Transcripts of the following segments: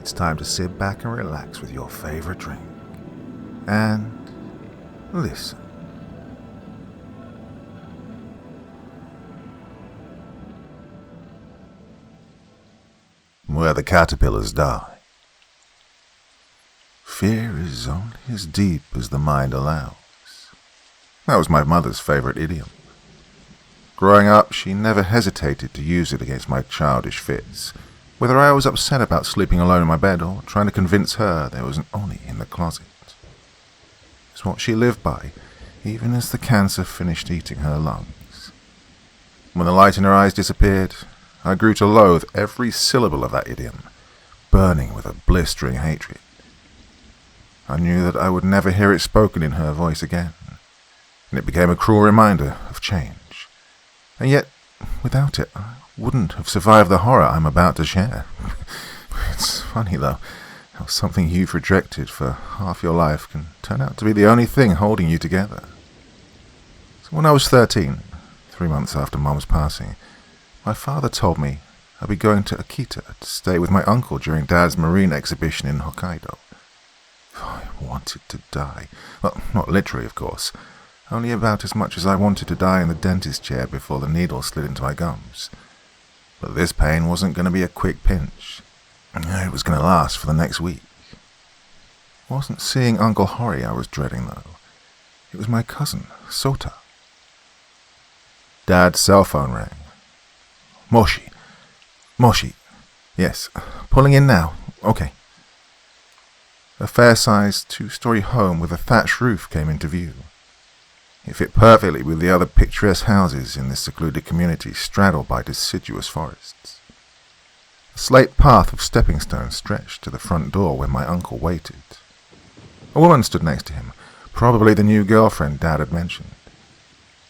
it's time to sit back and relax with your favorite drink. And listen. Where the caterpillars die. Fear is only as deep as the mind allows. That was my mother's favorite idiom. Growing up, she never hesitated to use it against my childish fits, whether I was upset about sleeping alone in my bed or trying to convince her there was an Oni in the closet. It's what she lived by, even as the cancer finished eating her lungs. When the light in her eyes disappeared, I grew to loathe every syllable of that idiom, burning with a blistering hatred. I knew that I would never hear it spoken in her voice again, and it became a cruel reminder of change. And yet, without it, I wouldn't have survived the horror I'm about to share. It's funny, though, how something you've rejected for half your life can turn out to be the only thing holding you together. So when I was 13, 3 months after Mom's passing, my father told me I'd be going to Akita to stay with my uncle during Dad's marine exhibition in Hokkaido. I wanted to die. Well, not literally, of course. Only about as much as I wanted to die in the dentist chair before the needle slid into my gums. But this pain wasn't going to be a quick pinch. It was going to last for the next week. It wasn't seeing Uncle Hori I was dreading, though. It was my cousin, Sota. Dad's cell phone rang. Moshi. Yes, pulling in now. Okay. A fair-sized two-story home with a thatched roof came into view. It fit perfectly with the other picturesque houses in this secluded community straddled by deciduous forests. A slate path of stepping stones stretched to the front door where my uncle waited. A woman stood next to him, probably the new girlfriend Dad had mentioned.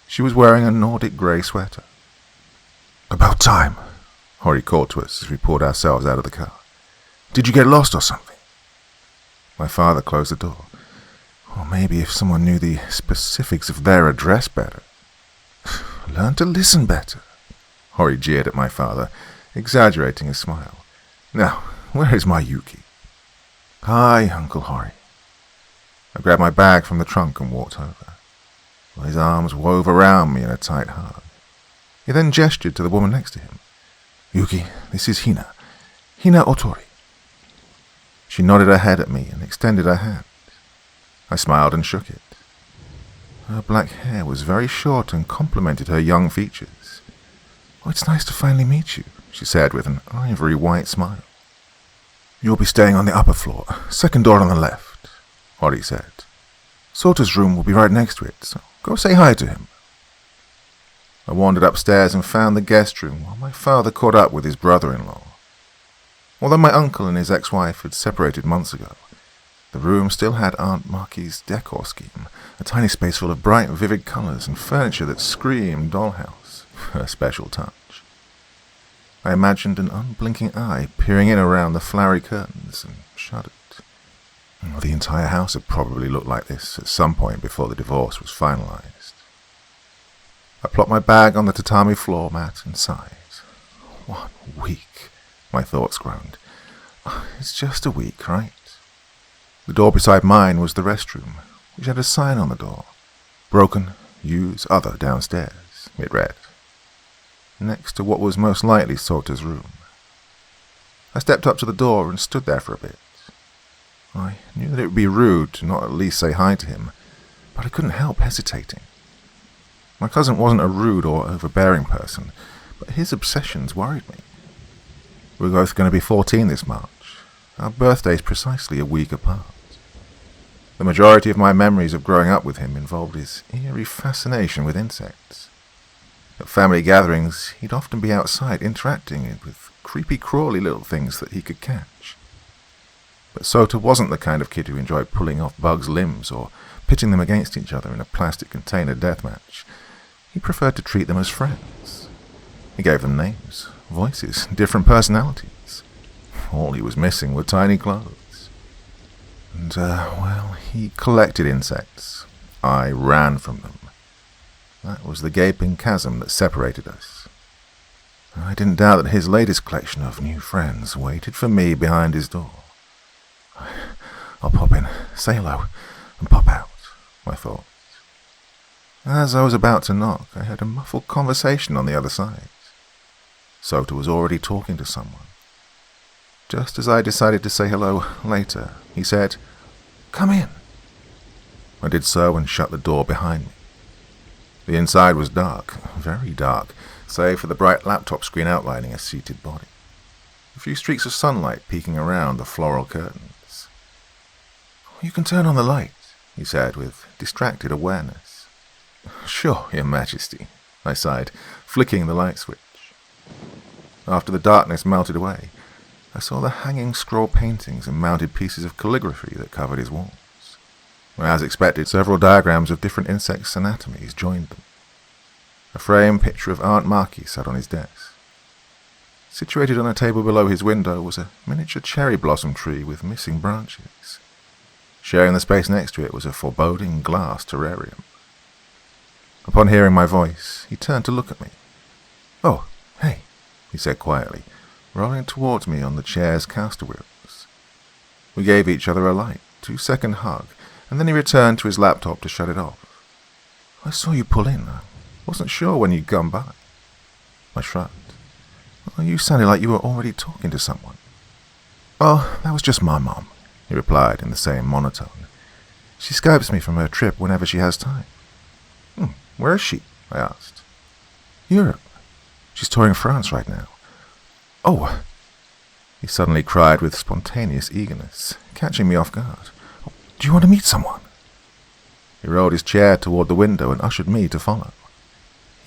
She was wearing a Nordic grey sweater. "About time," Hori called to us as we pulled ourselves out of the car. "Did you get lost or something?" My father closed the door. Or maybe if someone knew the specifics of their address better. "Learn to listen better," Hori jeered at my father, exaggerating his smile. "Now, where is my Yuki?" "Hi, Uncle Hori." I grabbed my bag from the trunk and walked over. His arms wove around me in a tight hug. He then gestured to the woman next to him. "Yuki, this is Hina. Hina Otori." She nodded her head at me and extended her hand. I smiled and shook it. Her black hair was very short and complemented her young features. "Oh, it's nice to finally meet you," she said with an ivory white smile. "You'll be staying on the upper floor, second door on the left," Hori said. "Sota's room will be right next to it, so go say hi to him." I wandered upstairs and found the guest room while my father caught up with his brother-in-law. Although my uncle and his ex-wife had separated months ago, the room still had Aunt Marky's decor scheme, a tiny space full of bright, vivid colours and furniture that screamed dollhouse, her special touch. I imagined an unblinking eye peering in around the flowery curtains and shuddered. The entire house had probably looked like this at some point before the divorce was finalised. I plopped my bag on the tatami floor mat and sighed. 1 week, my thoughts groaned. It's just a week, right? The door beside mine was the restroom, which had a sign on the door. "Broken, use other downstairs," it read. Next to what was most likely Sota's room. I stepped up to the door and stood there for a bit. I knew that it would be rude to not at least say hi to him, but I couldn't help hesitating. My cousin wasn't a rude or overbearing person, but his obsessions worried me. We were both going to be 14 this March. Our birthdays precisely a week apart. The majority of my memories of growing up with him involved his eerie fascination with insects. At family gatherings, he'd often be outside interacting with creepy, crawly little things that he could catch. But Sota wasn't the kind of kid who enjoyed pulling off bugs' limbs or pitting them against each other in a plastic container deathmatch. He preferred to treat them as friends. He gave them names, voices, different personalities. All he was missing were tiny clothes. And, he collected insects. I ran from them. That was the gaping chasm that separated us. I didn't doubt that his latest collection of new friends waited for me behind his door. I'll pop in, say hello, and pop out, I thought. As I was about to knock, I heard a muffled conversation on the other side. Sota was already talking to someone. Just as I decided to say hello later, he said, "Come in." I did so and shut the door behind me. The inside was dark, very dark, save for the bright laptop screen outlining a seated body. A few streaks of sunlight peeking around the floral curtains. "You can turn on the light," he said with distracted awareness. "Sure, Your Majesty," I sighed, flicking the light switch. After the darkness melted away, I saw the hanging scroll paintings and mounted pieces of calligraphy that covered his walls. As expected, several diagrams of different insects' anatomies joined them. A framed picture of Aunt Markie sat on his desk. Situated on a table below his window was a miniature cherry blossom tree with missing branches. Sharing the space next to it was a foreboding glass terrarium. Upon hearing my voice, he turned to look at me. "Oh, hey," he said quietly, rolling towards me on the chair's caster wheels. We gave each other a light, 2-second hug, and then he returned to his laptop to shut it off. "I saw you pull in. I wasn't sure when you'd come by." I shrugged. "Well, you sounded like you were already talking to someone." "Oh, that was just my mom," he replied in the same monotone. "She Skypes me from her trip whenever she has time." "Where is she?" I asked. "Europe. She's touring France right now." "Oh," he suddenly cried with spontaneous eagerness, catching me off guard. "Do you want to meet someone?" He rolled his chair toward the window and ushered me to follow.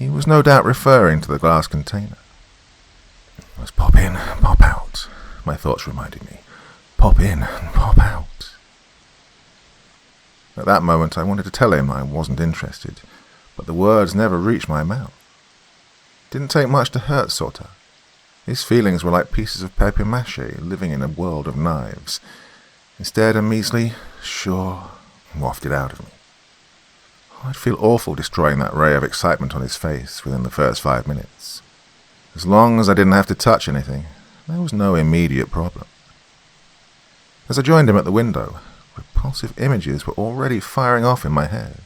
He was no doubt referring to the glass container. "Let's pop in, pop out," my thoughts reminded me. "Pop in and pop out." At that moment I wanted to tell him I wasn't interested, but the words never reached my mouth. It didn't take much to hurt Sota. His feelings were like pieces of papier-mâché living in a world of knives. Instead, a measly "sure" wafted out of me. I'd feel awful destroying that ray of excitement on his face within the first 5 minutes. As long as I didn't have to touch anything, there was no immediate problem. As I joined him at the window, repulsive images were already firing off in my head.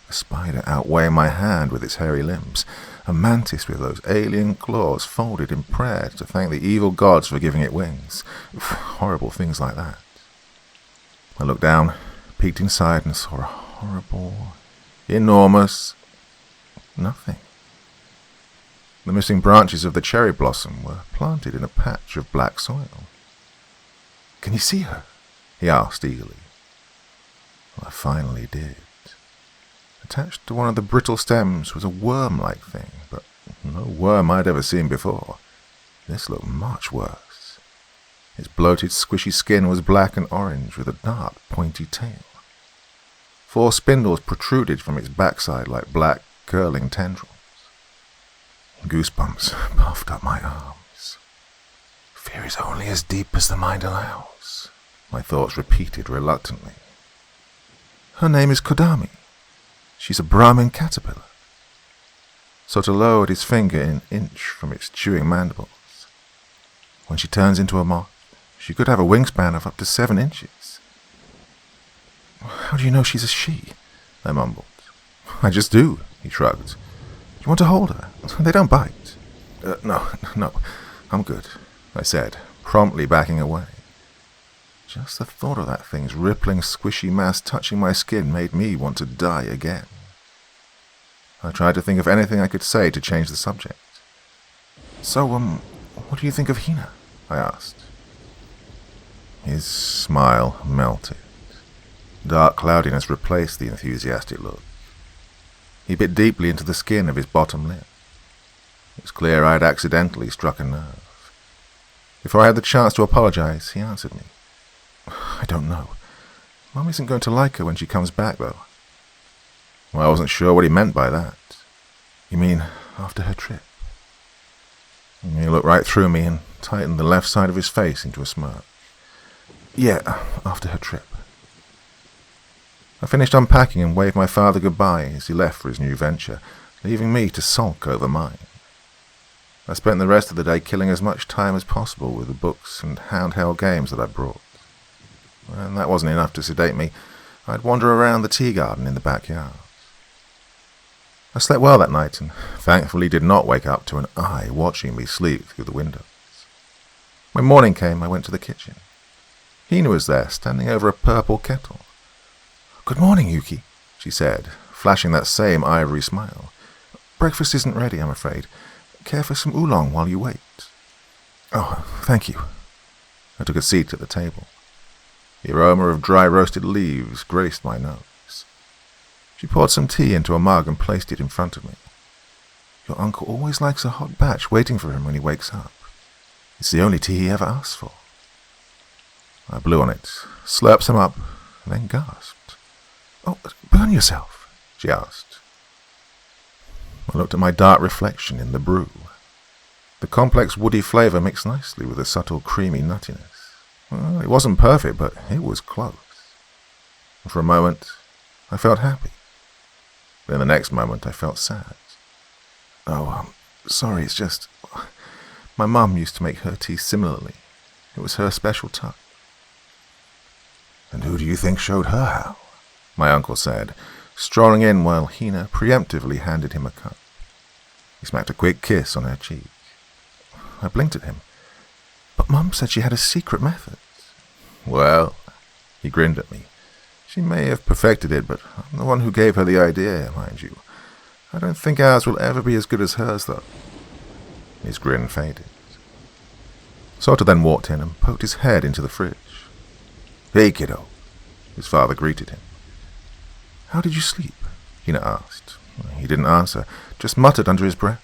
A spider outweighing my hand with its hairy limbs, a mantis with those alien claws folded in prayer to thank the evil gods for giving it wings. Horrible things like that. I looked down, peeked inside, and saw a horrible, enormous nothing. The missing branches of the cherry blossom were planted in a patch of black soil. "Can you see her?" he asked eagerly. Well, I finally did. Attached to one of the brittle stems was a worm-like thing, but no worm I'd ever seen before. This looked much worse. Its bloated, squishy skin was black and orange with a dark, pointy tail. 4 spindles protruded from its backside like black, curling tendrils. Goosebumps puffed up my arms. "Fear is only as deep as the mind allows," my thoughts repeated reluctantly. "Her name is Kodami. She's a Brahmin caterpillar." Sota lowered his finger an inch from its chewing mandibles. "When she turns into a moth, she could have a wingspan of up to 7 inches. "How do you know she's a she?" I mumbled. "I just do," he shrugged. "You want to hold her? They don't bite." No, I'm good," I said, promptly backing away. Just the thought of that thing's rippling, squishy mass touching my skin made me want to die again. I tried to think of anything I could say to change the subject. "So, what do you think of Hina?" I asked. His smile melted. Dark cloudiness replaced the enthusiastic look. He bit deeply into the skin of his bottom lip. It was clear I'd accidentally struck a nerve. Before I had the chance to apologize, he answered me. "I don't know. Mum isn't going to like her when she comes back, though." Well, I wasn't sure what he meant by that. "You mean after her trip?" He looked right through me and tightened the left side of his face into a smirk. "Yeah, after her trip." I finished unpacking and waved my father goodbye as he left for his new venture, leaving me to sulk over mine. I spent the rest of the day killing as much time as possible with the books and handheld games that I brought. and that wasn't enough to sedate me. I'd wander around the tea garden in the backyard. I slept well that night and thankfully did not wake up to an eye watching me sleep through the windows. When morning came, I went to the kitchen. Hina was there, standing over a purple kettle. "Good morning, Yuki," she said, flashing that same ivory smile. "Breakfast isn't ready, I'm afraid. Care for some oolong while you wait?" "Oh, thank you." I took a seat at the table. The aroma of dry roasted leaves graced my nose. She poured some tea into a mug and placed it in front of me. "Your uncle always likes a hot batch waiting for him when he wakes up. It's the only tea he ever asks for." I blew on it, slurped some up, and then gasped. "Oh, burn yourself?" she asked. I looked at my dark reflection in the brew. The complex woody flavor mixed nicely with the subtle creamy nuttiness. Well, it wasn't perfect, but it was close. And for a moment, I felt happy. Then the next moment, I felt sad. "Oh, I'm sorry, it's just... My mum used to make her tea similarly. It was her special touch." "And who do you think showed her how?" my uncle said, strolling in while Hina preemptively handed him a cup. He smacked a quick kiss on her cheek. I blinked at him. "But Mum said she had a secret method." "Well," he grinned at me, "she may have perfected it, but I'm the one who gave her the idea, mind you. I don't think ours will ever be as good as hers, though." His grin faded. Sota then walked in and poked his head into the fridge. "Hey, kiddo," his father greeted him. "How did you sleep?" Hina asked. He didn't answer, just muttered under his breath.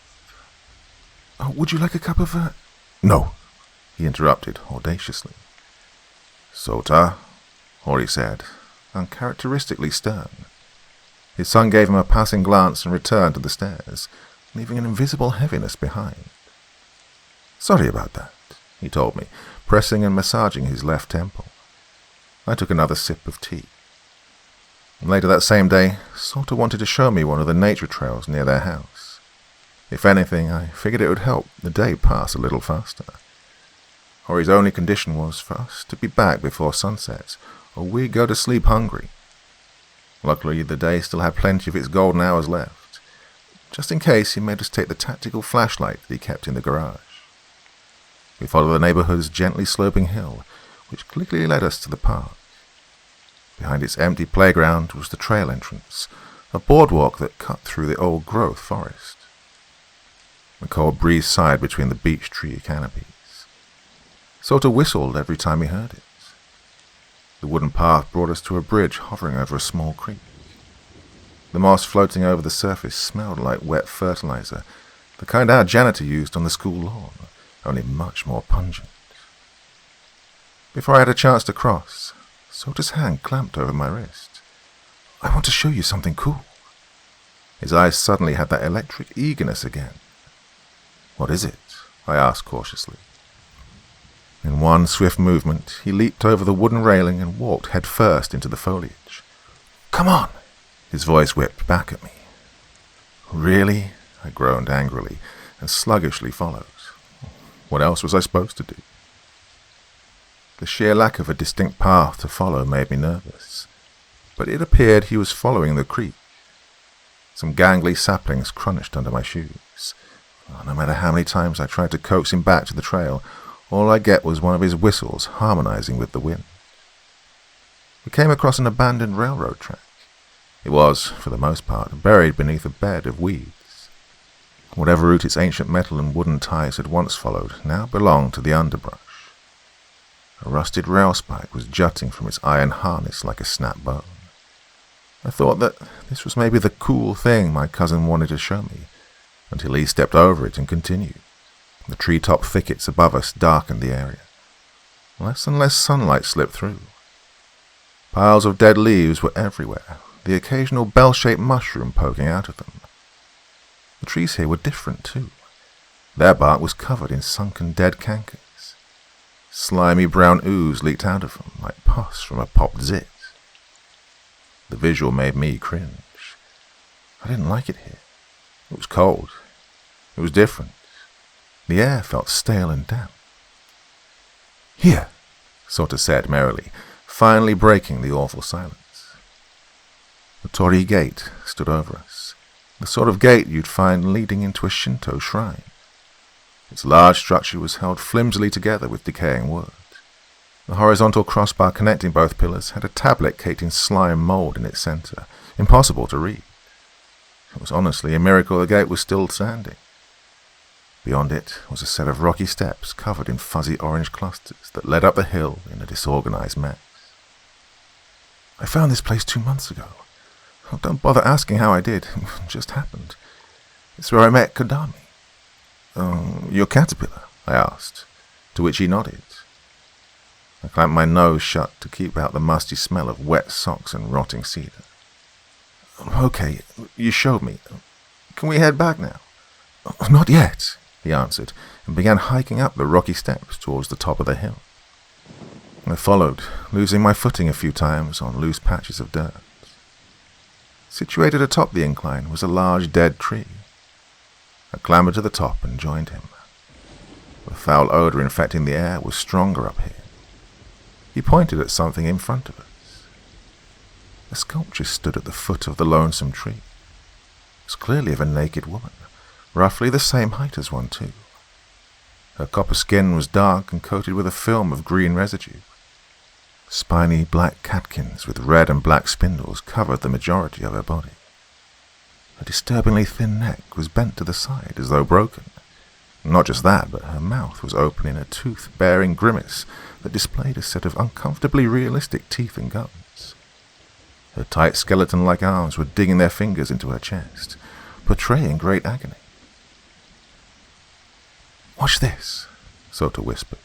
"Oh, would you like a cup of "No," he interrupted audaciously. "Sota," Hori said, uncharacteristically stern. His son gave him a passing glance and returned to the stairs, leaving an invisible heaviness behind. "Sorry about that," he told me, pressing and massaging his left temple. I took another sip of tea. Later that same day, Sota wanted to show me one of the nature trails near their house. If anything, I figured it would help the day pass a little faster. Hori's only condition was for us to be back before sunset, or we'd go to sleep hungry. Luckily, the day still had plenty of its golden hours left. Just in case, he made us take the tactical flashlight that he kept in the garage. We followed the neighborhood's gently sloping hill, which quickly led us to the park. Behind its empty playground was the trail entrance, a boardwalk that cut through the old-growth forest. The cold breeze sighed between the beech tree canopies. Sota whistled every time he heard it. The wooden path brought us to a bridge hovering over a small creek. The moss floating over the surface smelled like wet fertilizer, the kind our janitor used on the school lawn, only much more pungent. Before I had a chance to cross, Sota's hand clamped over my wrist. "I want to show you something cool." His eyes suddenly had that electric eagerness again. "What is it?" I asked cautiously. In one swift movement, he leaped over the wooden railing and walked headfirst into the foliage. "Come on!" his voice whipped back at me. "Really?" I groaned angrily and sluggishly followed. What else was I supposed to do? The sheer lack of a distinct path to follow made me nervous, but it appeared he was following the creek. Some gangly saplings crunched under my shoes. No matter how many times I tried to coax him back to the trail, all I get was one of his whistles harmonizing with the wind. We came across an abandoned railroad track. It was, for the most part, buried beneath a bed of weeds. Whatever route its ancient metal and wooden ties had once followed now belonged to the underbrush. A rusted rail spike was jutting from its iron harness like a snap bone. I thought that this was maybe the cool thing my cousin wanted to show me, until he stepped over it and continued. The treetop thickets above us darkened the area. Less and less sunlight slipped through. Piles of dead leaves were everywhere, the occasional bell-shaped mushroom poking out of them. The trees here were different, too. Their bark was covered in sunken dead cankers. Slimy brown ooze leaked out of them like pus from a popped zit. The visual made me cringe. I didn't like it here. It was cold. It was different. The air felt stale and damp. "Here," Sota said merrily, finally breaking the awful silence. The torii gate stood over us, the sort of gate you'd find leading into a Shinto shrine. Its large structure was held flimsily together with decaying wood. The horizontal crossbar connecting both pillars had a tablet caked in slime mold in its center, impossible to read. It was honestly a miracle the gate was still standing. Beyond it was a set of rocky steps covered in fuzzy orange clusters that led up the hill in a disorganized mess. "I found this place 2 months ago. Oh, don't bother asking how I did. It just happened. It's where I met Kodami." "Your caterpillar?" I asked, to which he nodded. I clamped my nose shut to keep out the musty smell of wet socks and rotting cedar. "Okay, you showed me. Can we head back now?" "Not yet," he answered, and began hiking up the rocky steps towards the top of the hill. I followed, losing my footing a few times on loose patches of dirt. Situated atop the incline was a large dead tree. I clambered to the top and joined him. The foul odor infecting the air was stronger up here. He pointed at something in front of us. A sculpture stood at the foot of the lonesome tree. It was clearly of a naked woman, roughly the same height as one too. Her copper skin was dark and coated with a film of green residue. Spiny black catkins with red and black spindles covered the majority of her body. Her disturbingly thin neck was bent to the side as though broken. Not just that, but her mouth was open in a tooth-bearing grimace that displayed a set of uncomfortably realistic teeth and gums. Her tight skeleton-like arms were digging their fingers into her chest, portraying great agony. "Watch this," Sota whispered.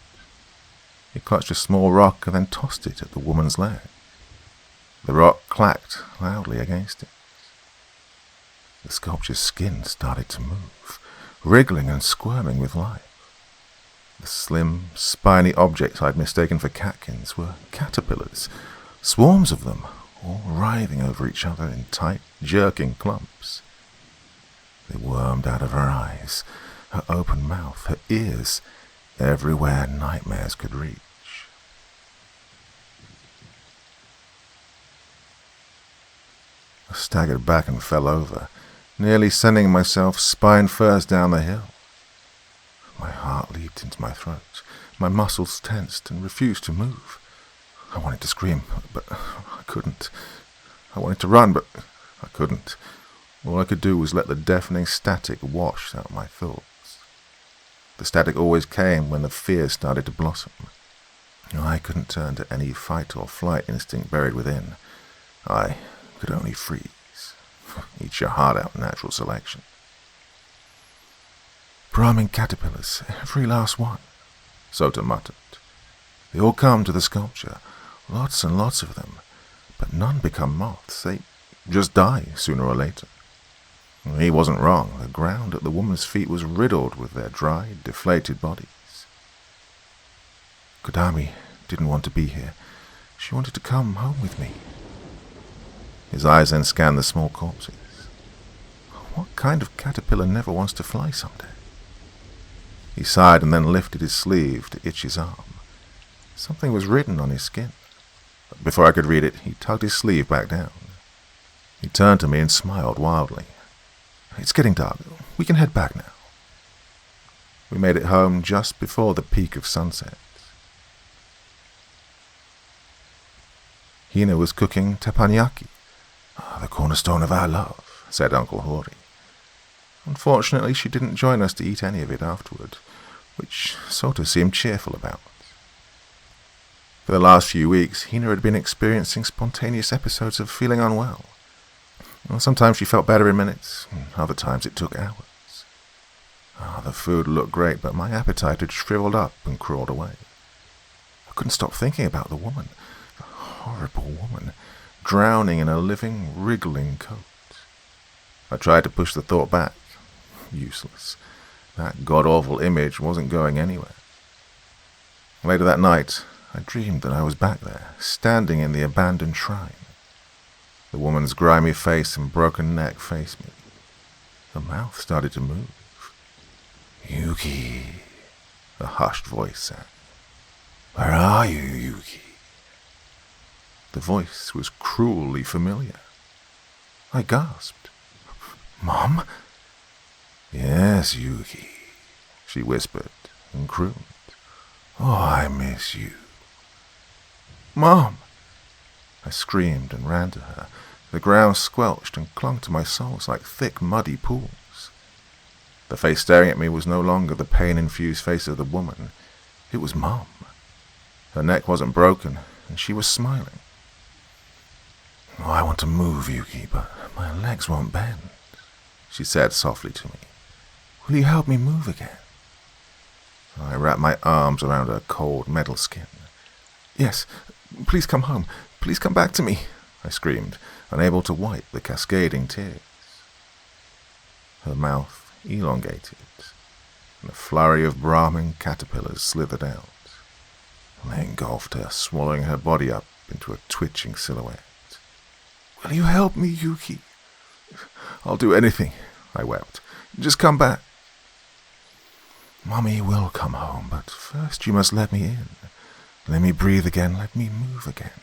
He clutched a small rock and then tossed it at the woman's leg. The rock clacked loudly against it. The sculpture's skin started to move, wriggling and squirming with life. The slim, spiny objects I'd mistaken for catkins were caterpillars, swarms of them, all writhing over each other in tight, jerking clumps. They wormed out of her eyes, her open mouth, her ears, everywhere nightmares could reach. I staggered back and fell over, nearly sending myself spine first down the hill. My heart leaped into my throat. My muscles tensed and refused to move. I wanted to scream, but I couldn't. I wanted to run, but I couldn't. All I could do was let the deafening static wash out my thoughts. The static always came when the fear started to blossom. I couldn't turn to any fight or flight instinct buried within. I could only freeze. Eat your heart out, natural selection. "Brahmin caterpillars, every last one," Sota muttered. "They all come to the sculpture, lots and lots of them, but none become moths. They just die sooner or later." He wasn't wrong. The ground at the woman's feet was riddled with their dried, deflated bodies. "Kodami didn't want to be here. She wanted to come home with me." His eyes then scanned the small corpses. What kind of caterpillar never wants to fly someday? He sighed and then lifted his sleeve to itch his arm. Something was written on his skin. But before I could read it, he tugged his sleeve back down. He turned to me and smiled wildly. "It's getting dark. We can head back now." We made it home just before the peak of sunset. Hina was cooking teppanyaki. "The cornerstone of our love," said Uncle Hori. Unfortunately, she didn't join us to eat any of it afterward, which Sota seemed cheerful about. For the last few weeks, Hina had been experiencing spontaneous episodes of feeling unwell. Sometimes she felt better in minutes, other times it took hours. The food looked great, but my appetite had shriveled up and crawled away. I couldn't stop thinking about the woman, the horrible woman, drowning in a living, wriggling coat. I tried to push the thought back. Useless. That god-awful image wasn't going anywhere. Later that night, I dreamed that I was back there, standing in the abandoned shrine. The woman's grimy face and broken neck faced me. Her mouth started to move. "Yuki," a hushed voice said. "Where are you, Yuki?" The voice was cruelly familiar. I gasped. "Mom?" "Yes, Yuki," she whispered and crooned. "Oh, I miss you." "Mom!" I screamed and ran to her. The ground squelched and clung to my soles like thick, muddy pools. The face staring at me was no longer the pain-infused face of the woman. It was Mom. Her neck wasn't broken, and she was smiling. "Oh, I want to move, Yuki, but my legs won't bend," she said softly to me. "Will you help me move again?" I wrapped my arms around her cold metal skin. "Yes, please come home. Please come back to me," I screamed, unable to wipe the cascading tears. Her mouth elongated, and a flurry of Brahmin caterpillars slithered out. They engulfed her, swallowing her body up into a twitching silhouette. "Will you help me, Yuki?" "I'll do anything," I wept. "Just come back." "Mommy will come home, but first you must let me in. Let me breathe again, let me move again.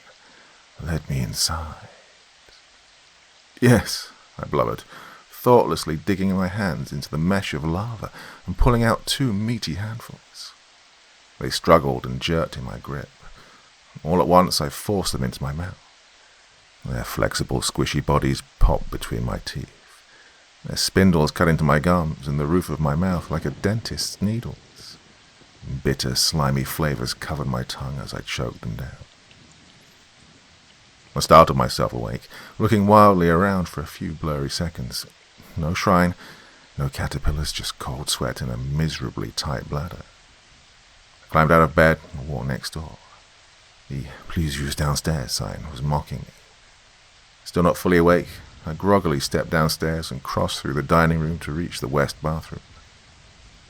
Let me inside." "Yes," I blubbered, thoughtlessly digging my hands into the mesh of lava and pulling out 2 meaty handfuls. They struggled and jerked in my grip. All at once I forced them into my mouth. Their flexible, squishy bodies popped between my teeth. Their spindles cut into my gums and the roof of my mouth like a dentist's needles. Bitter, slimy flavors covered my tongue as I choked them down. I startled myself awake, looking wildly around for a few blurry seconds. No shrine, no caterpillars, just cold sweat and a miserably tight bladder. I climbed out of bed and walked next door. The "please use downstairs" sign was mocking me. Still not fully awake, I groggily stepped downstairs and crossed through the dining room to reach the west bathroom.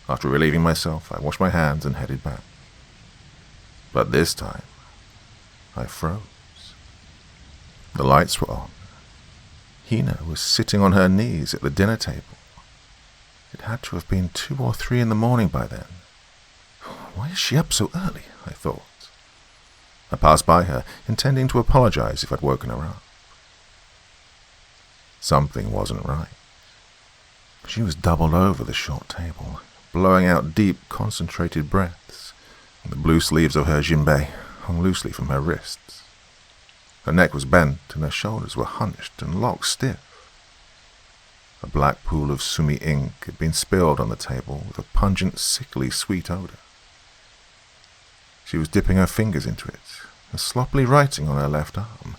After relieving myself, I washed my hands and headed back. But this time, I froze. The lights were on. Hina was sitting on her knees at the dinner table. It had to have been 2 or 3 in the morning by then. Why is she up so early? I thought. I passed by her, intending to apologize if I'd woken her up. Something wasn't right. She was doubled over the short table, blowing out deep, concentrated breaths. The blue sleeves of her jinbei hung loosely from her wrists. Her neck was bent and her shoulders were hunched and locked stiff. A black pool of sumi ink had been spilled on the table with a pungent, sickly sweet odor. She was dipping her fingers into it and sloppily writing on her left arm,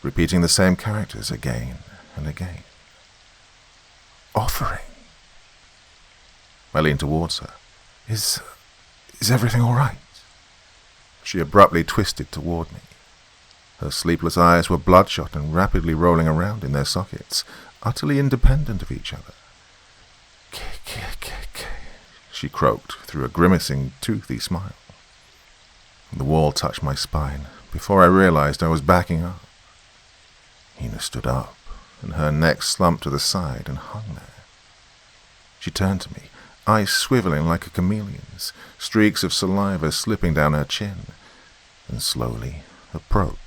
repeating the same characters again and again. "Offering." I leaned towards her. Is everything all right?" She abruptly twisted toward me. Her sleepless eyes were bloodshot and rapidly rolling around in their sockets, utterly independent of each other. "K," she croaked through a grimacing, toothy smile. The wall touched my spine before I realized I was backing up. Hina stood up, and her neck slumped to the side and hung there. She turned to me, eyes swiveling like a chameleon's, streaks of saliva slipping down her chin, and slowly approached.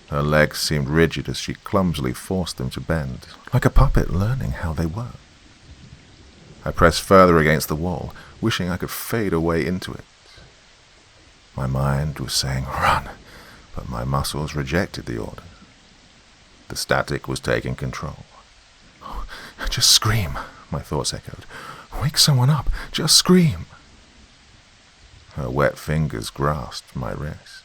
Her legs seemed rigid as she clumsily forced them to bend, like a puppet learning how they work. I pressed further against the wall, wishing I could fade away into it. My mind was saying, "Run," but my muscles rejected the order. The static was taking control. "Oh, just scream," my thoughts echoed. "Wake someone up, just scream." Her wet fingers grasped my wrist.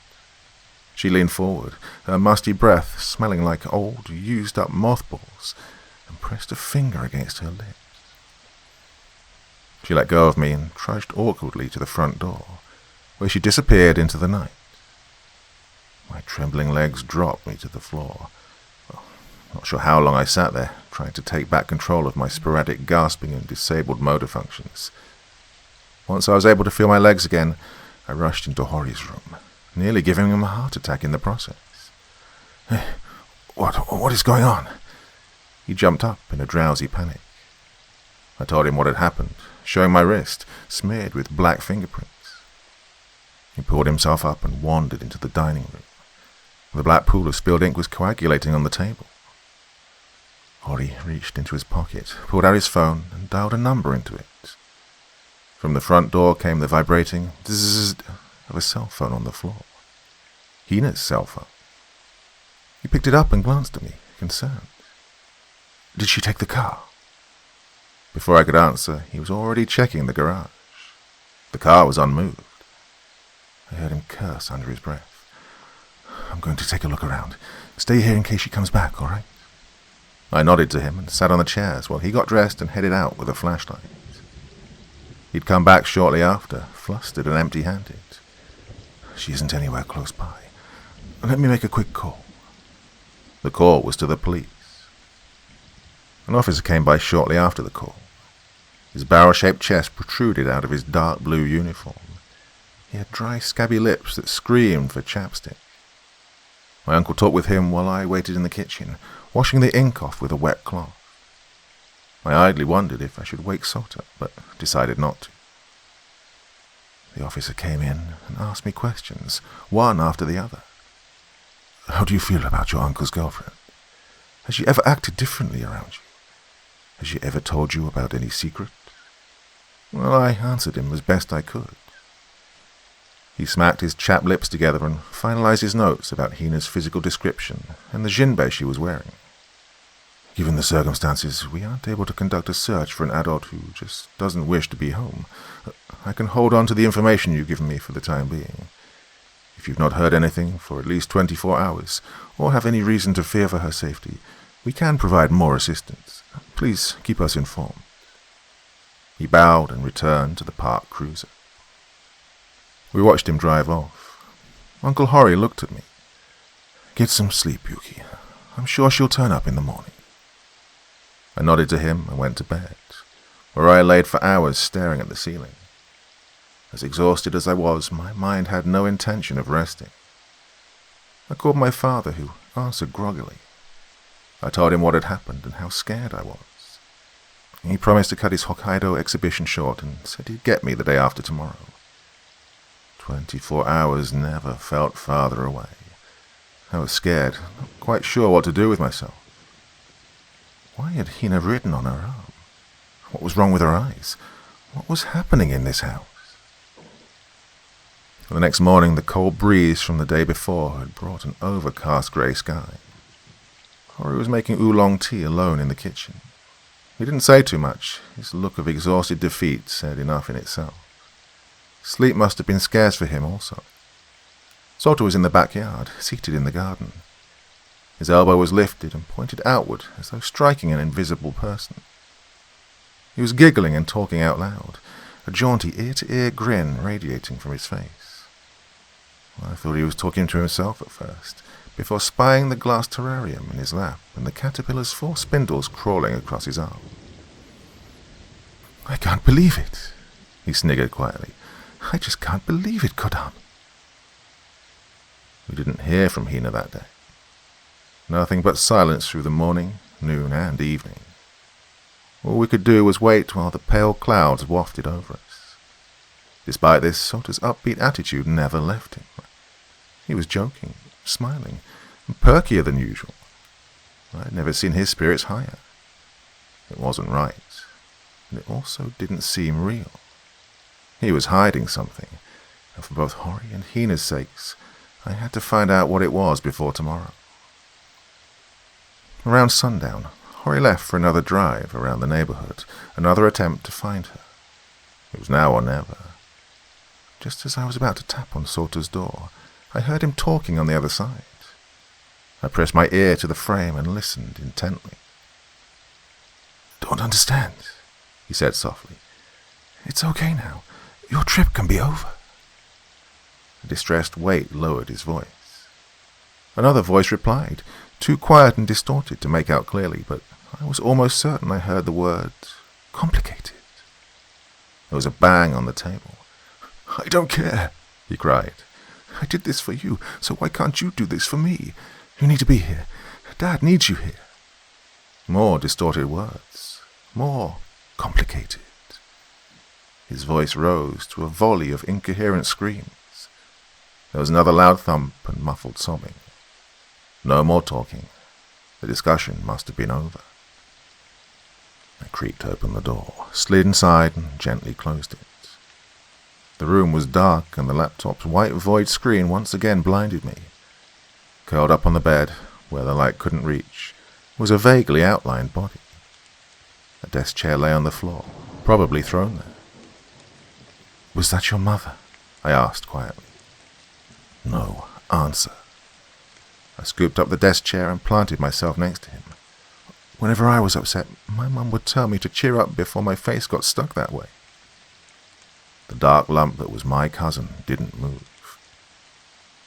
She leaned forward, her musty breath smelling like old, used-up mothballs, and pressed a finger against her lips. She let go of me and trudged awkwardly to the front door, where she disappeared into the night. My trembling legs dropped me to the floor. Well, not sure how long I sat there, trying to take back control of my sporadic gasping and disabled motor functions. Once I was able to feel my legs again, I rushed into Hori's room, nearly giving him a heart attack in the process. "Hey, what is going on?" He jumped up in a drowsy panic. I told him what had happened, showing my wrist, smeared with black fingerprints. He pulled himself up and wandered into the dining room. The black pool of spilled ink was coagulating on the table. Hori reached into his pocket, pulled out his phone, and dialed a number into it. From the front door came the vibrating zzz of a cell phone on the floor. Hina's cell phone. He picked it up and glanced at me, concerned. Did she take the car? Before I could answer, he was already checking the garage. The car was unmoved. I heard him curse under his breath. I'm going to take a look around. Stay here in case she comes back, all right? I nodded to him and sat on the chairs while he got dressed and headed out with a flashlight. He'd come back shortly after, flustered and empty-handed. She isn't anywhere close by. Let me make a quick call. The call was to the police. An officer came by shortly after the call. His barrel-shaped chest protruded out of his dark blue uniform. He had dry, scabby lips that screamed for chapstick. My uncle talked with him while I waited in the kitchen, washing the ink off with a wet cloth. I idly wondered if I should wake Sota, but decided not to. The officer came in and asked me questions, one after the other. How do you feel about your uncle's girlfriend? Has she ever acted differently around you? Has she ever told you about any secret? Well, I answered him as best I could. He smacked his chapped lips together and finalized his notes about Hina's physical description and the jinbei she was wearing. Given the circumstances, we aren't able to conduct a search for an adult who just doesn't wish to be home. I can hold on to the information you've given me for the time being. If you've not heard anything for at least 24 hours, or have any reason to fear for her safety, we can provide more assistance. Please keep us informed. He bowed and returned to the parked cruiser. We watched him drive off. Uncle Hori looked at me. Get some sleep, Yuki. I'm sure she'll turn up in the morning. I nodded to him and went to bed, where I laid for hours staring at the ceiling. As exhausted as I was, my mind had no intention of resting. I called my father, who answered groggily. I told him what had happened and how scared I was. He promised to cut his Hokkaido exhibition short and said he'd get me the day after tomorrow. 24 hours never felt farther away. I was scared, not quite sure what to do with myself. Why had Hina written on her arm? What was wrong with her eyes? What was happening in this house? The next morning, the cold breeze from the day before had brought an overcast grey sky. Hori was making oolong tea alone in the kitchen. He didn't say too much. His look of exhausted defeat said enough in itself. Sleep must have been scarce for him also. Sota was in the backyard, seated in the garden. His elbow was lifted and pointed outward as though striking an invisible person. He was giggling and talking out loud, a jaunty ear-to-ear grin radiating from his face. I thought he was talking to himself at first, before spying the glass terrarium in his lap and the caterpillar's 4 spindles crawling across his arm. I can't believe it, he sniggered quietly. I just can't believe it, Kodan. We didn't hear from Hina that day. Nothing but silence through the morning, noon, and evening. All we could do was wait while the pale clouds wafted over us. Despite this, Sota's upbeat attitude never left him. He was joking, smiling, and perkier than usual. I had never seen his spirits higher. It wasn't right, and it also didn't seem real. He was hiding something, and for both Hori and Hina's sakes, I had to find out what it was before tomorrow. Around sundown, Hori left for another drive around the neighborhood, another attempt to find her. It was now or never. Just as I was about to tap on Sota's door, I heard him talking on the other side. I pressed my ear to the frame and listened intently. Don't understand, he said softly. It's okay now. Your trip can be over. A distressed weight lowered his voice. Another voice replied, too quiet and distorted to make out clearly, but I was almost certain I heard the word complicated. There was a bang on the table. I don't care, he cried. I did this for you, so why can't you do this for me? You need to be here. Dad needs you here. More distorted words. More complicated. His voice rose to a volley of incoherent screams. There was another loud thump and muffled sobbing. No more talking. The discussion must have been over. I creaked open the door, slid inside, and gently closed it. The room was dark, and the laptop's white void screen once again blinded me. Curled up on the bed, where the light couldn't reach, was a vaguely outlined body. A desk chair lay on the floor, probably thrown there. "Was that your mother?" I asked quietly. No answer. I scooped up the desk chair and planted myself next to him. Whenever I was upset, my mum would tell me to cheer up before my face got stuck that way. The dark lump that was my cousin didn't move.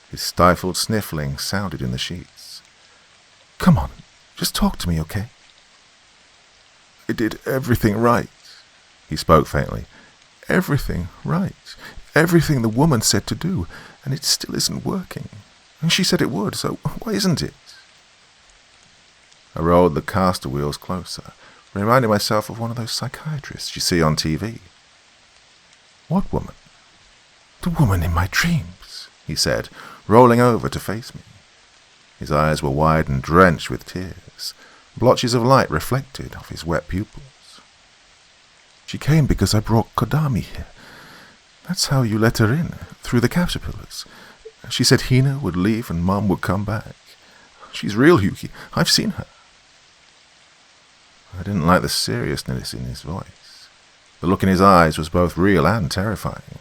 His stifled sniffling sounded in the sheets. "Come on, just talk to me, okay?" "I did everything right," he spoke faintly. "Everything right. Everything the woman said to do, and it still isn't working. And she said it would, so why isn't it?" I rolled the caster wheels closer, reminding myself of one of those psychiatrists you see on TV. "What woman?" "The woman in my dreams," he said, rolling over to face me. His eyes were wide and drenched with tears. Blotches of light reflected off his wet pupils. "She came because I brought Kodami here. That's how you let her in, through the caterpillars. She said Hina would leave and Mom would come back. She's real, Yuki. I've seen her." I didn't like the seriousness in his voice. The look in his eyes was both real and terrifying.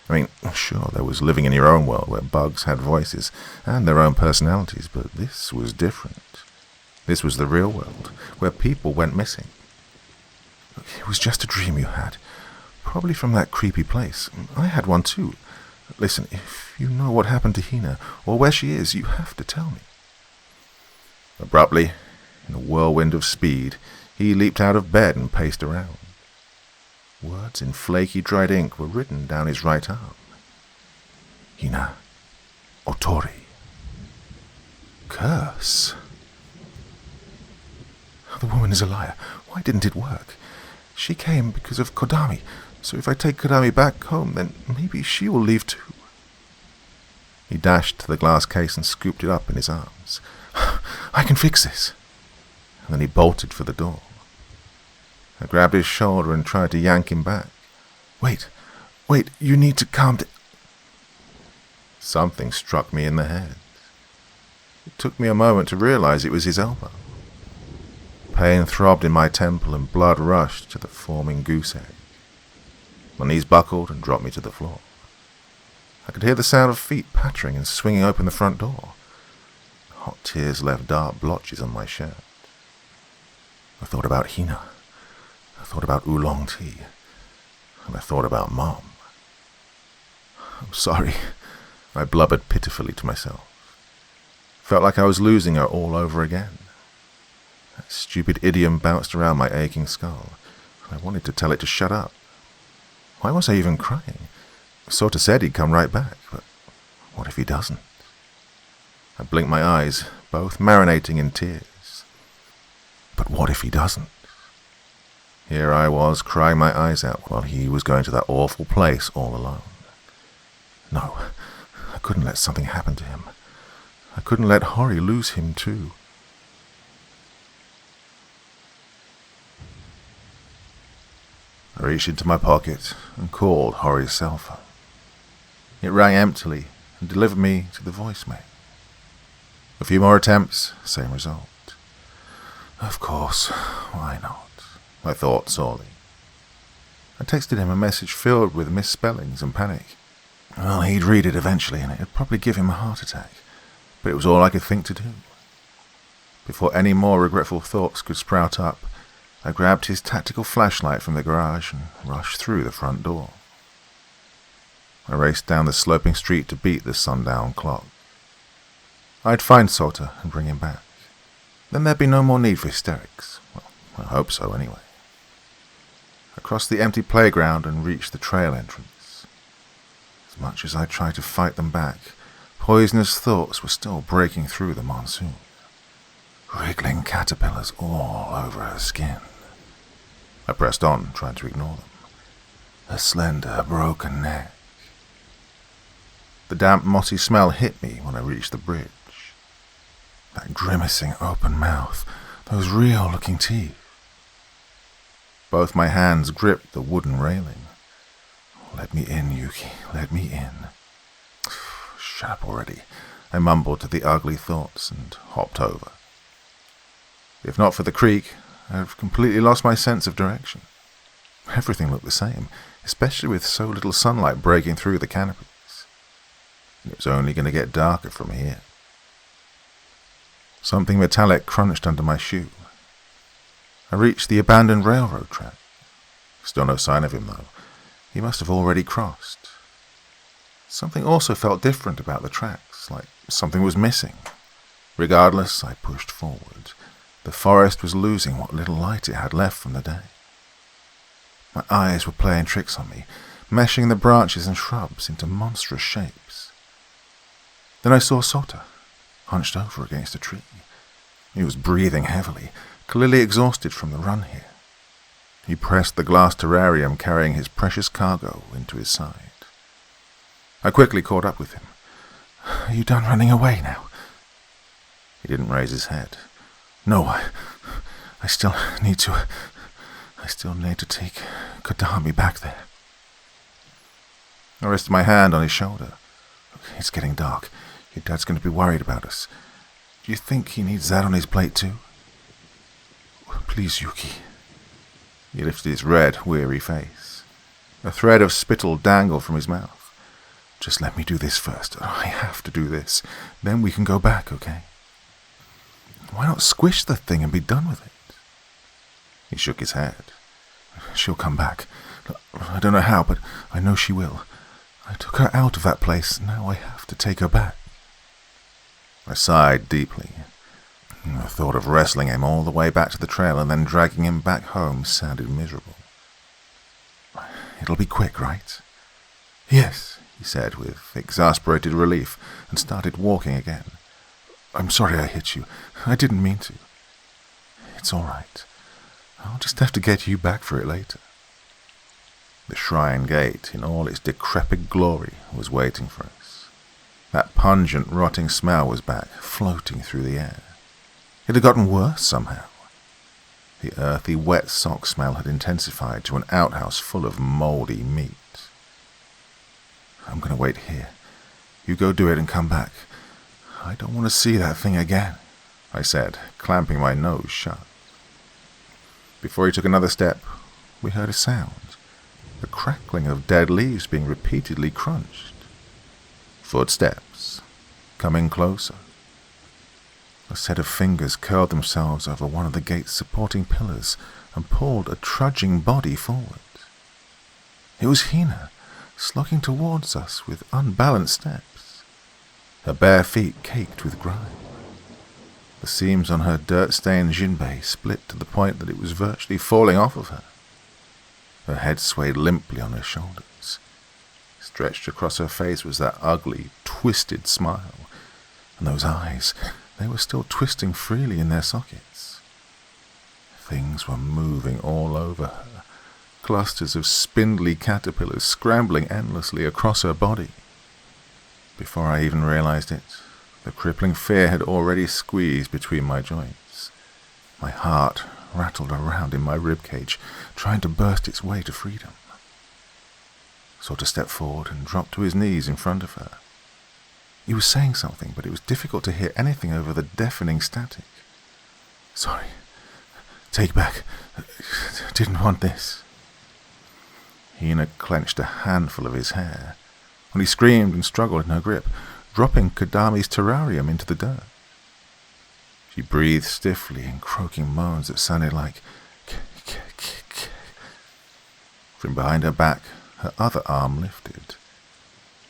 I mean, sure, there was living in your own world where bugs had voices and their own personalities, but this was different. This was the real world, where people went missing. "It was just a dream you had. Probably from that creepy place. I had one too. Listen, if you know what happened to Hina, or where she is, you have to tell me." Abruptly, in a whirlwind of speed, he leaped out of bed and paced around. Words in flaky dried ink were written down his right arm. "Hina. Otori." Curse. The woman is a liar. Why didn't it work? She came because of Kodami, so if I take Kodami back home, then maybe she will leave too. He dashed to the glass case and scooped it up in his arms. "I can fix this." And then he bolted for the door. I grabbed his shoulder and tried to yank him back. Wait, you need to calm down." Something struck me in the head. It took me a moment to realize it was his elbow. Pain throbbed in my temple and blood rushed to the forming goose egg. My knees buckled and dropped me to the floor. I could hear the sound of feet pattering and swinging open the front door. Hot tears left dark blotches on my shirt. I thought about Hina. I thought about oolong tea. And I thought about Mom. "I'm sorry," I blubbered pitifully to myself. Felt like I was losing her all over again. That stupid idiom bounced around my aching skull, and I wanted to tell it to shut up. Why was I even crying? Sort of said he'd come right back, but what if he doesn't? I blinked my eyes, both marinating in tears. But what if he doesn't? Here I was, crying my eyes out while he was going to that awful place all alone. No, I couldn't let something happen to him. I couldn't let Hori lose him too. I reached into my pocket and called Hori's cell phone. It rang emptily and delivered me to the voicemail. A few more attempts, same result. Of course, why not? I thought sorely. I texted him a message filled with misspellings and panic. Well, he'd read it eventually and it'd probably give him a heart attack, but it was all I could think to do. Before any more regretful thoughts could sprout up, I grabbed his tactical flashlight from the garage and rushed through the front door. I raced down the sloping street to beat the sundown clock. I'd find Salter and bring him back. Then there'd be no more need for hysterics. Well, I hope so anyway. I crossed the empty playground and reached the trail entrance. As much as I tried to fight them back, poisonous thoughts were still breaking through the monsoon. Wriggling caterpillars all over her skin. I pressed on, trying to ignore them. Her slender, broken neck. The damp, mossy smell hit me when I reached the bridge. That grimacing open mouth, those real-looking teeth. Both my hands gripped the wooden railing. "Let me in, Yuki, let me in." "Shut up already," I mumbled to the ugly thoughts and hopped over. If not for the creek, I'd have completely lost my sense of direction. Everything looked the same, especially with so little sunlight breaking through the canopies. It was only going to get darker from here. Something metallic crunched under my shoe. I reached the abandoned railroad track. Still no sign of him, though. He must have already crossed. Something also felt different about the tracks, like something was missing. Regardless, I pushed forward. The forest was losing what little light it had left from the day. My eyes were playing tricks on me, meshing the branches and shrubs into monstrous shapes. Then I saw Sota, hunched over against a tree. He was breathing heavily, clearly exhausted from the run here. He pressed the glass terrarium carrying his precious cargo into his side. I quickly caught up with him. "Are you done running away now?" He didn't raise his head. "No, I still need to take Kodami back there." I rested my hand on his shoulder. "It's getting dark. Your dad's going to be worried about us. Do you think he needs that on his plate too?" "Please, Yuki." He lifted his red, weary face. A thread of spittle dangled from his mouth. "Just let me do this first. I have to do this. Then we can go back, okay? Why not squish the thing and be done with it?" He shook his head. "She'll come back. I don't know how, but I know she will. I took her out of that place. Now I have to take her back." I sighed deeply. The thought of wrestling him all the way back to the trail and then dragging him back home sounded miserable. "It'll be quick, right?" "Yes," he said with exasperated relief, and started walking again. "I'm sorry I hit you. I didn't mean to." "It's all right. I'll just have to get you back for it later." The shrine gate, in all its decrepit glory, was waiting for us. That pungent, rotting smell was back, floating through the air. It had gotten worse somehow. The earthy, wet sock smell had intensified to an outhouse full of mouldy meat. "I'm going to wait here. You go do it and come back. I don't want to see that thing again," I said, clamping my nose shut. Before he took another step, we heard a sound, the crackling of dead leaves being repeatedly crunched. Footsteps, coming closer. A set of fingers curled themselves over one of the gate's supporting pillars and pulled a trudging body forward. It was Hina, slogging towards us with unbalanced steps, her bare feet caked with grime. The seams on her dirt-stained jinbei split to the point that it was virtually falling off of her. Her head swayed limply on her shoulders. Stretched across her face was that ugly, twisted smile, and those eyes, they were still twisting freely in their sockets. Things were moving all over her, clusters of spindly caterpillars scrambling endlessly across her body. Before I even realized it, the crippling fear had already squeezed between my joints. My heart rattled around in my ribcage, trying to burst its way to freedom. Sota stepped forward and dropped to his knees in front of her. He was saying something, but it was difficult to hear anything over the deafening static. "Sorry. Take back. Didn't want this." Hina clenched a handful of his hair, and he screamed and struggled in her grip, dropping Kodami's terrarium into the dirt. She breathed stiffly in croaking moans that sounded like k-k-k-k. From behind her back, her other arm lifted.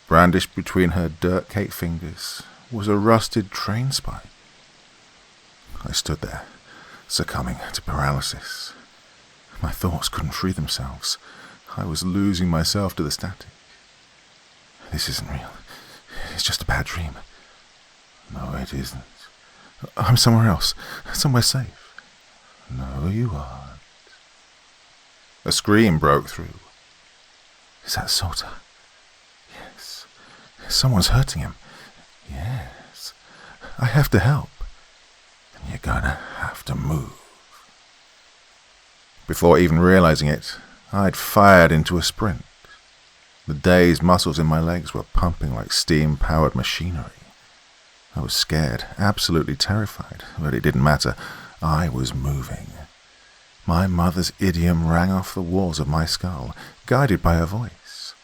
Brandished between her dirt-caked fingers was a rusted train spike. I stood there, succumbing to paralysis. My thoughts couldn't free themselves. I was losing myself to the static. This isn't real. It's just a bad dream. No, it isn't. I'm somewhere else, somewhere safe. No, you aren't. A scream broke through. Is that Sota? Yes. Someone's hurting him. Yes. I have to help. You're gonna have to move. Before even realizing it, I'd fired into a sprint. The dazed muscles in my legs were pumping like steam-powered machinery. I was scared, absolutely terrified, but it didn't matter. I was moving. My mother's idiom rang off the walls of my skull, guided by her voice.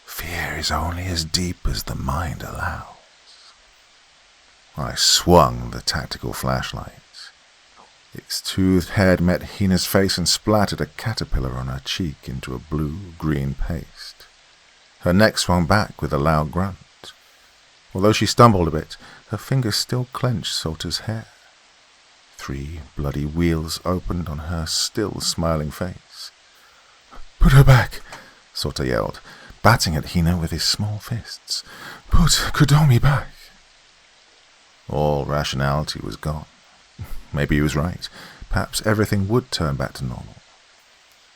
Fear is only as deep as the mind allows. I swung the tactical flashlight. Its toothed head met Hina's face and splattered a caterpillar on her cheek into a blue-green paste. Her neck swung back with a loud grunt. Although she stumbled a bit, her fingers still clenched Sota's hair. 3 bloody wheels opened on her still smiling face. "Put her back," Sota yelled, batting at Hina with his small fists. "Put Kodomi back." All rationality was gone. Maybe he was right. Perhaps everything would turn back to normal.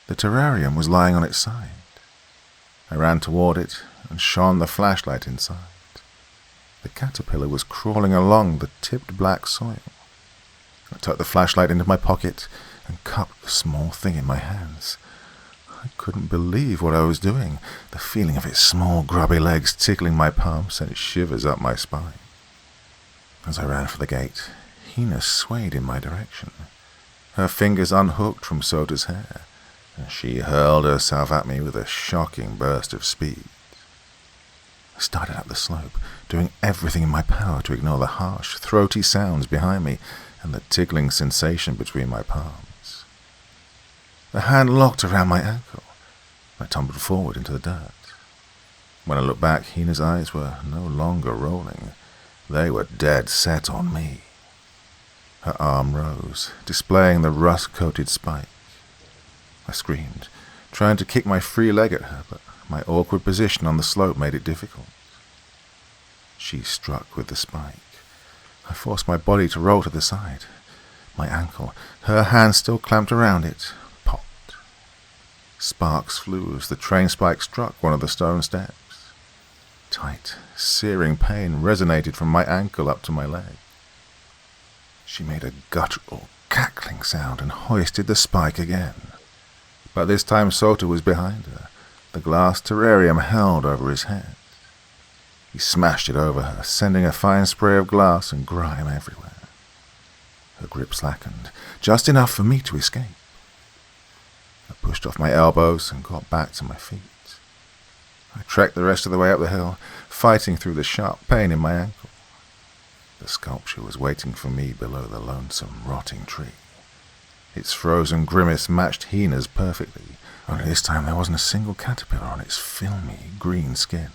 The terrarium was lying on its side. I ran toward it and shone the flashlight inside. The caterpillar was crawling along the tipped black soil. I tucked the flashlight into my pocket and cupped the small thing in my hands. I couldn't believe what I was doing. The feeling of its small, grubby legs tickling my palm sent shivers up my spine. As I ran for the gate, Hina swayed in my direction. Her fingers unhooked from Sota's hair, and she hurled herself at me with a shocking burst of speed. I started up the slope, doing everything in my power to ignore the harsh, throaty sounds behind me and the tickling sensation between my palms. The hand locked around my ankle. I tumbled forward into the dirt. When I looked back, Hina's eyes were no longer rolling. They were dead set on me. Her arm rose, displaying the rust-coated spike. I screamed, trying to kick my free leg at her, but my awkward position on the slope made it difficult. She struck with the spike. I forced my body to roll to the side. My ankle, her hand still clamped around it, popped. Sparks flew as the train spike struck one of the stone steps. Tight, searing pain resonated from my ankle up to my leg. She made a guttural, cackling sound and hoisted the spike again. But this time Sota was behind her, the glass terrarium held over his head. He smashed it over her, sending a fine spray of glass and grime everywhere. Her grip slackened, just enough for me to escape. I pushed off my elbows and got back to my feet. I trekked the rest of the way up the hill, fighting through the sharp pain in my ankle. The sculpture was waiting for me below the lonesome, rotting tree. Its frozen grimace matched Hina's perfectly, only this time there wasn't a single caterpillar on its filmy, green skin.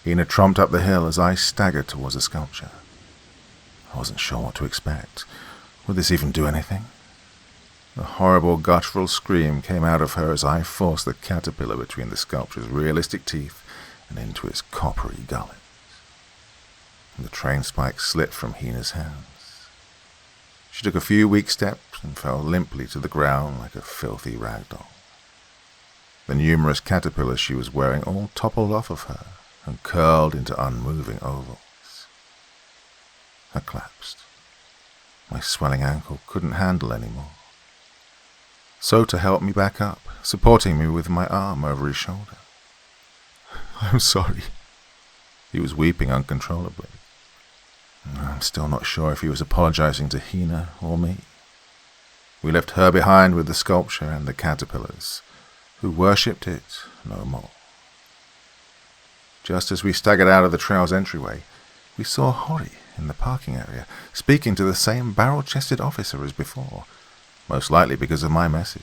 Hina tromped up the hill as I staggered towards the sculpture. I wasn't sure what to expect. Would this even do anything? A horrible guttural scream came out of her as I forced the caterpillar between the sculpture's realistic teeth and into its coppery gullet. The train spike slipped from Hina's hands. She took a few weak steps and fell limply to the ground like a filthy rag doll. The numerous caterpillars she was wearing all toppled off of her and curled into unmoving ovals. I collapsed. My swelling ankle couldn't handle any more. Sota helped me back up, supporting me with my arm over his shoulder. "I'm sorry." He was weeping uncontrollably. I'm still not sure if he was apologizing to Hina or me. We left her behind with the sculpture and the caterpillars, who worshipped it no more. Just as we staggered out of the trail's entryway, we saw Hori in the parking area, speaking to the same barrel-chested officer as before, most likely because of my message.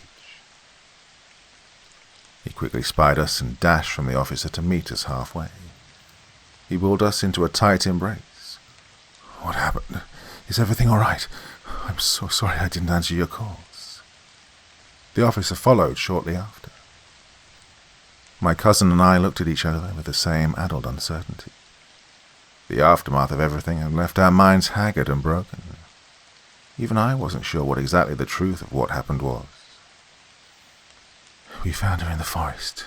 He quickly spied us and dashed from the officer to meet us halfway. He pulled us into a tight embrace. "What happened? Is everything all right? I'm so sorry I didn't answer your calls." The officer followed shortly after. My cousin and I looked at each other with the same addled uncertainty. The aftermath of everything had left our minds haggard and broken. Even I wasn't sure what exactly the truth of what happened was. "We found her in the forest,"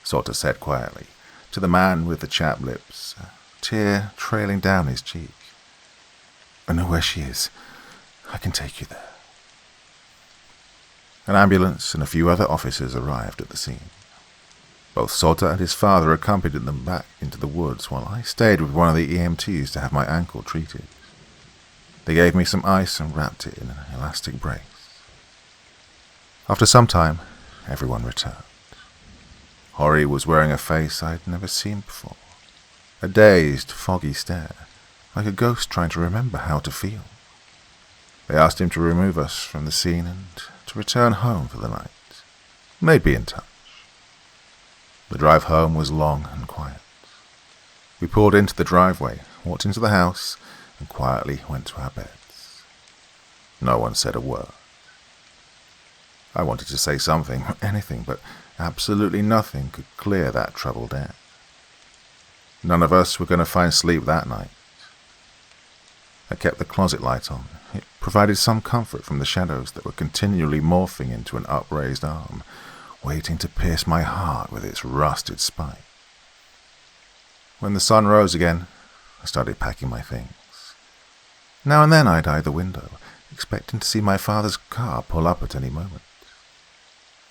Sota said quietly, to the man with the chapped lips, a tear trailing down his cheek. "I know where she is. I can take you there." An ambulance and a few other officers arrived at the scene. Both Sota and his father accompanied them back into the woods while I stayed with one of the EMTs to have my ankle treated. They gave me some ice and wrapped it in an elastic brace. After some time, everyone returned. Hori was wearing a face I'd never seen before. A dazed, foggy stare, like a ghost trying to remember how to feel. They asked him to remove us from the scene and to return home for the night. They'd be in touch. The drive home was long and quiet. We pulled into the driveway, walked into the house, and quietly went to our beds. No one said a word. I wanted to say something, anything, but absolutely nothing could clear that troubled air. None of us were going to find sleep that night. I kept the closet light on. It provided some comfort from the shadows that were continually morphing into an upraised arm, waiting to pierce my heart with its rusted spike. When the sun rose again, I started packing my things. Now and then I'd eye the window, expecting to see my father's car pull up at any moment.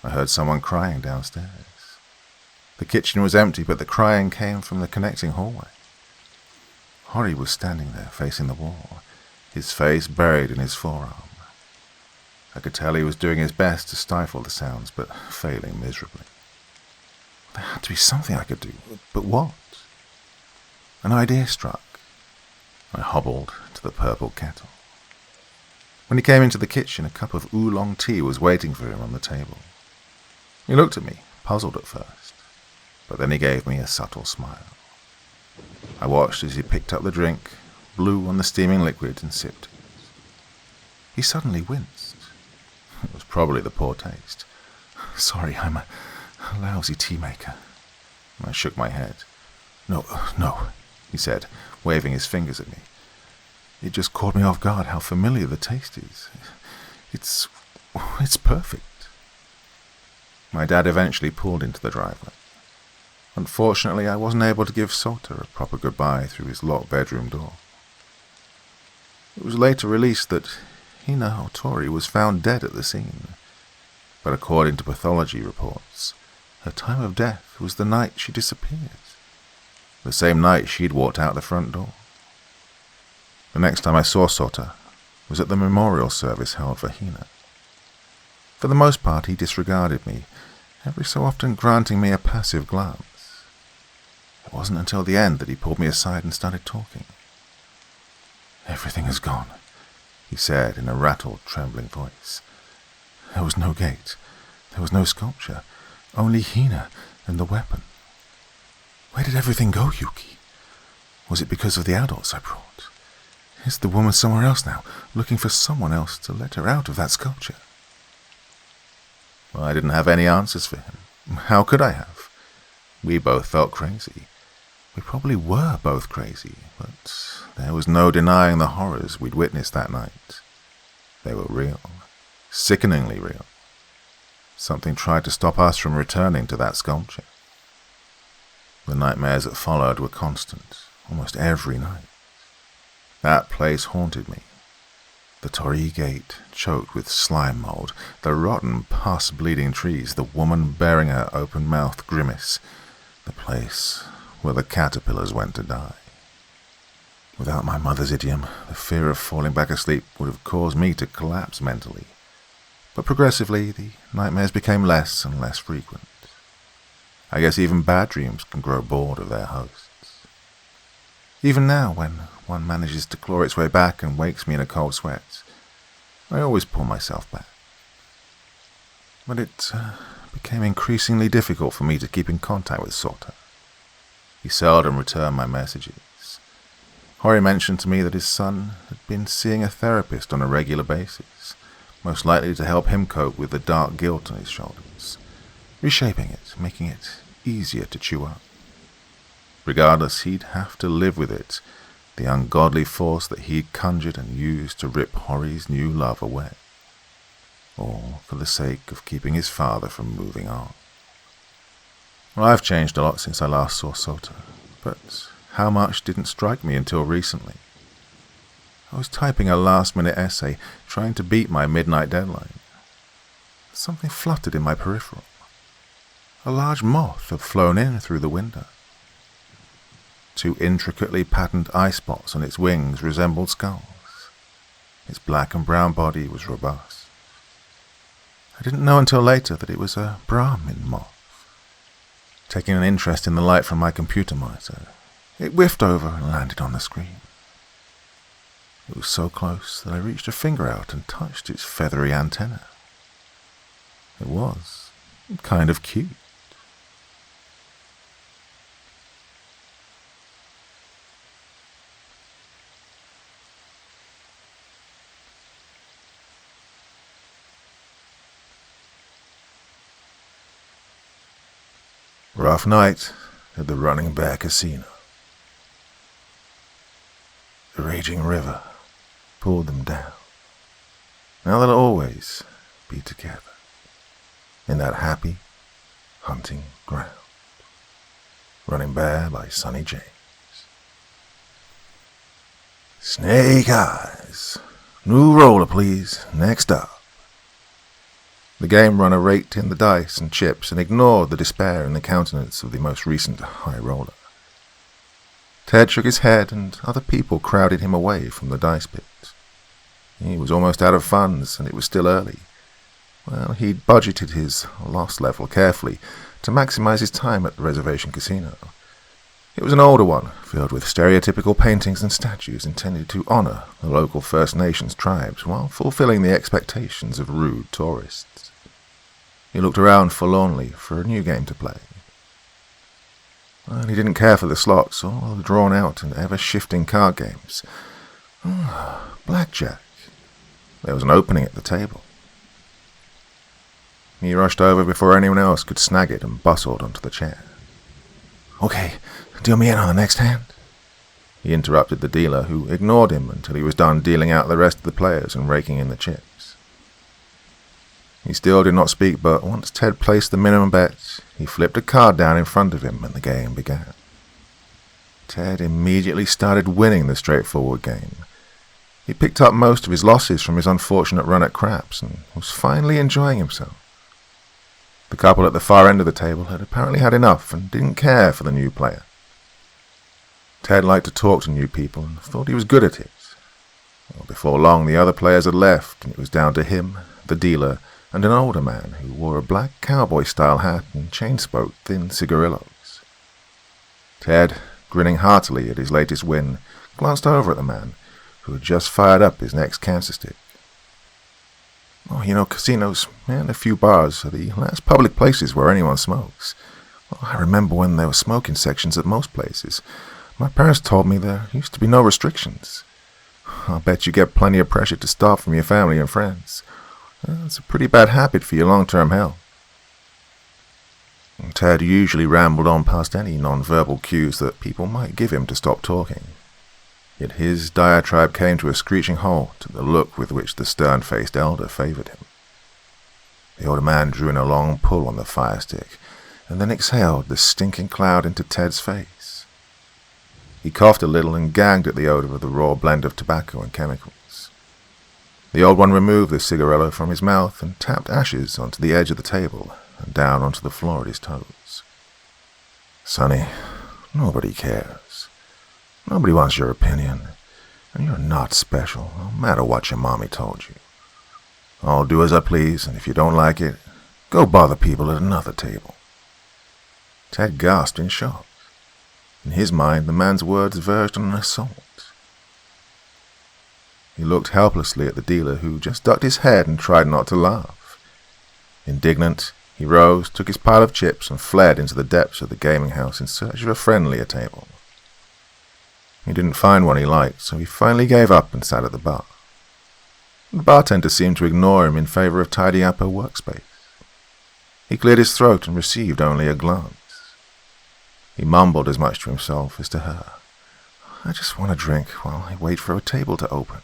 I heard someone crying downstairs. The kitchen was empty, but the crying came from the connecting hallway. Hori was standing there, facing the wall, his face buried in his forearm. I could tell he was doing his best to stifle the sounds, but failing miserably. There had to be something I could do, but what? An idea struck. I hobbled to the purple kettle. When he came into the kitchen, a cup of oolong tea was waiting for him on the table. He looked at me, puzzled at first, but then he gave me a subtle smile. I watched as he picked up the drink, blew on the steaming liquid, and sipped it. He suddenly winced. It was probably the poor taste. "Sorry, I'm a lousy tea maker." I shook my head. No, he said, waving his fingers at me. "It just caught me off guard how familiar the taste is. It's perfect." My dad eventually pulled into the driveway. Unfortunately, I wasn't able to give Sota a proper goodbye through his locked bedroom door. It was later released that Hina Otori was found dead at the scene, but according to pathology reports, her time of death was the night she disappeared, the same night she'd walked out the front door. The next time I saw Sota was at the memorial service held for Hina. For the most part, he disregarded me, every so often granting me a passive glance. It wasn't until the end that he pulled me aside and started talking. "Everything is gone," he said in a rattled, trembling voice. "There was no gate. There was no sculpture. Only Hina and the weapon. Where did everything go, Yuki? Was it because of the adults I brought? Is the woman somewhere else now, looking for someone else to let her out of that sculpture?" Well, I didn't have any answers for him. How could I have? We both felt crazy. We probably were both crazy, but there was no denying the horrors we'd witnessed that night. They were real, sickeningly real. Something tried to stop us from returning to that sculpture. The nightmares that followed were constant, almost every night. That place haunted me. The torii gate, choked with slime mold, the rotten, pus-bleeding trees, the woman bearing her open-mouthed grimace, the place where the caterpillars went to die. Without my mother's idiom, the fear of falling back asleep would have caused me to collapse mentally. But progressively, the nightmares became less and less frequent. I guess even bad dreams can grow bored of their hosts. Even now, when one manages to claw its way back and wakes me in a cold sweat, I always pull myself back. But it became increasingly difficult for me to keep in contact with Sota. He seldom returned my messages. Hori mentioned to me that his son had been seeing a therapist on a regular basis, most likely to help him cope with the dark guilt on his shoulders, reshaping it, making it easier to chew up. Regardless, he'd have to live with it, the ungodly force that he'd conjured and used to rip Hori's new love away, all for the sake of keeping his father from moving on. Well, I've changed a lot since I last saw Sota, but how much didn't strike me until recently. I was typing a last-minute essay, trying to beat my midnight deadline. Something fluttered in my peripheral. A large moth had flown in through the window. 2 intricately patterned eye spots on its wings resembled skulls. Its black and brown body was robust. I didn't know until later that it was a Brahmin moth. Taking an interest in the light from my computer monitor, it whiffed over and landed on the screen. It was so close that I reached a finger out and touched its feathery antenna. It was kind of cute. Rough night at the Running Bear Casino. The raging river pulled them down. Now they'll always be together in that happy hunting ground. Running Bear by Sonny James. Snake Eyes. New roller, please. Next up. The game runner raked in the dice and chips and ignored the despair in the countenance of the most recent high roller. Ted shook his head and other people crowded him away from the dice pit. He was almost out of funds and it was still early. Well, he'd budgeted his loss level carefully to maximize his time at the reservation casino. It was an older one, filled with stereotypical paintings and statues intended to honor the local First Nations tribes while fulfilling the expectations of rude tourists. He looked around forlornly for a new game to play. Well, he didn't care for the slots or the drawn-out and ever-shifting card games. Blackjack. There was an opening at the table. He rushed over before anyone else could snag it and bustled onto the chair. "Okay, deal me in on the next hand," he interrupted the dealer, who ignored him until he was done dealing out the rest of the players and raking in the chips. He still did not speak, but once Ted placed the minimum bet, he flipped a card down in front of him and the game began. Ted immediately started winning the straightforward game. He picked up most of his losses from his unfortunate run at craps and was finally enjoying himself. The couple at the far end of the table had apparently had enough and didn't care for the new player. Ted liked to talk to new people and thought he was good at it. Well, before long, the other players had left, and it was down to him, the dealer, and an older man who wore a black cowboy-style hat and chain-smoked thin cigarillos. Ted, grinning heartily at his latest win, glanced over at the man, who had just fired up his next cancer stick. "Oh, casinos and a few bars are the last public places where anyone smokes. I remember when there were smoking sections at most places. My parents told me there used to be no restrictions. I'll bet you get plenty of pressure to stop from your family and friends. It's a pretty bad habit for your long-term health." Ted usually rambled on past any non-verbal cues that people might give him to stop talking. Yet his diatribe came to a screeching halt at the look with which the stern-faced elder favored him. The older man drew in a long pull on the fire stick, and then exhaled the stinking cloud into Ted's face. He coughed a little and gagged at the odor of the raw blend of tobacco and chemicals. The old one removed the cigarillo from his mouth and tapped ashes onto the edge of the table and down onto the floor at his toes. "Sonny, nobody cares. Nobody wants your opinion, and you're not special, no matter what your mommy told you. I'll do as I please, and if you don't like it, go bother people at another table." Ted gasped in shock. In his mind, the man's words verged on an assault. He looked helplessly at the dealer, who just ducked his head and tried not to laugh. Indignant, he rose, took his pile of chips, and fled into the depths of the gaming house in search of a friendlier table. He didn't find one he liked, so he finally gave up and sat at the bar. The bartender seemed to ignore him in favor of tidying up her workspace. He cleared his throat and received only a glance. He mumbled as much to himself as to her. "I just want a drink while I wait for a table to open."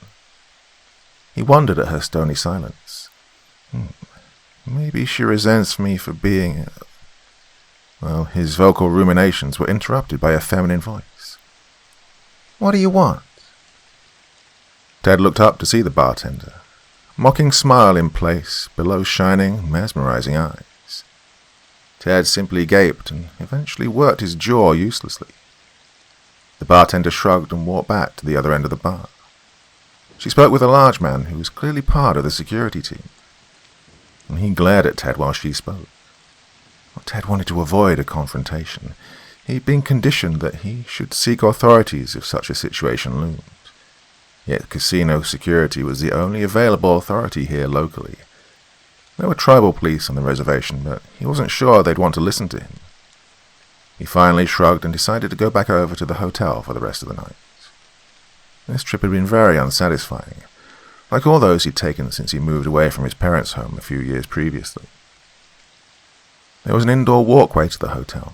He wondered at her stony silence. Maybe she resents me for being... Well, his vocal ruminations were interrupted by a feminine voice. "What do you want?" Ted looked up to see the bartender, mocking smile in place below shining, mesmerizing eyes. Ted simply gaped and eventually worked his jaw uselessly. The bartender shrugged and walked back to the other end of the bar. She spoke with a large man who was clearly part of the security team, and he glared at Ted while she spoke. Ted wanted to avoid a confrontation. He'd been conditioned that he should seek authorities if such a situation loomed. Yet casino security was the only available authority here locally. There were tribal police on the reservation, but he wasn't sure they'd want to listen to him. He finally shrugged and decided to go back over to the hotel for the rest of the night. This trip had been very unsatisfying, like all those he'd taken since he moved away from his parents' home a few years previously. There was an indoor walkway to the hotel,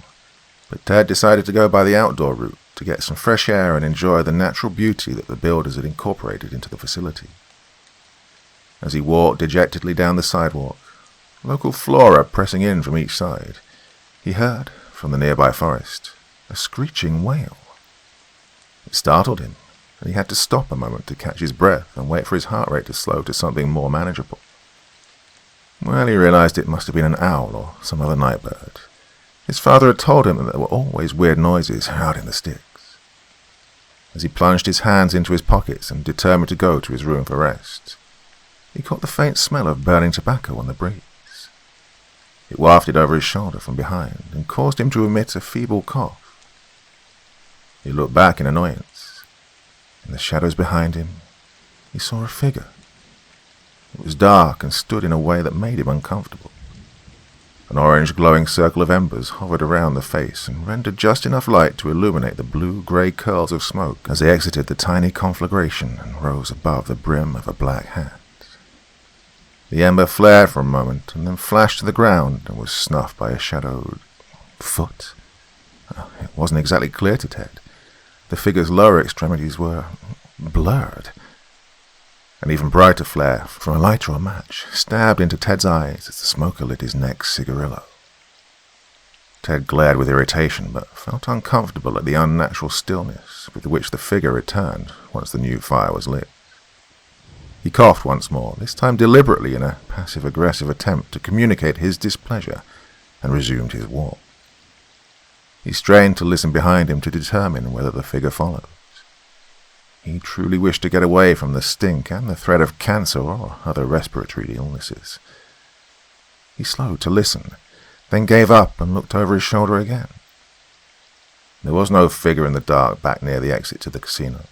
but Ted decided to go by the outdoor route to get some fresh air and enjoy the natural beauty that the builders had incorporated into the facility. As he walked dejectedly down the sidewalk, local flora pressing in from each side, he heard, from the nearby forest, a screeching wail. It startled him, and he had to stop a moment to catch his breath and wait for his heart rate to slow to something more manageable. Well, he realized it must have been an owl or some other night bird. His father had told him that there were always weird noises out in the sticks. As he plunged his hands into his pockets and determined to go to his room for rest, he caught the faint smell of burning tobacco on the breeze. It wafted over his shoulder from behind and caused him to emit a feeble cough. He looked back in annoyance. In the shadows behind him, he saw a figure. It was dark and stood in a way that made him uncomfortable. An orange glowing circle of embers hovered around the face and rendered just enough light to illuminate the blue-grey curls of smoke as they exited the tiny conflagration and rose above the brim of a black hat. The ember flared for a moment and then flashed to the ground and was snuffed by a shadowed foot. It wasn't exactly clear to Ted. The figure's lower extremities were blurred. An even brighter flare from a lighter or match stabbed into Ted's eyes as the smoker lit his next cigarillo. Ted glared with irritation, but felt uncomfortable at the unnatural stillness with which the figure returned once the new fire was lit. He coughed once more, this time deliberately in a passive-aggressive attempt to communicate his displeasure, and resumed his walk. He strained to listen behind him to determine whether the figure followed. He truly wished to get away from the stink and the threat of cancer or other respiratory illnesses. He slowed to listen, then gave up and looked over his shoulder again. There was no figure in the dark back near the exit to the casino.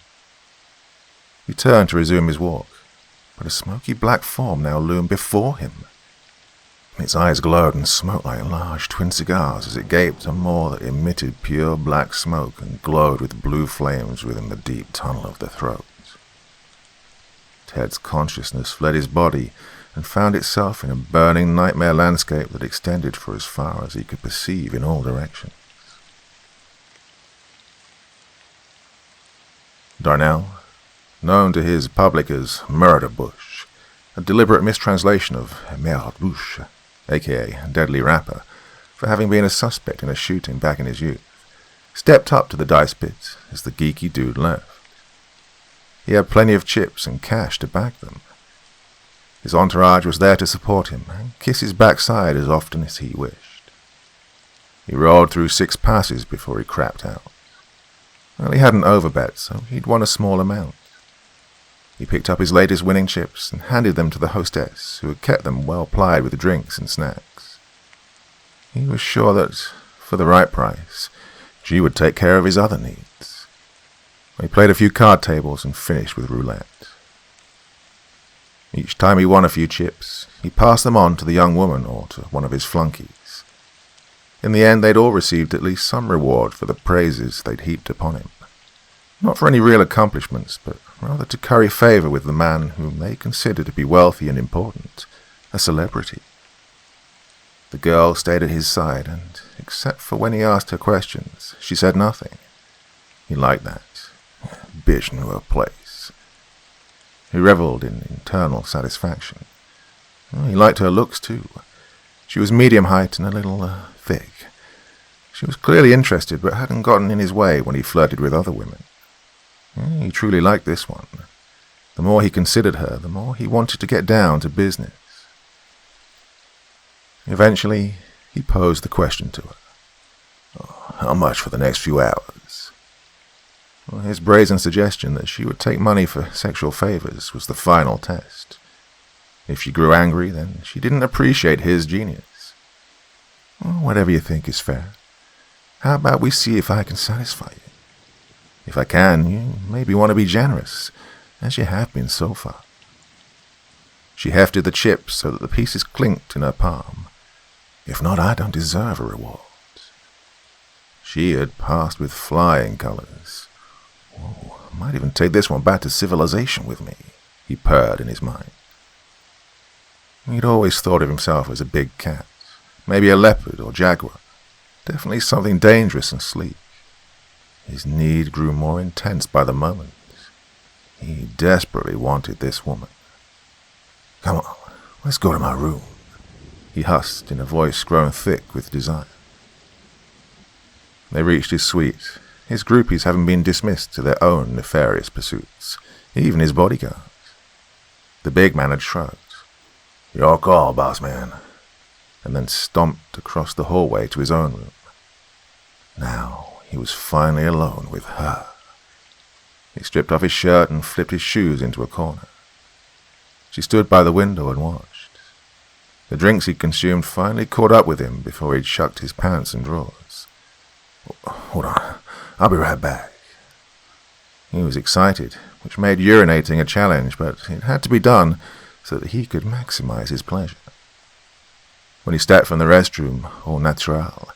He turned to resume his walk, but a smoky black form now loomed before him. Its eyes glowed and smoked like large twin cigars as it gaped a maw that emitted pure black smoke and glowed with blue flames within the deep tunnel of the throat. Ted's consciousness fled his body and found itself in a burning nightmare landscape that extended for as far as he could perceive in all directions. Darnell, known to his public as Murder Bush, a deliberate mistranslation of Merde Bouche, a.k.a. Deadly Rapper, for having been a suspect in a shooting back in his youth, stepped up to the dice pit as the geeky dude left. He had plenty of chips and cash to back them. His entourage was there to support him and kiss his backside as often as he wished. He rolled through 6 passes before he crapped out. Well, he hadn't overbet, so he'd won a small amount. He picked up his latest winning chips and handed them to the hostess, who had kept them well plied with drinks and snacks. He was sure that, for the right price, she would take care of his other needs. He played a few card tables and finished with roulette. Each time he won a few chips, he passed them on to the young woman or to one of his flunkies. In the end, they'd all received at least some reward for the praises they'd heaped upon him. Not for any real accomplishments, but rather to curry favor with the man whom they considered to be wealthy and important, a celebrity. The girl stayed at his side, and, except for when he asked her questions, she said nothing. He liked that. Bitch knew her place. He revelled in internal satisfaction. He liked her looks, too. She was medium height and a little, thick. She was clearly interested, but hadn't gotten in his way when he flirted with other women. He truly liked this one. The more he considered her, the more he wanted to get down to business. Eventually, he posed the question to her. How much for the next few hours? Well, his brazen suggestion that she would take money for sexual favors was the final test. If she grew angry, then she didn't appreciate his genius. Well, whatever you think is fair. How about we see if I can satisfy you? If I can, you maybe want to be generous, as you have been so far. She hefted the chips so that the pieces clinked in her palm. If not, I don't deserve a reward. She had passed with flying colors. Oh, I might even take this one back to civilization with me, he purred in his mind. He'd always thought of himself as a big cat, maybe a leopard or jaguar, definitely something dangerous and sleek. His need grew more intense by the moment. He desperately wanted this woman. Come on, let's go to my room, he husked in a voice grown thick with desire. They reached his suite, his groupies having been dismissed to their own nefarious pursuits, even his bodyguards. The big man had shrugged. Your call, boss man, and then stomped across the hallway to his own room. Now he was finally alone with her. He stripped off his shirt and flipped his shoes into a corner. She stood by the window and watched. The drinks he'd consumed finally caught up with him before he'd shucked his pants and drawers. Hold on, I'll be right back. He was excited, which made urinating a challenge, but it had to be done so that he could maximize his pleasure. When he stepped from the restroom, au naturel,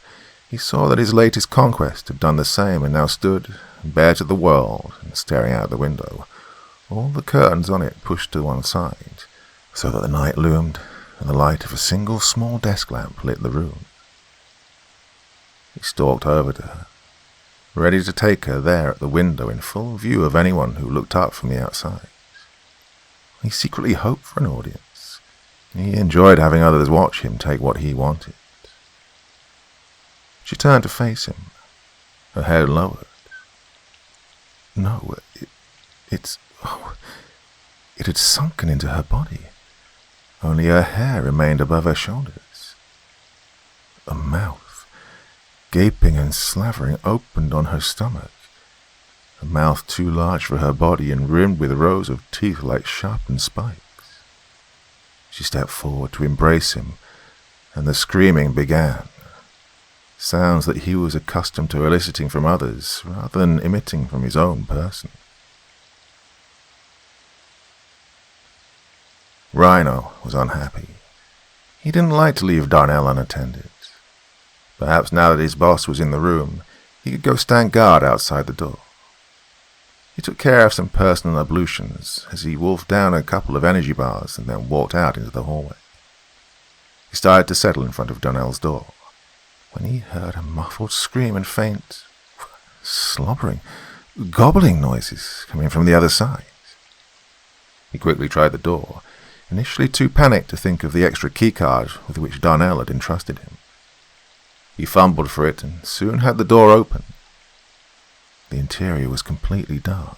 he saw that his latest conquest had done the same and now stood, bare to the world and staring out the window, all the curtains on it pushed to one side, so that the night loomed and the light of a single small desk lamp lit the room. He stalked over to her, ready to take her there at the window in full view of anyone who looked up from the outside. He secretly hoped for an audience. He enjoyed having others watch him take what he wanted. She turned to face him, her head lowered. No, it had sunken into her body. Only her hair remained above her shoulders. A mouth, gaping and slavering, opened on her stomach, a mouth too large for her body and rimmed with rows of teeth like sharpened spikes. She stepped forward to embrace him, and the screaming began, sounds that he was accustomed to eliciting from others rather than emitting from his own person. Rhino was unhappy. He didn't like to leave Darnell unattended. Perhaps now that his boss was in the room, he could go stand guard outside the door. He took care of some personal ablutions as he wolfed down a couple of energy bars and then walked out into the hallway. He started to settle in front of Darnell's door when he heard a muffled scream and faint, slobbering, gobbling noises coming from the other side. He quickly tried the door, initially too panicked to think of the extra keycard with which Darnell had entrusted him. He fumbled for it and soon had the door open. The interior was completely dark.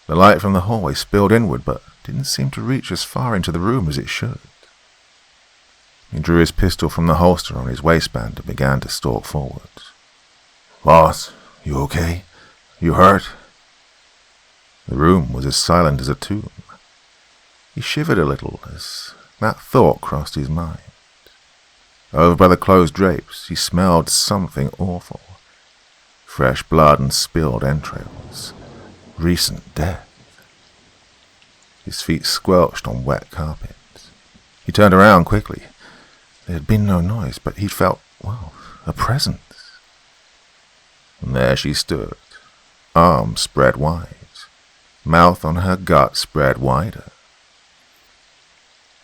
The light from the hallway spilled inward, but didn't seem to reach as far into the room as it should. He drew his pistol from the holster on his waistband and began to stalk forward. Boss, you okay? You hurt? The room was as silent as a tomb. He shivered a little as that thought crossed his mind. Over by the closed drapes, he smelled something awful. Fresh blood and spilled entrails. Recent death. His feet squelched on wet carpet. He turned around quickly. There had been no noise, but he felt, a presence. And there she stood, arms spread wide, mouth on her gut spread wider.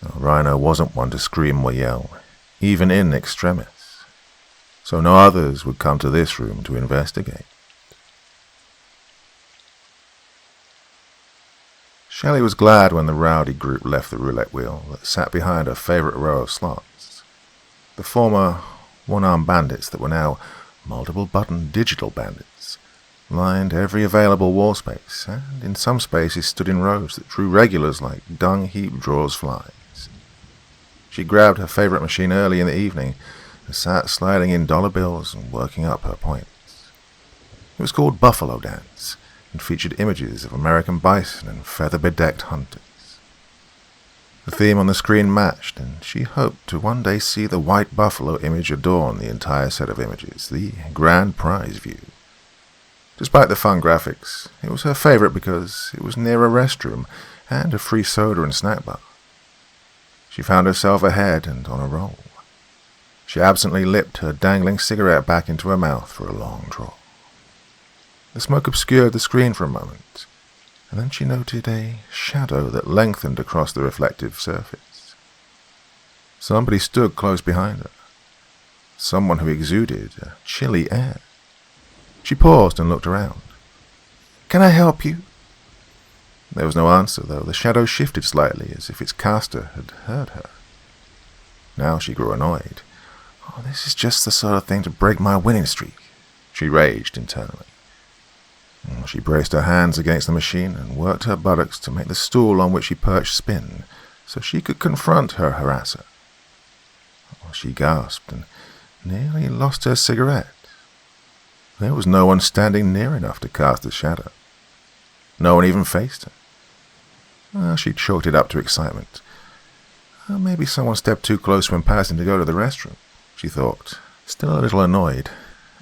Now, Rhino wasn't one to scream or yell, even in extremis, so no others would come to this room to investigate. Shelley was glad when the rowdy group left the roulette wheel that sat behind her favorite row of slots. The former one-armed bandits that were now multiple-button digital bandits lined every available wall space, and in some spaces stood in rows that drew regulars like dung heap draws flies. She grabbed her favorite machine early in the evening and sat sliding in dollar bills and working up her points. It was called Buffalo Dance and featured images of American bison and feather-bedecked hunters. The theme on the screen matched, and she hoped to one day see the white buffalo image adorn the entire set of images, the grand prize view. Despite the fun graphics, it was her favorite because it was near a restroom and a free soda and snack bar. She found herself ahead and on a roll. She absently lipped her dangling cigarette back into her mouth for a long draw. The smoke obscured the screen for a moment, and then she noted a shadow that lengthened across the reflective surface. Somebody stood close behind her, someone who exuded a chilly air. She paused and looked around. "Can I help you?" There was no answer, though the shadow shifted slightly as if its caster had heard her. Now she grew annoyed. "Oh, this is just the sort of thing to break my winning streak," she raged internally. She braced her hands against the machine and worked her buttocks to make the stool on which she perched spin so she could confront her harasser. She gasped and nearly lost her cigarette. There was no one standing near enough to cast a shadow. No one even faced her. She chalked it up to excitement. Maybe someone stepped too close when passing to go to the restroom, she thought, still a little annoyed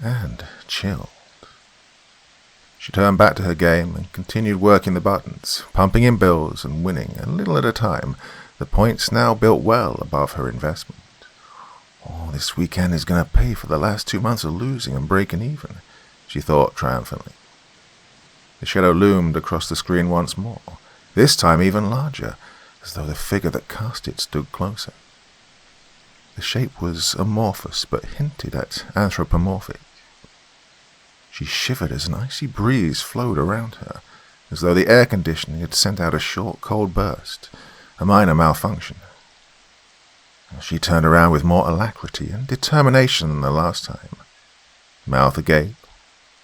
and chilled. She turned back to her game and continued working the buttons, pumping in bills and winning a little at a time, the points now built well above her investment. "Oh, this weekend is going to pay for the last 2 months of losing and breaking even," she thought triumphantly. The shadow loomed across the screen once more, this time even larger, as though the figure that cast it stood closer. The shape was amorphous, but hinted at anthropomorphic. She shivered as an icy breeze flowed around her, as though the air conditioning had sent out a short, cold burst, a minor malfunction. She turned around with more alacrity and determination than the last time. Mouth agape,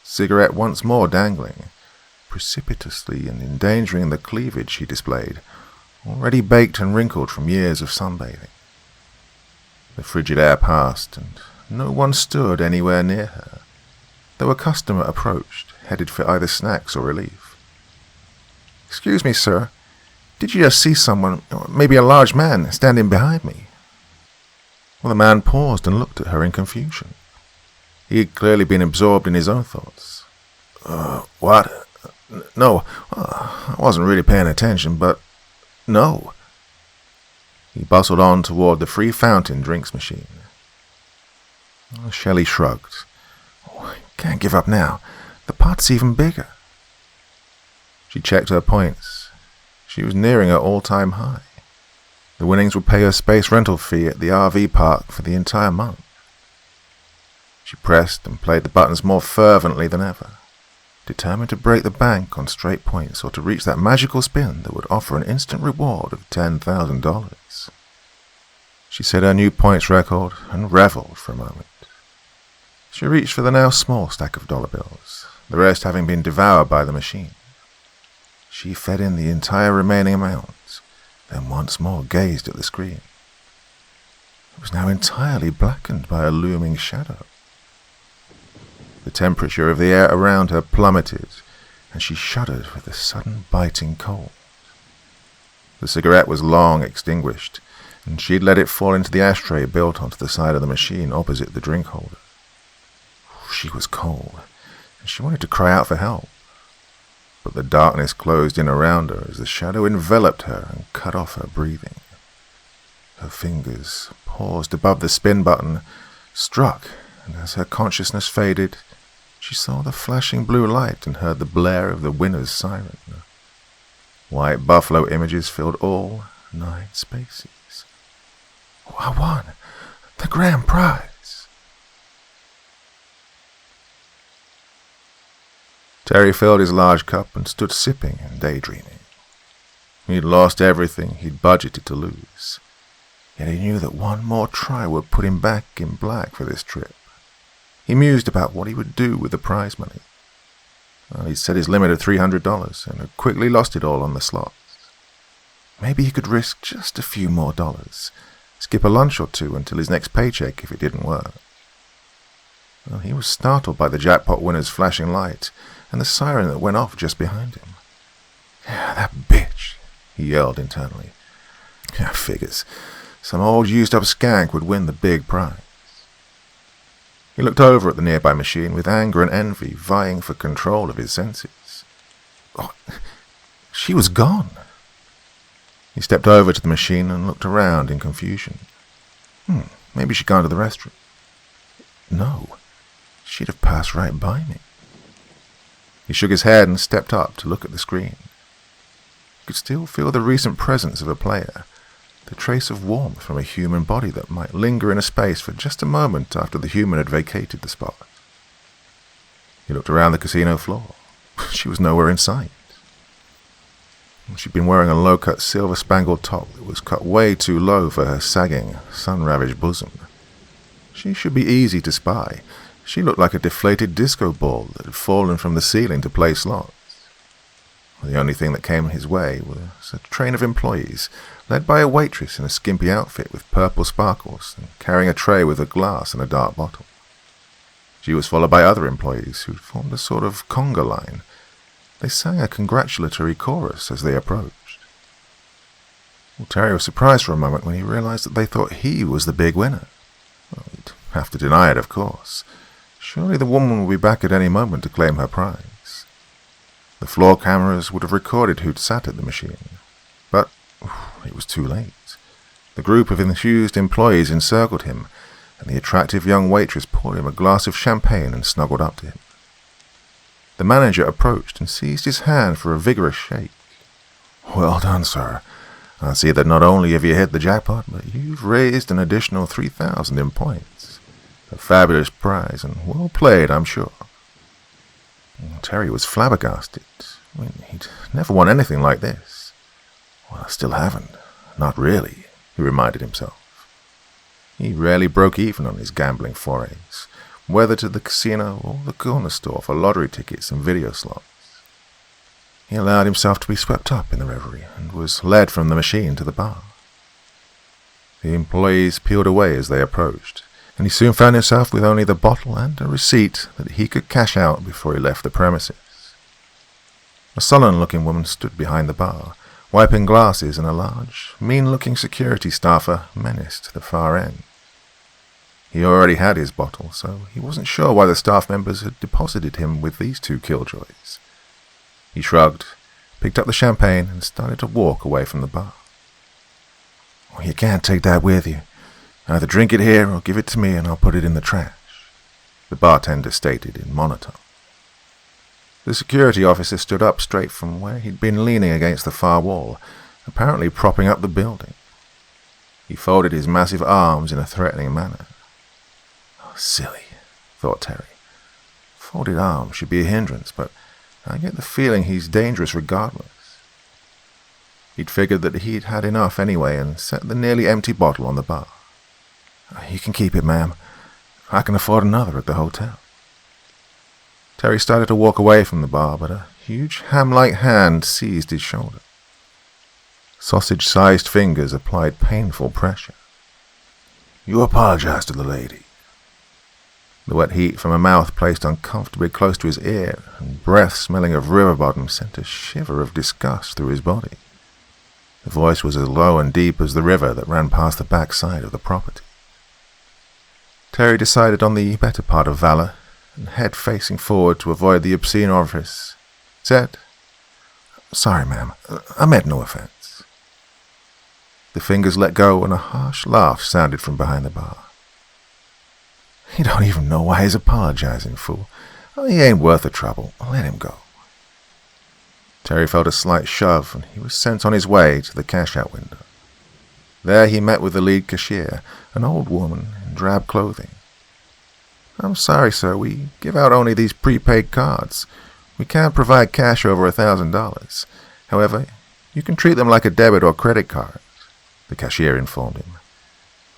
cigarette once more dangling, precipitously and endangering the cleavage she displayed, already baked and wrinkled from years of sunbathing. The frigid air passed, and no one stood anywhere near her, though a customer approached, headed for either snacks or relief. "Excuse me, sir. Did you just see someone, or maybe a large man, standing behind me?" Well, the man paused and looked at her in confusion. He had clearly been absorbed in his own thoughts. What? No, I wasn't really paying attention, but no." He bustled on toward the free fountain drinks machine. Shelley shrugged. "I can't give up now. The pot's even bigger." She checked her points. She was nearing her all-time high. The winnings would pay her space rental fee at the RV park for the entire month. She pressed and played the buttons more fervently than ever, determined to break the bank on straight points or to reach that magical spin that would offer an instant reward of $10,000. She set her new points record and reveled for a moment. She reached for the now small stack of dollar bills, the rest having been devoured by the machine. She fed in the entire remaining amount, then once more gazed at the screen. It was now entirely blackened by a looming shadow. The temperature of the air around her plummeted, and she shuddered with a sudden biting cold. The cigarette was long extinguished, and she'd let it fall into the ashtray built onto the side of the machine opposite the drink holder. She was cold, and she wanted to cry out for help. But the darkness closed in around her as the shadow enveloped her and cut off her breathing. Her fingers, paused above the spin button, struck, and as her consciousness faded, she saw the flashing blue light and heard the blare of the winner's siren. White buffalo images filled all 9 spaces. "I won! The grand prize!" Terry filled his large cup and stood sipping and daydreaming. He'd lost everything he'd budgeted to lose, yet he knew that one more try would put him back in black for this trip. He mused about what he would do with the prize money. Well, he'd set his limit at $300 and had quickly lost it all on the slots. Maybe he could risk just a few more dollars, skip a lunch or two until his next paycheck if it didn't work. Well, he was startled by the jackpot winner's flashing light and the siren that went off just behind him. That bitch, he yelled internally. Figures. Some old used-up skank would win the big prize. He looked over at the nearby machine with anger and envy vying for control of his senses. Oh, she was gone. He stepped over to the machine and looked around in confusion. Maybe she'd gone to the restroom. No, she'd have passed right by me. He shook his head and stepped up to look at the screen. He could still feel the recent presence of a player, the trace of warmth from a human body that might linger in a space for just a moment after the human had vacated the spot. He looked around the casino floor. She was nowhere in sight. She'd been wearing a low-cut silver-spangled top that was cut way too low for her sagging, sun-ravaged bosom. She should be easy to spy. She looked like a deflated disco ball that had fallen from the ceiling to play slots. The only thing that came his way was a train of employees, led by a waitress in a skimpy outfit with purple sparkles and carrying a tray with a glass and a dark bottle. She was followed by other employees who formed a sort of conga line. They sang a congratulatory chorus as they approached. Well, Terry was surprised for a moment when he realized that they thought he was the big winner. Well, he'd have to deny it, of course. Surely the woman would be back at any moment to claim her prize. The floor cameras would have recorded who'd sat at the machine. But it was too late. The group of enthused employees encircled him, and the attractive young waitress poured him a glass of champagne and snuggled up to him. The manager approached and seized his hand for a vigorous shake. Well done, sir. I see that not only have you hit the jackpot, but you've raised an additional 3,000 in points. A fabulous prize, and well played, I'm sure. Terry was flabbergasted. He'd never won anything like this. Well, I still haven't. Not really, he reminded himself. He rarely broke even on his gambling forays, whether to the casino or the corner store for lottery tickets and video slots. He allowed himself to be swept up in the reverie and was led from the machine to the bar. The employees peeled away as they approached, and he soon found himself with only the bottle and a receipt that he could cash out before he left the premises. A sullen-looking woman stood behind the bar, wiping glasses, and a large, mean-looking security staffer menaced the far end. He already had his bottle, so he wasn't sure why the staff members had deposited him with these two killjoys. He shrugged, picked up the champagne, and started to walk away from the bar. Well, you can't take that with you. Either drink it here or give it to me and I'll put it in the trash, the bartender stated in monotone. The security officer stood up straight from where he'd been leaning against the far wall, apparently propping up the building. He folded his massive arms in a threatening manner. Oh, silly, thought Terry. Folded arms should be a hindrance, but I get the feeling he's dangerous regardless. He'd figured that he'd had enough anyway and set the nearly empty bottle on the bar. You can keep it, ma'am. I can afford another at the hotel. Terry started to walk away from the bar, but a huge ham-like hand seized his shoulder. Sausage-sized fingers applied painful pressure. You apologize to the lady. The wet heat from a mouth placed uncomfortably close to his ear and breath smelling of river bottom sent a shiver of disgust through his body. The voice was as low and deep as the river that ran past the back side of the property. Terry decided on the better part of valor, and head facing forward to avoid the obscene orifice, said, Sorry, ma'am, I meant no offense. The fingers let go and a harsh laugh sounded from behind the bar. You don't even know why he's apologizing, fool. He ain't worth the trouble. Let him go. Terry felt a slight shove, and he was sent on his way to the cash-out window. There he met with the lead cashier, an old woman in drab clothing. I'm sorry, sir, we give out only these prepaid cards. We can't provide cash over $1,000. However, you can treat them like a debit or credit card, the cashier informed him.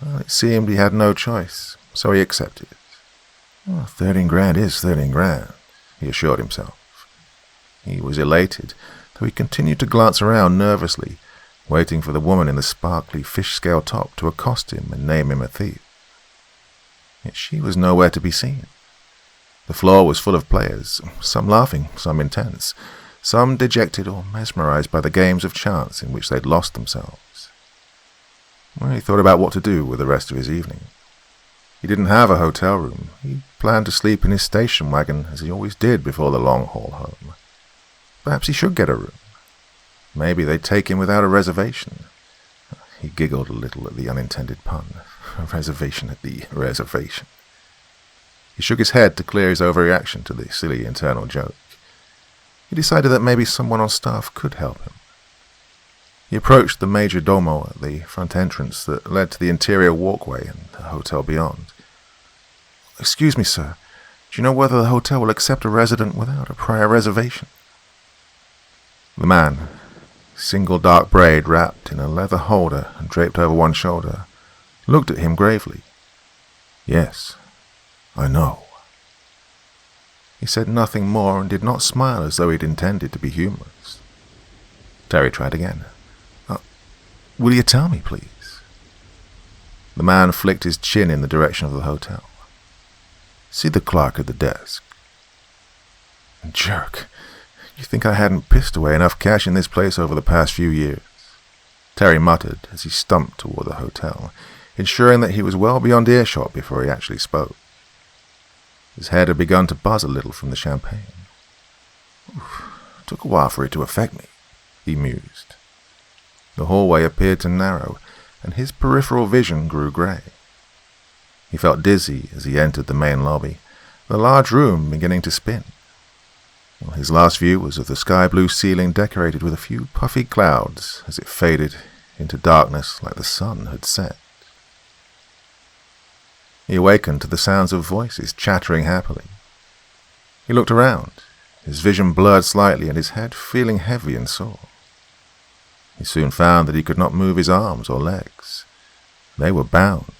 Well, it seemed he had no choice, so he accepted. Well, 13 grand is 13 grand, he assured himself. He was elated, though he continued to glance around nervously, waiting for the woman in the sparkly fish-scale top to accost him and name him a thief. Yet she was nowhere to be seen. The floor was full of players, some laughing, some intense, some dejected or mesmerized by the games of chance in which they'd lost themselves. He thought about what to do with the rest of his evening. He didn't have a hotel room. He planned to sleep in his station wagon, as he always did before the long haul home. Perhaps he should get a room. Maybe they'd take him without a reservation. He giggled a little at the unintended pun. A reservation at the reservation. He shook his head to clear his overreaction to the silly internal joke. He decided that maybe someone on staff could help him. He approached the major domo at the front entrance that led to the interior walkway and the hotel beyond. "Excuse me, sir. Do you know whether the hotel will accept a resident without a prior reservation?" The man, single dark braid wrapped in a leather holder and draped over one shoulder, looked at him gravely. "Yes, I know." He said nothing more and did not smile as though he'd intended to be humorous. Terry tried again. "Will you tell me, please?" The man flicked his chin in the direction of the hotel. "See the clerk at the desk." "Jerk. You think I hadn't pissed away enough cash in this place over the past few years?" Terry muttered as he stumped toward the hotel, ensuring that he was well beyond earshot before he actually spoke. His head had begun to buzz a little from the champagne. "Took a while for it to affect me," he mused. The hallway appeared to narrow, and his peripheral vision grew grey. He felt dizzy as he entered the main lobby, the large room beginning to spin. His last view was of the sky-blue ceiling decorated with a few puffy clouds as it faded into darkness like the sun had set. He awakened to the sounds of voices chattering happily. He looked around, his vision blurred slightly and his head feeling heavy and sore. He soon found that he could not move his arms or legs. They were bound.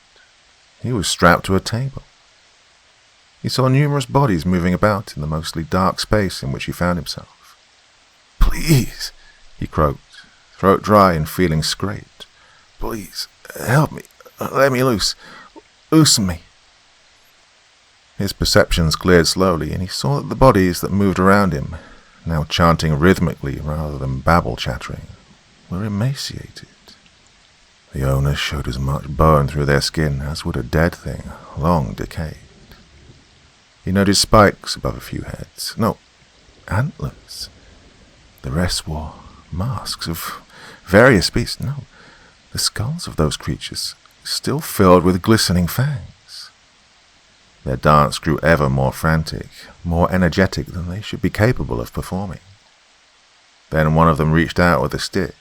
He was strapped to a table. He saw numerous bodies moving about in the mostly dark space in which he found himself. "Please," he croaked, throat dry and feeling scraped. "Please, help me. Let me loose. Loosen me." His perceptions cleared slowly, and he saw that the bodies that moved around him, now chanting rhythmically rather than babble-chattering, were emaciated. The owners showed as much bone through their skin as would a dead thing, long decayed. He noticed spikes above a few heads. No, antlers. The rest wore masks of various species. No, the skulls of those creatures still filled with glistening fangs. Their dance grew ever more frantic, more energetic than they should be capable of performing. Then one of them reached out with a stick,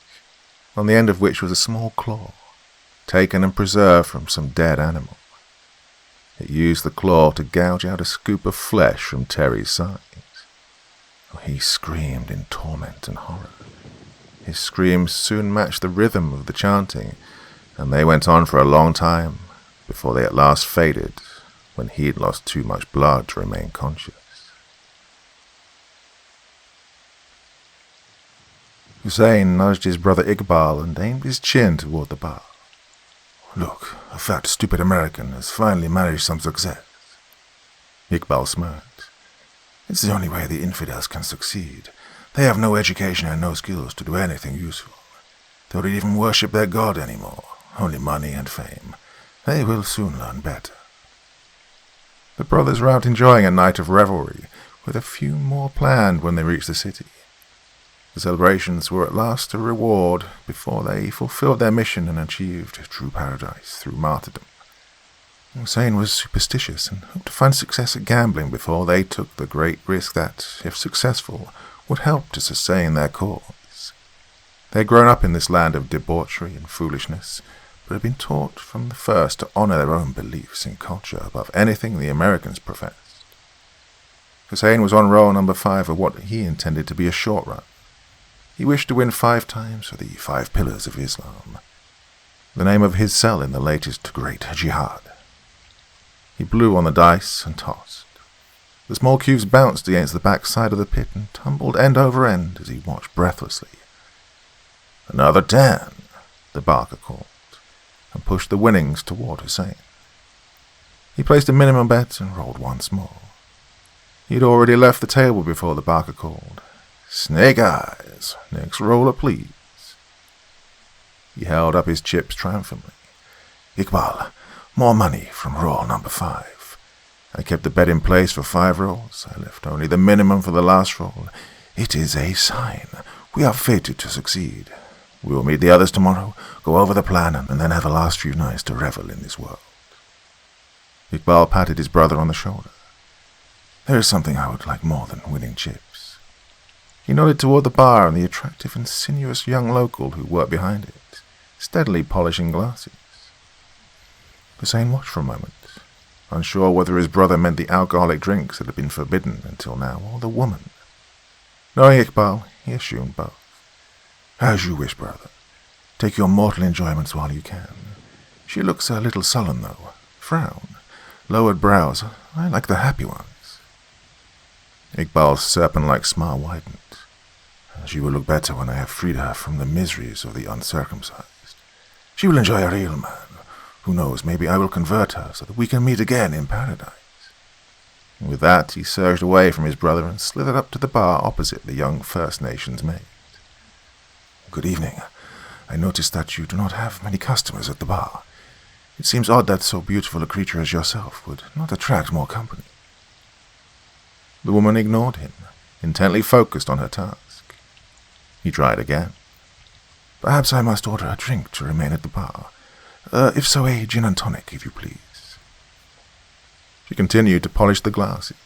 on the end of which was a small claw, taken and preserved from some dead animal. It used the claw to gouge out a scoop of flesh from Terry's side. He screamed in torment and horror. His screams soon matched the rhythm of the chanting, and they went on for a long time before they at last faded when he'd lost too much blood to remain conscious. Hussein nudged his brother Iqbal and aimed his chin toward the bar. "Look, a fat, stupid American has finally managed some success." Iqbal smirked. "It's the only way the infidels can succeed. They have no education and no skills to do anything useful. They don't even worship their god anymore, only money and fame. They will soon learn better." The brothers were out enjoying a night of revelry, with a few more planned when they reached the city. The celebrations were at last a reward before they fulfilled their mission and achieved true paradise through martyrdom. Hussein was superstitious and hoped to find success at gambling before they took the great risk that, if successful, would help to sustain their cause. They had grown up in this land of debauchery and foolishness, but had been taught from the first to honor their own beliefs and culture above anything the Americans professed. Hussein was on roll number 5 of what he intended to be a short run. He wished to win 5 times for the 5 pillars of Islam, the name of his cell in the latest great jihad. He blew on the dice and tossed. The small cubes bounced against the back side of the pit and tumbled end over end as he watched breathlessly. "Another 10, the barker called, and pushed the winnings toward Hussein. He placed a minimum bet and rolled once more. He had already left the table before the barker called, "Snake eyes, next roller please." He held up his chips triumphantly. "Iqbal, more money from roll number 5. I kept the bet in place for 5 rolls. I left only the minimum for the last roll. It is a sign. We are fated to succeed. We will meet the others tomorrow, go over the plan, and then have a last few nights to revel in this world." Iqbal patted his brother on the shoulder. "There is something I would like more than winning chips." He nodded toward the bar and the attractive and sinuous young local who worked behind it, steadily polishing glasses. Hussein watched for a moment, unsure whether his brother meant the alcoholic drinks that had been forbidden until now, or the woman. Knowing Iqbal, he assumed both. "As you wish, brother. Take your mortal enjoyments while you can. She looks a little sullen, though. Frown. Lowered brows. I like the happy ones." Iqbal's serpent-like smile widened. "She will look better when I have freed her from the miseries of the uncircumcised. She will enjoy a real man. Who knows, maybe I will convert her so that we can meet again in paradise." And with that, he surged away from his brother and slithered up to the bar opposite the young First Nations maid. "Good evening. I noticed that you do not have many customers at the bar. It seems odd that so beautiful a creature as yourself would not attract more company." The woman ignored him, intently focused on her task. He tried again. "Perhaps I must order a drink to remain at the bar. If so, a gin and tonic, if you please." She continued to polish the glasses.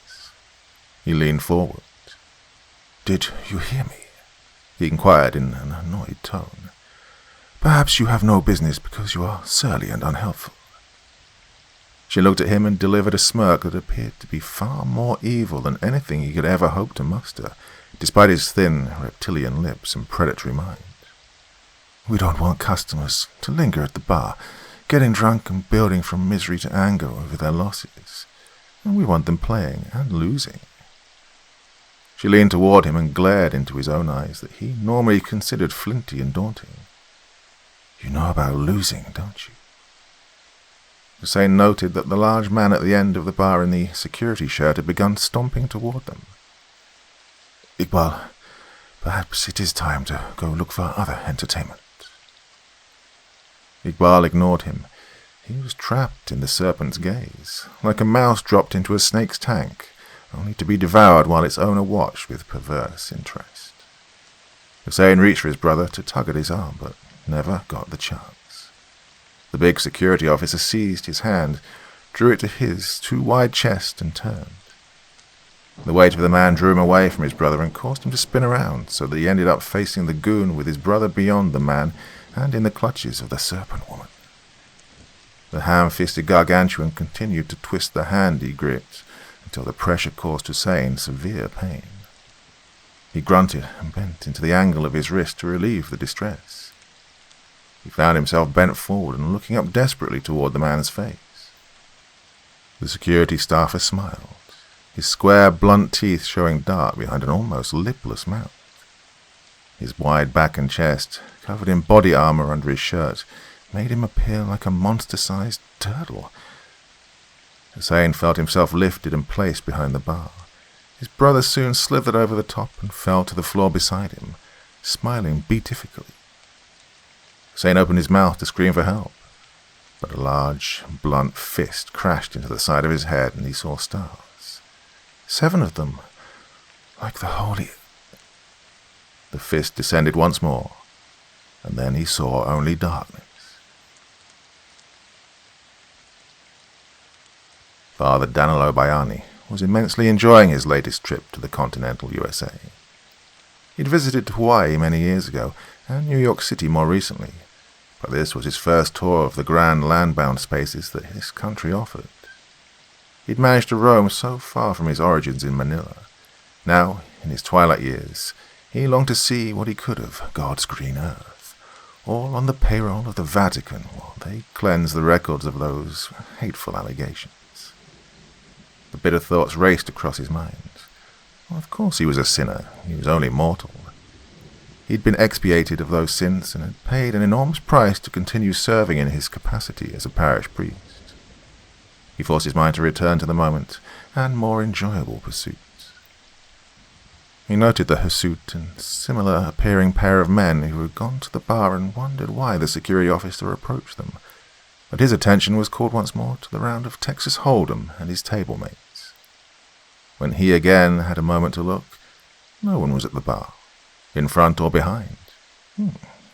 He leaned forward. "Did you hear me?" he inquired in an annoyed tone. "Perhaps you have no business because you are surly and unhelpful." She looked at him and delivered a smirk that appeared to be far more evil than anything he could ever hope to muster, despite his thin, reptilian lips and predatory mind. "We don't want customers to linger at the bar, getting drunk and building from misery to anger over their losses. And we want them playing and losing." She leaned toward him and glared into his own eyes that he normally considered flinty and daunting. "You know about losing, don't you?" Hussein noted that the large man at the end of the bar in the security shirt had begun stomping toward them. "Iqbal, perhaps it is time to go look for other entertainment." Iqbal ignored him. He was trapped in the serpent's gaze, like a mouse dropped into a snake's tank, only to be devoured while its owner watched with perverse interest. Hussein reached for his brother to tug at his arm, but never got the chance. The big security officer seized his hand, drew it to his too-wide chest, and turned. The weight of the man drew him away from his brother and caused him to spin around, so that he ended up facing the goon with his brother beyond the man and in the clutches of the serpent woman. The ham-fisted gargantuan continued to twist the hand he gripped until the pressure caused Hussein severe pain. He grunted and bent into the angle of his wrist to relieve the distress. He found himself bent forward and looking up desperately toward the man's face. The security staffer smiled, his square, blunt teeth showing dark behind an almost lipless mouth. His wide back and chest, covered in body armor under his shirt, made him appear like a monster-sized turtle. Hussein felt himself lifted and placed behind the bar. His brother soon slithered over the top and fell to the floor beside him, smiling beatifically. Hussein opened his mouth to scream for help, but a large, blunt fist crashed into the side of his head and he saw stars. 7 of them, like the holy... The fist descended once more, and then he saw only darkness. Father Danilo Bayani was immensely enjoying his latest trip to the continental USA. He'd visited Hawaii many years ago, and New York City more recently, but this was his first tour of the grand land-bound spaces that his country offered. He'd managed to roam so far from his origins in Manila. Now, in his twilight years, he longed to see what he could of God's green earth, all on the payroll of the Vatican while they cleansed the records of those hateful allegations. The bitter thoughts raced across his mind. Well, of course he was a sinner. He was only mortal. He'd been expiated of those sins and had paid an enormous price to continue serving in his capacity as a parish priest. He forced his mind to return to the moment and more enjoyable pursuits. He noted the hirsute and similar-appearing pair of men who had gone to the bar and wondered why the security officer approached them, but his attention was called once more to the round of Texas Hold'em and his table mates. When he again had a moment to look, no one was at the bar, in front or behind.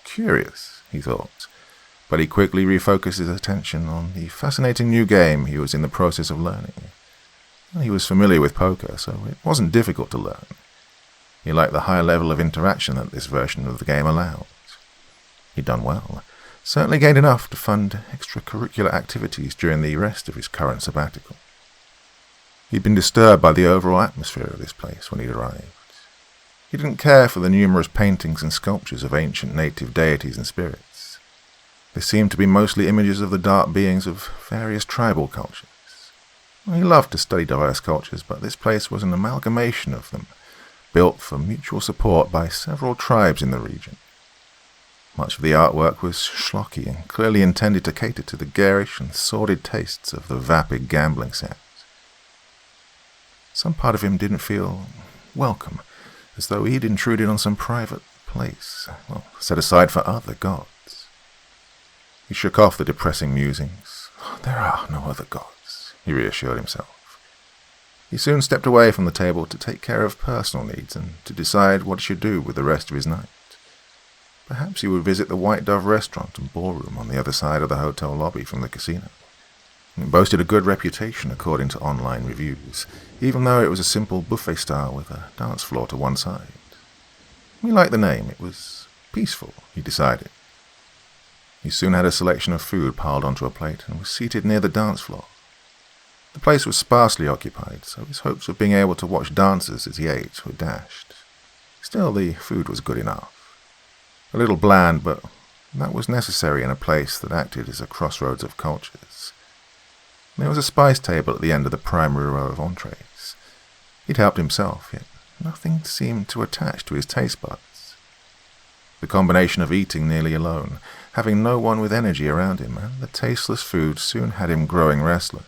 Curious, he thought, but he quickly refocused his attention on the fascinating new game he was in the process of learning. He was familiar with poker, so it wasn't difficult to learn. He liked the high level of interaction that this version of the game allowed. He'd done well, certainly gained enough to fund extracurricular activities during the rest of his current sabbatical. He'd been disturbed by the overall atmosphere of this place when he'd arrived. He didn't care for the numerous paintings and sculptures of ancient native deities and spirits. They seemed to be mostly images of the dark beings of various tribal cultures. He loved to study diverse cultures, but this place was an amalgamation of them, built for mutual support by several tribes in the region. Much of the artwork was schlocky and clearly intended to cater to the garish and sordid tastes of the vapid gambling set. Some part of him didn't feel welcome, as though he'd intruded on some private place, set aside for other gods. He shook off the depressing musings. There are no other gods, he reassured himself. He soon stepped away from the table to take care of personal needs and to decide what he should do with the rest of his night. Perhaps he would visit the White Dove restaurant and ballroom on the other side of the hotel lobby from the casino. It boasted a good reputation according to online reviews, even though it was a simple buffet style with a dance floor to one side. He liked the name. It was peaceful, he decided. He soon had a selection of food piled onto a plate and was seated near the dance floor. The place was sparsely occupied, so his hopes of being able to watch dancers as he ate were dashed. Still, the food was good enough. A little bland, but that was necessary in a place that acted as a crossroads of cultures. There was a spice table at the end of the primary row of entrees. He'd helped himself, yet nothing seemed to attach to his taste buds. The combination of eating nearly alone, having no one with energy around him, and the tasteless food soon had him growing restless.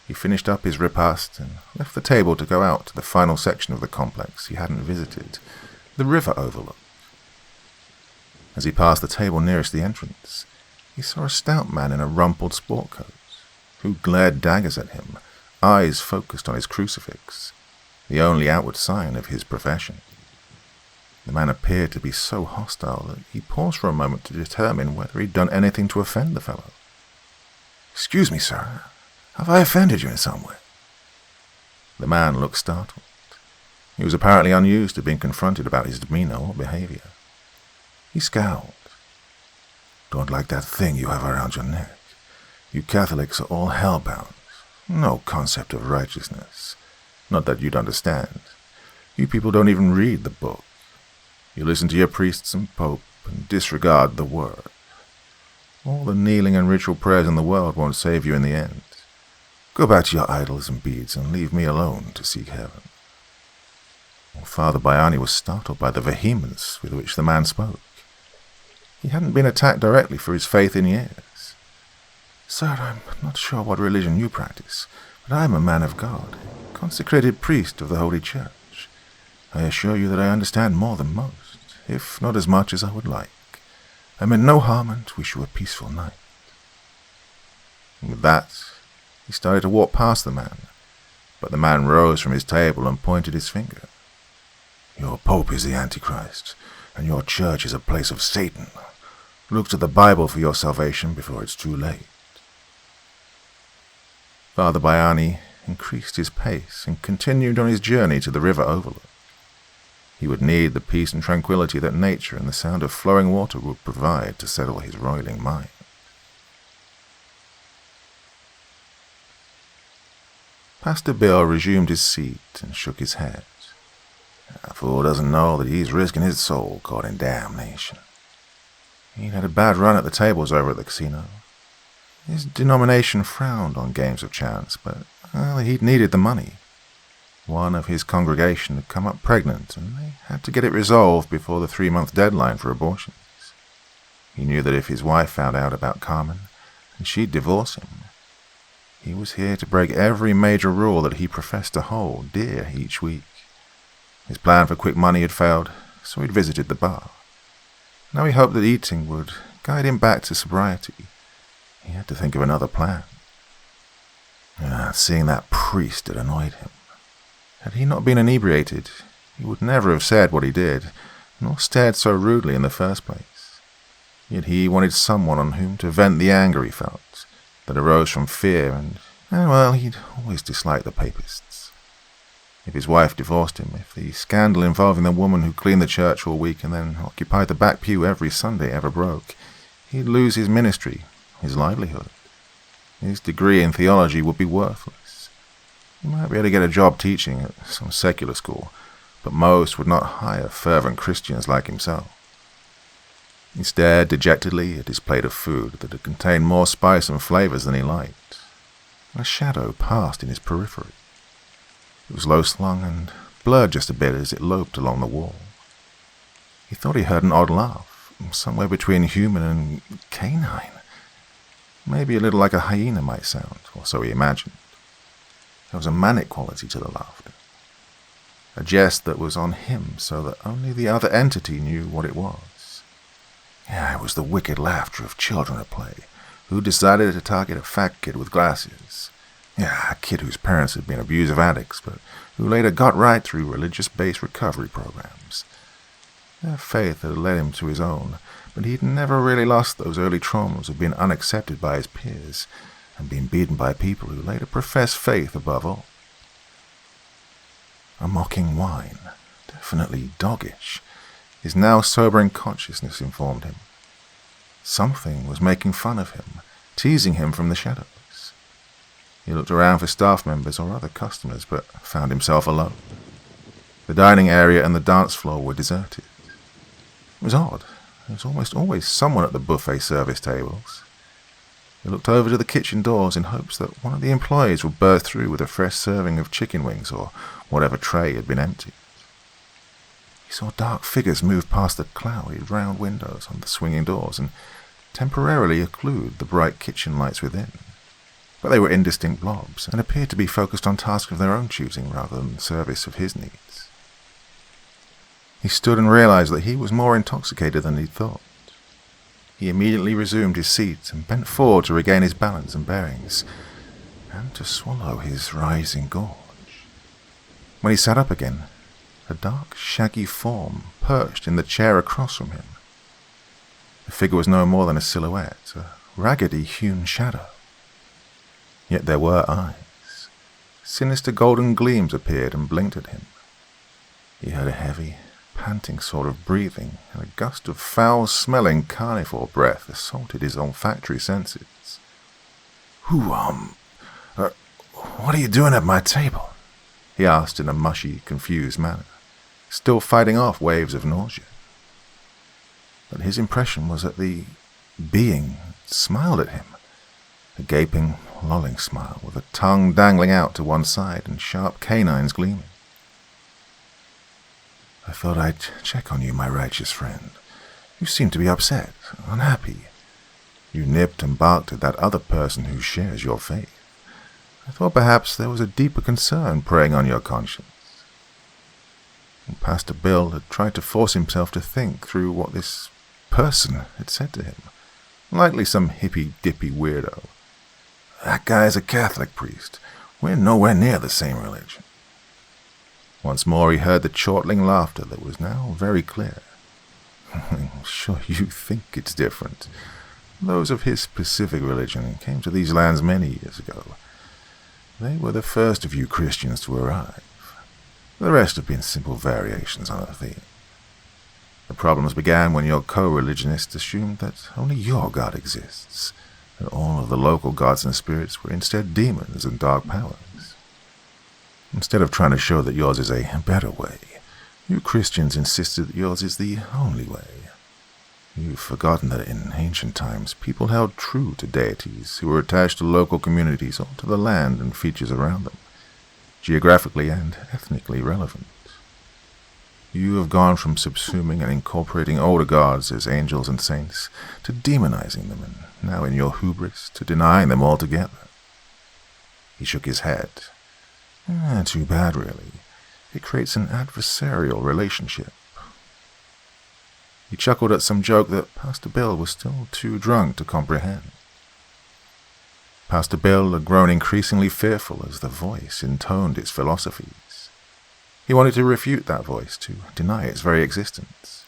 He finished up his repast and left the table to go out to the final section of the complex he hadn't visited, the river overlook. As he passed the table nearest the entrance, he saw a stout man in a rumpled sport coat, who glared daggers at him, eyes focused on his crucifix, the only outward sign of his profession. The man appeared to be so hostile that he paused for a moment to determine whether he'd done anything to offend the fellow. "Excuse me, sir. Have I offended you in some way?" The man looked startled. He was apparently unused to being confronted about his demeanor or behavior. He scowled. "Don't like that thing you have around your neck. You Catholics are all hellbound. No concept of righteousness. Not that you'd understand. You people don't even read the book. You listen to your priests and pope and disregard the word. All the kneeling and ritual prayers in the world won't save you in the end. Go back to your idols and beads and leave me alone to seek heaven." Father Baiani was startled by the vehemence with which the man spoke. He hadn't been attacked directly for his faith in years. "Sir, I'm not sure what religion you practice, but I am a man of God, a consecrated priest of the Holy Church. I assure you that I understand more than most, if not as much as I would like. I meant no harm and wish you a peaceful night." With that, he started to walk past the man, but the man rose from his table and pointed his finger. "Your Pope is the Antichrist, and your church is a place of Satan. Look to the Bible for your salvation before it's too late." Father Baiani increased his pace and continued on his journey to the river overlook. He would need the peace and tranquility that nature and the sound of flowing water would provide to settle his roiling mind. Pastor Bill resumed his seat and shook his head. "A fool doesn't know that he's risking his soul caught in damnation." He'd had a bad run at the tables over at the casino. His denomination frowned on games of chance, but Well, he'd needed the money. One of his congregation had come up pregnant, and they had to get it resolved before the 3-month deadline for abortions. He knew that if his wife found out about Carmen, and she'd divorce him, he was here to break every major rule that he professed to hold dear each week. His plan for quick money had failed, so he'd visited the bar. Now he hoped that eating would guide him back to sobriety. He had to think of another plan. Seeing that priest had annoyed him. Had he not been inebriated, he would never have said what he did, nor stared so rudely in the first place. Yet he wanted someone on whom to vent the anger he felt, that arose from fear, and he'd always disliked the papists. If his wife divorced him, if the scandal involving the woman who cleaned the church all week and then occupied the back pew every Sunday ever broke, he'd lose his ministry, his livelihood. His degree in theology would be worthless. He might be able to get a job teaching at some secular school, but most would not hire fervent Christians like himself. He stared dejectedly at his plate of food that had contained more spice and flavors than he liked. A shadow passed in his periphery. It was low-slung and blurred just a bit as it loped along the wall. He thought he heard an odd laugh, somewhere between human and canine. Maybe a little like a hyena might sound, or so he imagined. There was a manic quality to the laughter. A jest that was on him so that only the other entity knew what it was. It was the wicked laughter of children at play, who decided to target a fat kid with glasses. A kid whose parents had been abusive addicts, but who later got right through religious-based recovery programs. Their faith had led him to his own, but he'd never really lost those early traumas of being unaccepted by his peers and being beaten by people who later professed faith above all. A mocking whine, definitely doggish, his now sobering consciousness informed him. Something was making fun of him, teasing him from the shadows. He looked around for staff members or other customers, but found himself alone. The dining area and the dance floor were deserted. It was odd. There was almost always someone at the buffet service tables. He looked over to the kitchen doors in hopes that one of the employees would burst through with a fresh serving of chicken wings or whatever tray had been emptied. He saw dark figures move past the cloudy, round windows on the swinging doors and temporarily occlude the bright kitchen lights within. But they were indistinct blobs and appeared to be focused on tasks of their own choosing rather than service of his needs. He stood and realized that he was more intoxicated than he'd thought. He immediately resumed his seat and bent forward to regain his balance and bearings, and to swallow his rising gorge. When he sat up again, a dark, shaggy form perched in the chair across from him. The figure was no more than a silhouette, a raggedly hewn shadow. Yet there were eyes. Sinister golden gleams appeared and blinked at him. He heard a heavy, panting sort of breathing, and a gust of foul-smelling carnivore breath assaulted his olfactory senses. What are you doing at my table? He asked in a mushy, confused manner, still fighting off waves of nausea. But his impression was that the being smiled at him, a gaping, lolling smile with a tongue dangling out to one side and sharp canines gleaming. I thought I'd check on you, my righteous friend. You seem to be upset, unhappy. You nipped and barked at that other person who shares your faith. I thought perhaps there was a deeper concern preying on your conscience. And Pastor Bill had tried to force himself to think through what this person had said to him. Likely some hippy-dippy weirdo. That guy's a Catholic priest. We're nowhere near the same religion. Once more he heard the chortling laughter that was now very clear. I'm sure you think it's different. Those of his specific religion came to these lands many years ago. They were the first of you Christians to arrive. The rest have been simple variations on a theme. The problems began when your co-religionists assumed that only your God exists, and all of the local gods and spirits were instead demons and dark powers. Instead of trying to show that yours is a better way, you Christians insisted that yours is the only way. You've forgotten that in ancient times, people held true to deities who were attached to local communities or to the land and features around them, geographically and ethnically relevant. You have gone from subsuming and incorporating older gods as angels and saints to demonizing them, and now in your hubris to denying them altogether. He shook his head. Too bad, really. It creates an adversarial relationship. He chuckled at some joke that Pastor Bill was still too drunk to comprehend. Pastor Bill had grown increasingly fearful as the voice intoned its philosophies. He wanted to refute that voice, to deny its very existence.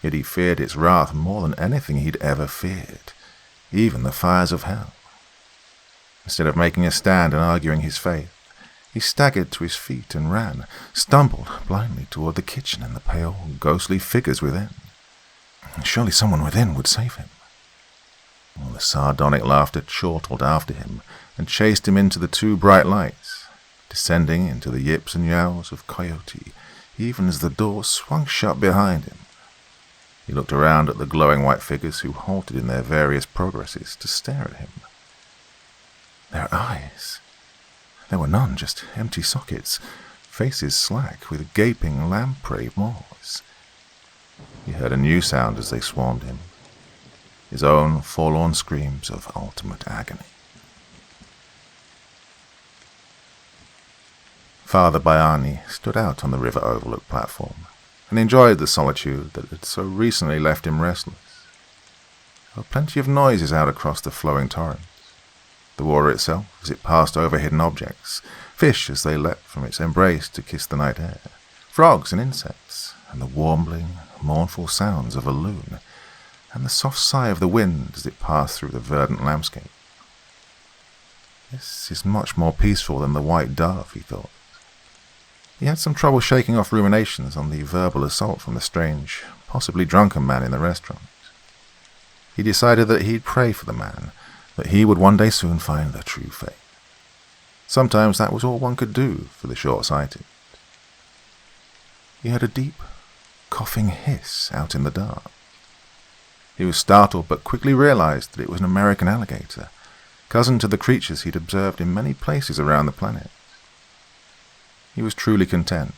Yet he feared its wrath more than anything he'd ever feared, even the fires of hell. Instead of making a stand and arguing his faith, he staggered to his feet and ran, stumbled blindly toward the kitchen and the pale, ghostly figures within. Surely someone within would save him. The sardonic laughter chortled after him and chased him into the two bright lights, descending into the yips and yowls of Coyote, even as the door swung shut behind him. He looked around at the glowing white figures who halted in their various progresses to stare at him. Their eyes. There were none, just empty sockets, faces slack with gaping lamprey maws. He heard a new sound as they swarmed him, his own forlorn screams of ultimate agony. Father Baiani stood out on the river overlook platform and enjoyed the solitude that had so recently left him restless. There were plenty of noises out across the flowing torrent. The water itself as it passed over hidden objects, fish as they leapt from its embrace to kiss the night air, frogs and insects, and the warbling, mournful sounds of a loon, and the soft sigh of the wind as it passed through the verdant landscape. This is much more peaceful than the white dove, he thought. He had some trouble shaking off ruminations on the verbal assault from the strange, possibly drunken man in the restaurant. He decided that he'd pray for the man, that he would one day soon find the true faith. Sometimes that was all one could do for the short-sighted. He heard a deep, coughing hiss out in the dark. He was startled, but quickly realized that it was an American alligator, cousin to the creatures he'd observed in many places around the planet. He was truly content,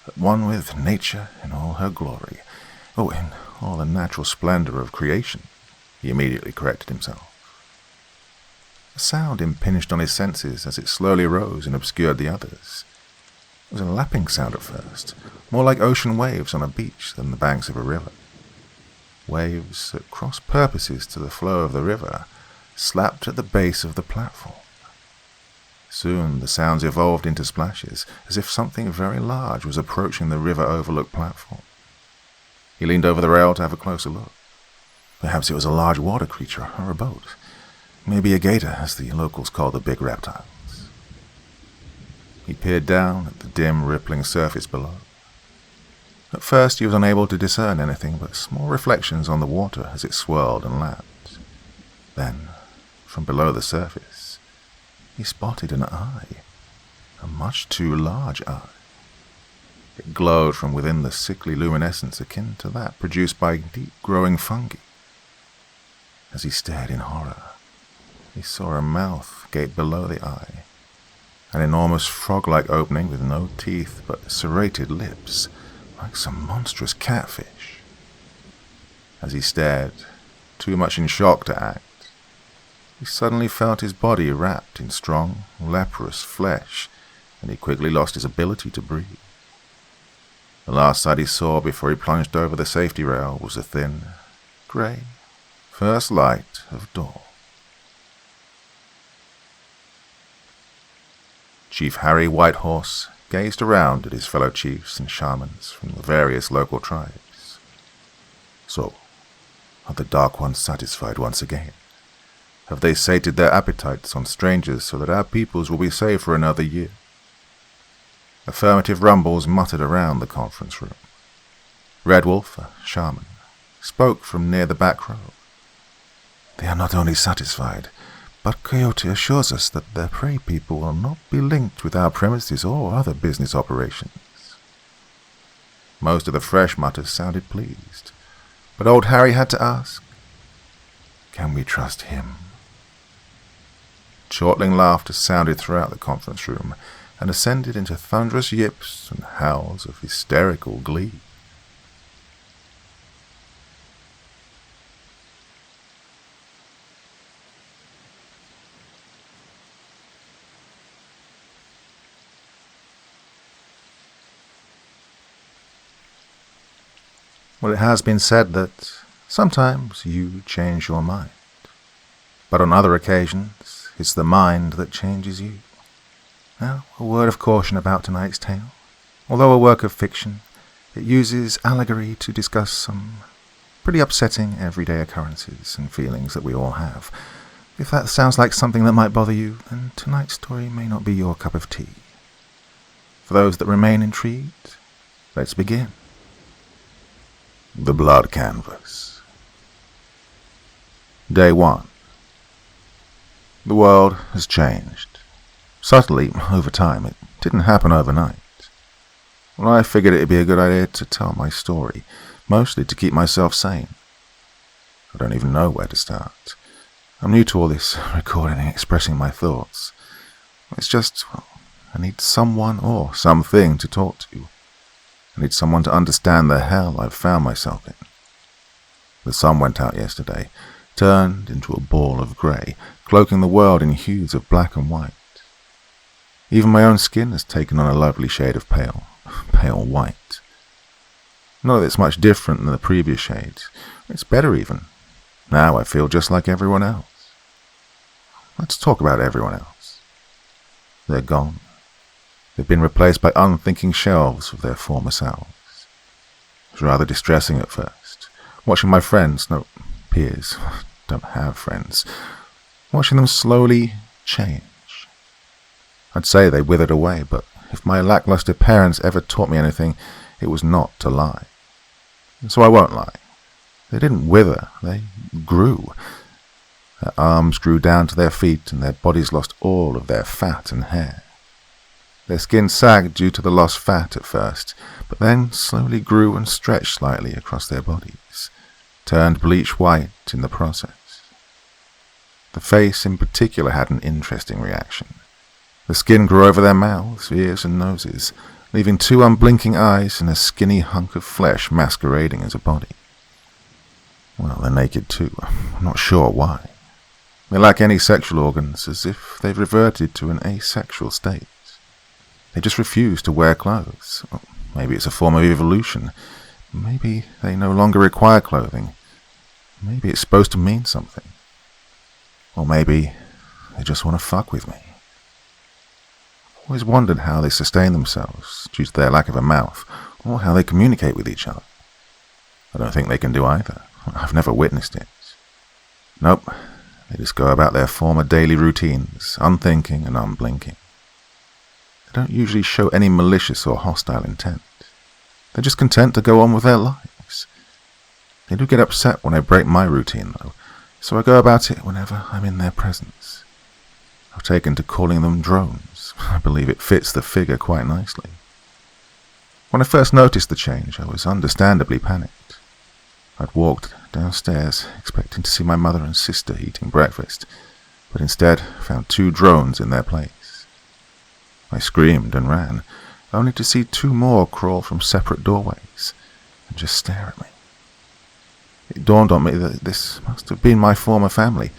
at one with nature in all her glory, in all the natural splendor of creation. He immediately corrected himself. A sound impinged on his senses as it slowly rose and obscured the others. It was a lapping sound at first, more like ocean waves on a beach than the banks of a river. Waves at cross purposes to the flow of the river slapped at the base of the platform. Soon the sounds evolved into splashes, as if something very large was approaching the river overlook platform. He leaned over the rail to have a closer look. Perhaps it was a large water creature or a boat. Maybe a gator, as the locals call the big reptiles. He peered down at the dim, rippling surface below. At first he was unable to discern anything but small reflections on the water as it swirled and lapped. Then, from below the surface, he spotted an eye, a much too large eye. It glowed from within the sickly luminescence akin to that produced by deep-growing fungi. As he stared in horror, he saw a mouth gape below the eye, an enormous frog-like opening with no teeth but serrated lips, like some monstrous catfish. As he stared, too much in shock to act, he suddenly felt his body wrapped in strong, leprous flesh, and he quickly lost his ability to breathe. The last sight he saw before he plunged over the safety rail was the thin, grey, first light of dawn. Chief Harry Whitehorse gazed around at his fellow chiefs and shamans from the various local tribes. So, are the Dark Ones satisfied once again? Have they sated their appetites on strangers so that our peoples will be safe for another year? Affirmative rumbles muttered around the conference room. Red Wolf, a shaman, spoke from near the back row. They are not only satisfied, but Coyote assures us that their prey people will not be linked with our premises or other business operations. Most of the fresh mutters sounded pleased, But old Harry had to ask, can we trust him? Chortling laughter sounded throughout the conference room and ascended into thunderous yips and howls of hysterical glee. Well, it has been said that sometimes you change your mind, but on other occasions it's the mind that changes you. Now, a word of caution about tonight's tale. Although a work of fiction, it uses allegory to discuss some pretty upsetting everyday occurrences and feelings that we all have. If that sounds like something that might bother you, then tonight's story may not be your cup of tea. For those that remain intrigued, let's begin. The Blood Canvas. Day 1. The world has changed. Subtly, over time. It didn't happen overnight. Well, I figured it'd be a good idea to tell my story, mostly to keep myself sane. I don't even know where to start. I'm new to all this recording and expressing my thoughts. It's just, I need someone or something to talk to. I need someone to understand the hell I've found myself in. The sun went out yesterday, turned into a ball of grey, cloaking the world in hues of black and white. Even my own skin has taken on a lovely shade of pale white. Not that it's much different than the previous shades. It's better even. Now I feel just like everyone else. Let's talk about everyone else. They're gone. They've been replaced by unthinking shelves of their former selves. It was rather distressing at first, watching my friends, no, peers, don't have friends, watching them slowly change. I'd say they withered away, but if my lackluster parents ever taught me anything, it was not to lie. And so I won't lie. They didn't wither, they grew. Their arms grew down to their feet, and their bodies lost all of their fat and hair. Their skin sagged due to the lost fat at first, but then slowly grew and stretched slightly across their bodies, turned bleach white in the process. The face in particular had an interesting reaction. The skin grew over their mouths, ears and noses, leaving 2 unblinking eyes and a skinny hunk of flesh masquerading as a body. Well, they're naked too. I'm not sure why. They lack any sexual organs, as if they've reverted to an asexual state. They just refuse to wear clothes. Well, maybe it's a form of evolution. Maybe they no longer require clothing. Maybe it's supposed to mean something. Or maybe they just want to fuck with me. I've always wondered how they sustain themselves due to their lack of a mouth, or how they communicate with each other. I don't think they can do either. I've never witnessed it. Nope, they just go about their former daily routines, unthinking and unblinking. They don't usually show any malicious or hostile intent. They're just content to go on with their lives. They do get upset when I break my routine, though, so I go about it whenever I'm in their presence. I've taken to calling them drones. I believe it fits the figure quite nicely. When I first noticed the change, I was understandably panicked. I'd walked downstairs, expecting to see my mother and sister eating breakfast, but instead found 2 drones in their place. I screamed and ran, only to see 2 more crawl from separate doorways and just stare at me. It dawned on me that this must have been my former family,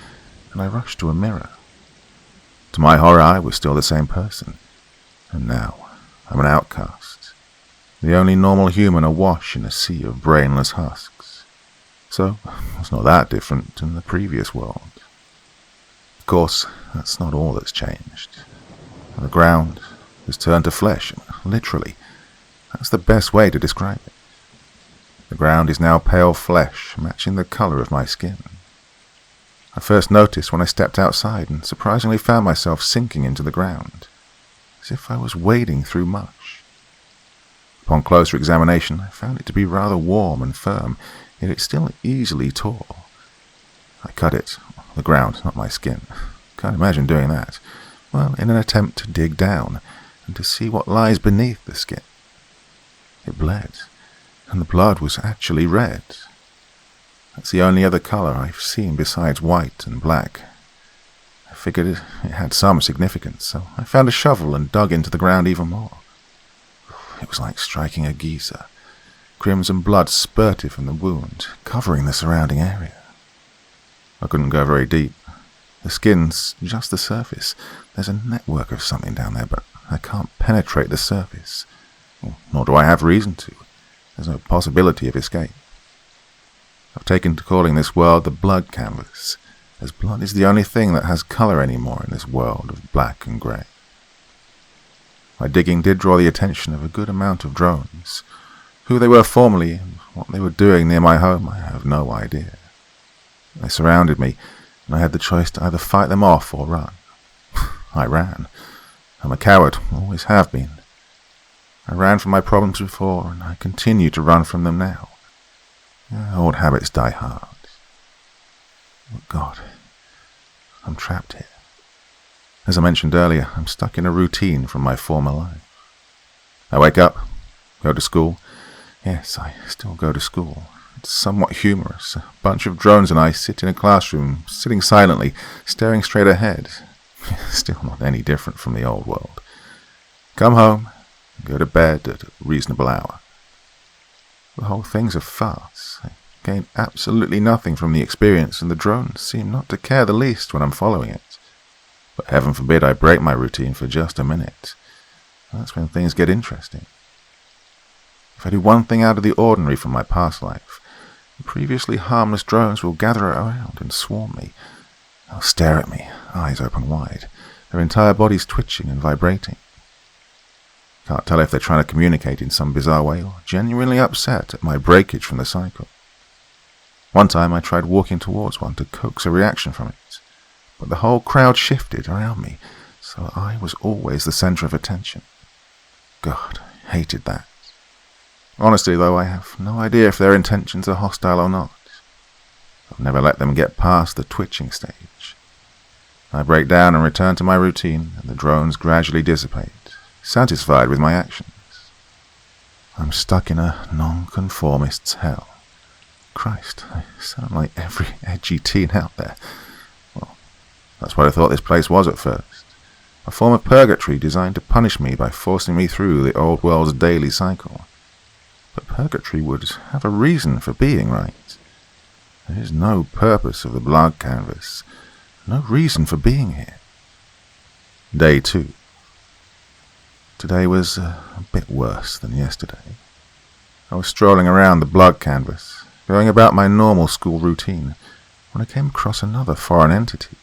and I rushed to a mirror. To my horror, I was still the same person, and now I'm an outcast, the only normal human awash in a sea of brainless husks. So it's not that different than the previous world. Of course, that's not all that's changed. The ground has turned to flesh, literally. That's the best way to describe it. The ground is now pale flesh, matching the colour of my skin. I first noticed when I stepped outside and surprisingly found myself sinking into the ground, as if I was wading through mush. Upon closer examination, I found it to be rather warm and firm, yet it still easily tore. I cut it, the ground, not my skin. Can't imagine doing that. Well, in an attempt to dig down and to see what lies beneath the skin. It bled, and the blood was actually red. That's the only other colour I've seen besides white and black. I figured it had some significance, so I found a shovel and dug into the ground even more. It was like striking a geyser. Crimson blood spurted from the wound, covering the surrounding area. I couldn't go very deep. The skin's just the surface. There's a network of something down there, but I can't penetrate the surface. Nor do I have reason to. There's no possibility of escape. I've taken to calling this world the blood canvas, as blood is the only thing that has colour anymore in this world of black and grey. My digging did draw the attention of a good amount of drones. Who they were formerly and what they were doing near my home, I have no idea. They surrounded me, and I had the choice to either fight them off or run. I ran. I'm a coward, always have been. I ran from my problems before, and I continue to run from them now. Old habits die hard. Oh God, I'm trapped here. As I mentioned earlier, I'm stuck in a routine from my former life. I wake up, go to school. Yes, I still go to school. It's somewhat humorous. A bunch of drones and I sit in a classroom, sitting silently, staring straight ahead. Still not any different from the old world. Come home, go to bed at a reasonable hour. The whole thing's a farce. I gain absolutely nothing from the experience, and the drones seem not to care the least when I'm following it. But heaven forbid I break my routine for just a minute. That's when things get interesting. If I do one thing out of the ordinary from my past life, the previously harmless drones will gather around and swarm me. They'll stare at me, eyes open wide, their entire bodies twitching and vibrating. Can't tell if they're trying to communicate in some bizarre way or genuinely upset at my breakage from the cycle. One time I tried walking towards one to coax a reaction from it, but the whole crowd shifted around me, so I was always the centre of attention. God, I hated that. Honestly, though, I have no idea if their intentions are hostile or not. I've never let them get past the twitching stage. I break down and return to my routine, and the drones gradually dissipate, satisfied with my actions. I'm stuck in a nonconformist's hell. Christ, I sound like every edgy teen out there. Well, that's what I thought this place was at first. A form of purgatory designed to punish me by forcing me through the old world's daily cycle. But purgatory would have a reason for being, right? There is no purpose of the blood canvas, no reason for being here. Day 2. Today was a bit worse than yesterday. I was strolling around the blood canvas, going about my normal school routine, when I came across another foreign entity.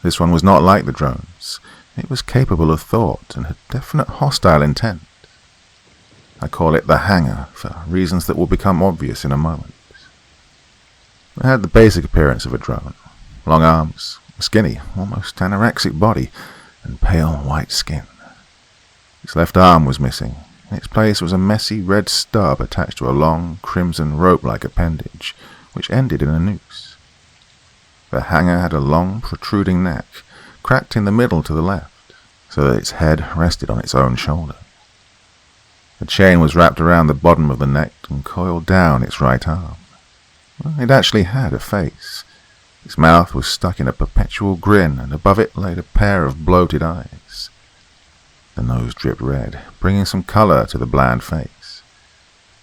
This one was not like the drones. It was capable of thought and had definite hostile intent. I call it the Hanger, for reasons that will become obvious in a moment. It had the basic appearance of a drone. Long arms, a skinny, almost anorexic body, and pale white skin. Its left arm was missing. In its place was a messy red stub attached to a long, crimson rope-like appendage, which ended in a noose. The Hanger had a long, protruding neck, cracked in the middle to the left, so that its head rested on its own shoulder. A chain was wrapped around the bottom of the neck and coiled down its right arm. Well, it actually had a face. Its mouth was stuck in a perpetual grin, and above it laid a pair of bloated eyes. The nose dripped red, bringing some colour to the bland face.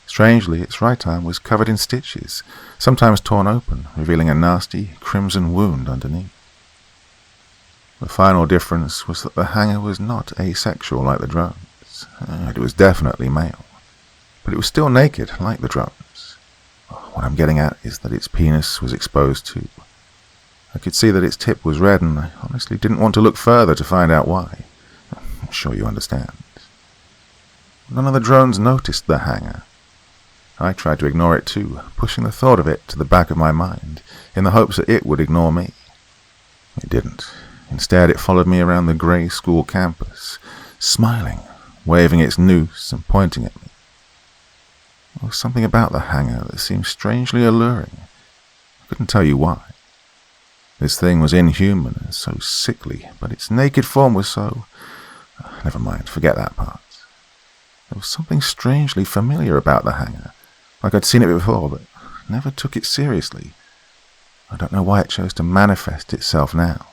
Strangely, its right arm was covered in stitches, sometimes torn open, revealing a nasty, crimson wound underneath. The final difference was that the Hanger was not asexual like the drones. It was definitely male, but it was still naked like the drones. What I'm getting at is that its penis was exposed too. I could see that its tip was red, and I honestly didn't want to look further to find out why. I'm sure you understand. None of the drones noticed the Hanger. I tried to ignore it too, pushing the thought of it to the back of my mind, in the hopes that it would ignore me. It didn't. Instead, it followed me around the grey school campus, smiling, waving its noose and pointing at me. There was something about the Hanger that seemed strangely alluring. I couldn't tell you why. This thing was inhuman and so sickly, but its naked form was so... Never mind, forget that part. There was something strangely familiar about the Hanger, like I'd seen it before, but never took it seriously. I don't know why it chose to manifest itself now.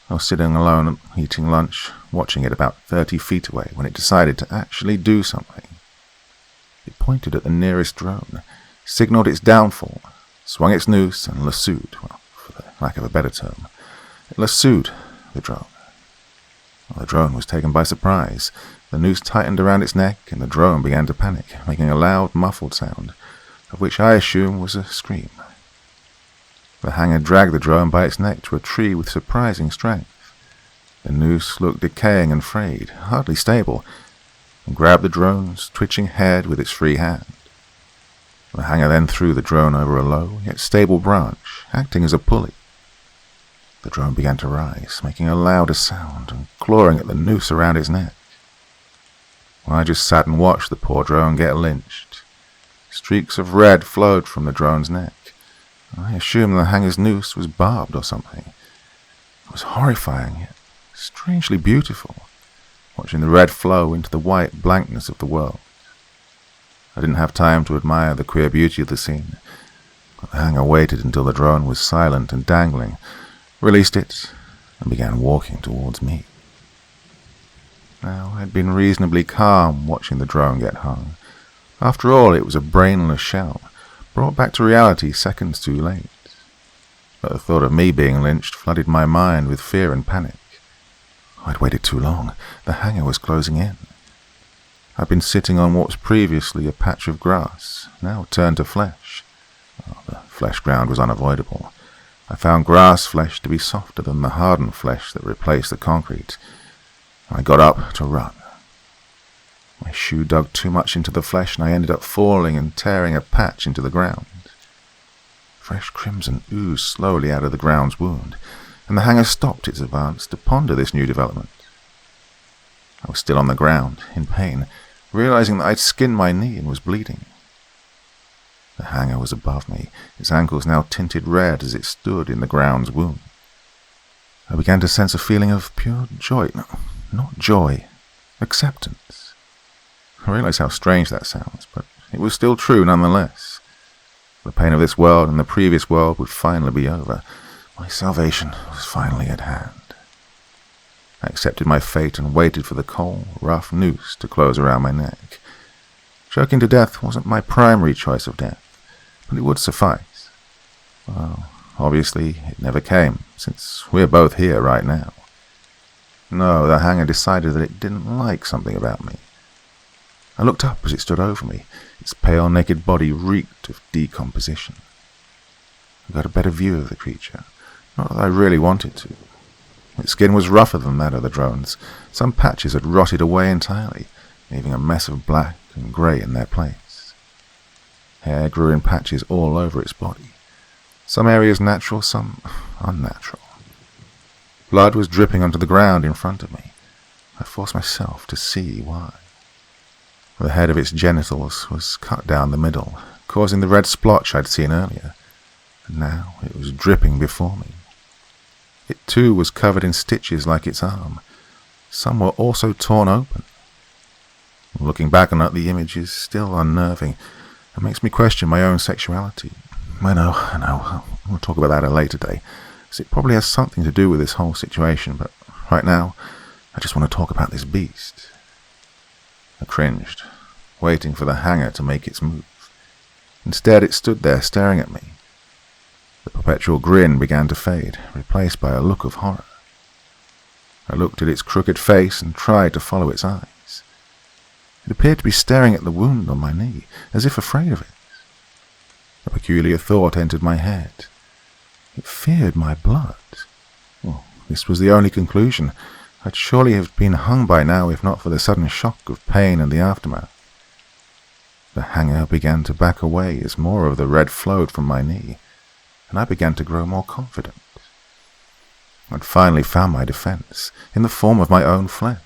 I was sitting alone eating lunch, watching it about 30 feet away when it decided to actually do something. It pointed at the nearest drone, signaled its downfall, swung its noose and lassoed, well, for the lack of a better term, it lassoed the drone. Well, the drone was taken by surprise. The noose tightened around its neck and the drone began to panic, making a loud, muffled sound, of which I assume was a scream. The hanger dragged the drone by its neck to a tree with surprising strength. The noose looked decaying and frayed, hardly stable, and grabbed the drone's twitching head with its free hand. The hanger then threw the drone over a low, yet stable branch, acting as a pulley. The drone began to rise, making a louder sound and clawing at the noose around its neck. Well, I just sat and watched the poor drone get lynched. Streaks of red flowed from the drone's neck. I assumed the hanger's noose was barbed or something. It was horrifying, yet strangely beautiful, watching the red flow into the white blankness of the world. I didn't have time to admire the queer beauty of the scene. The hanger waited until the drone was silent and dangling, released it, and began walking towards me. Now, I'd been reasonably calm watching the drone get hung. After all, it was a brainless shell, brought back to reality seconds too late. But the thought of me being lynched flooded my mind with fear and panic. I'd waited too long. The hanger was closing in. I'd been sitting on what was previously a patch of grass, now turned to flesh. Well, the flesh ground was unavoidable. I found grass flesh to be softer than the hardened flesh that replaced the concrete. I got up to run. My shoe dug too much into the flesh and I ended up falling and tearing a patch into the ground. Fresh crimson oozed slowly out of the ground's wound, and the hanger stopped its advance to ponder this new development. I was still on the ground, in pain, realizing that I'd skinned my knee and was bleeding. The hanger was above me, its ankles now tinted red as it stood in the ground's wound. I began to sense a feeling of pure joy, not joy, acceptance. I realized how strange that sounds, but it was still true nonetheless. The pain of this world and the previous world would finally be over. My salvation was finally at hand. I accepted my fate and waited for the cold, rough noose to close around my neck. Choking to death wasn't my primary choice of death, but it would suffice. Well, obviously it never came, since we're both here right now. No, the hanger decided that it didn't like something about me. I looked up as it stood over me. Its pale, naked body reeked of decomposition. I got a better view of the creature, not that I really wanted to. Its skin was rougher than that of the drone's. Some patches had rotted away entirely, leaving a mess of black and grey in their place. Hair grew in patches all over its body. Some areas natural, some unnatural. Blood was dripping onto the ground in front of me. I forced myself to see why. The head of its genitals was cut down the middle, causing the red splotch I'd seen earlier, and now it was dripping before me. It too was covered in stitches like its arm. Some were also torn open. Looking back on it, the image is still unnerving and makes me question my own sexuality. I know, we'll talk about that at a later day, as it probably has something to do with this whole situation, but right now, I just want to talk about this beast. I cringed, waiting for the hanger to make its move. Instead, it stood there staring at me. The perpetual grin began to fade, replaced by a look of horror. I looked at its crooked face and tried to follow its eyes. It appeared to be staring at the wound on my knee, as if afraid of it. A peculiar thought entered my head. It feared my blood. Well, this was the only conclusion. I'd surely have been hung by now if not for the sudden shock of pain and the aftermath. The hanger began to back away as more of the red flowed from my knee, and I began to grow more confident. I'd finally found my defense, in the form of my own flesh.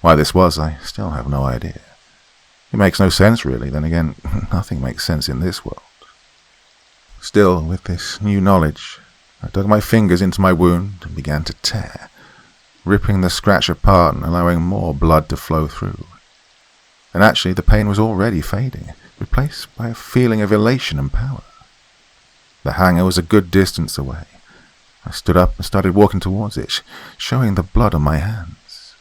Why this was, I still have no idea. It makes no sense, really. Then again, nothing makes sense in this world. Still, with this new knowledge, I dug my fingers into my wound and began to tear, ripping the scratch apart and allowing more blood to flow through. And actually, the pain was already fading, replaced by a feeling of elation and power. The hangar was a good distance away. I stood up and started walking towards it, showing the blood on my hands.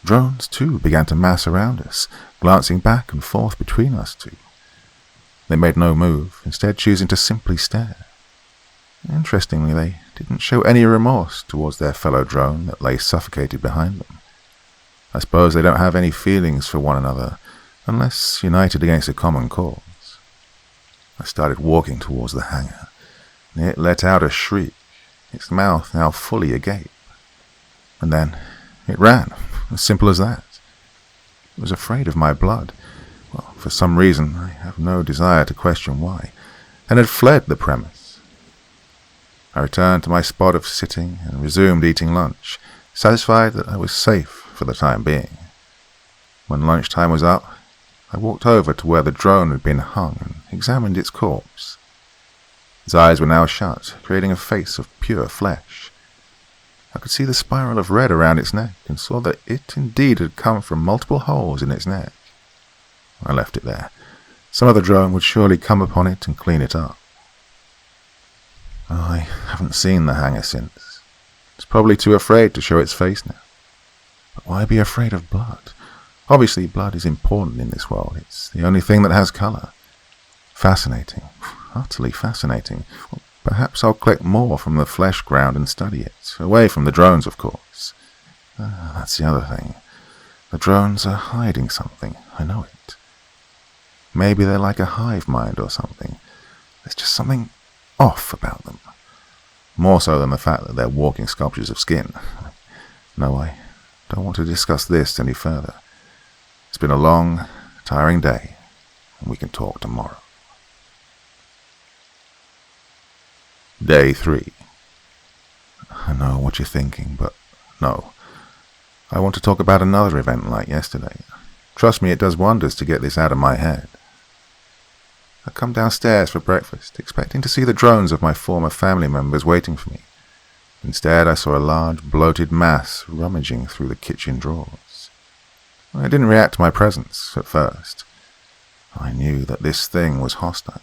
Drones, too, began to mass around us, glancing back and forth between us two. They made no move, instead choosing to simply stare. Interestingly, they didn't show any remorse towards their fellow drone that lay suffocated behind them. I suppose they don't have any feelings for one another, unless united against a common cause. I started walking towards the hangar, and it let out a shriek, its mouth now fully agape. And then it ran, as simple as that. It was afraid of my blood. Well, for some reason, I have no desire to question why, and had fled the premise. I returned to my spot of sitting and resumed eating lunch, satisfied that I was safe for the time being. When lunchtime was up, I walked over to where the drone had been hung and examined its corpse. Its eyes were now shut, creating a face of pure flesh. I could see the spiral of red around its neck and saw that it indeed had come from multiple holes in its neck. I left it there. Some other drone would surely come upon it and clean it up. I haven't seen the hangar since. It's probably too afraid to show its face now. But why be afraid of blood? Obviously, blood is important in this world. It's the only thing that has colour. Fascinating. Utterly fascinating. Well, perhaps I'll collect more from the flesh ground and study it. Away from the drones, of course. That's the other thing. The drones are hiding something. I know it. Maybe they're like a hive mind or something. There's just something off about them. More so than the fact that they're walking sculptures of skin. No, I don't want to discuss this any further. It's been a long, tiring day, and we can talk tomorrow. Day 3. I know what you're thinking, but no. I want to talk about another event like yesterday. Trust me, it does wonders to get this out of my head. I come downstairs for breakfast, expecting to see the drones of my former family members waiting for me. Instead, I saw a large, bloated mass rummaging through the kitchen drawers. I didn't react to my presence at first. I knew that this thing was hostile.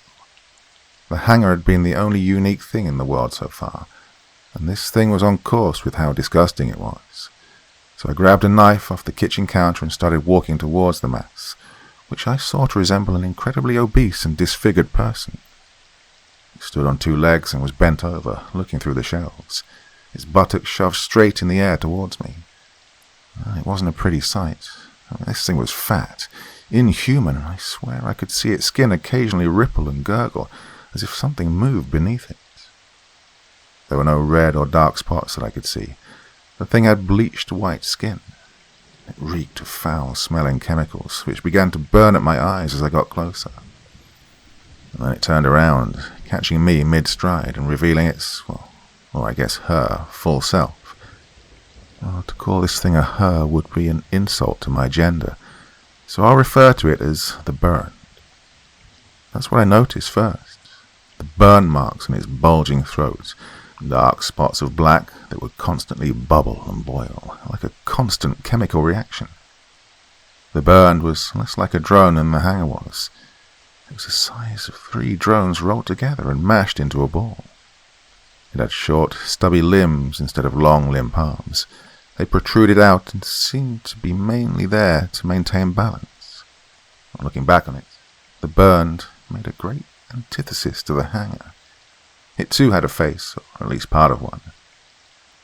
The hangar had been the only unique thing in the world so far, and this thing was on course with how disgusting it was. So I grabbed a knife off the kitchen counter and started walking towards the mass, which I saw to resemble an incredibly obese and disfigured person. It stood on 2 legs and was bent over, looking through the shelves, its buttocks shoved straight in the air towards me. It wasn't a pretty sight. This thing was fat, inhuman, and I swear I could see its skin occasionally ripple and gurgle, as if something moved beneath it. There were no red or dark spots that I could see. The thing had bleached white skin. It reeked of foul-smelling chemicals, which began to burn at my eyes as I got closer. And then it turned around, catching me mid-stride and revealing its, or I guess her, full self. To call this thing a her would be an insult to my gender, so I'll refer to it as the Burned. That's what I noticed first. The burn marks on its bulging throat, dark spots of black that would constantly bubble and boil, like a constant chemical reaction. The Burned was less like a drone than the hangar was. It was the size of 3 drones rolled together and mashed into a ball. It had short, stubby limbs instead of long, limp arms. They protruded out and seemed to be mainly there to maintain balance. Looking back on it, the Burned made a great antithesis to the hangar. It too had a face, or at least part of one.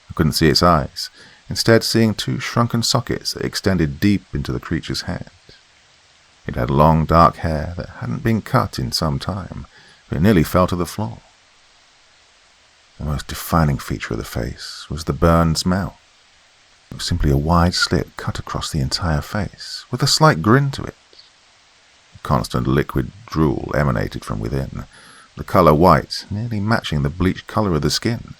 I couldn't see its eyes, instead seeing 2 shrunken sockets that extended deep into the creature's head. It had long dark hair that hadn't been cut in some time, but it nearly fell to the floor. The most defining feature of the face was the Burned's mouth. It was simply a wide slit cut across the entire face, with a slight grin to it. A constant liquid drool emanated from within, the colour white, nearly matching the bleached colour of the skin.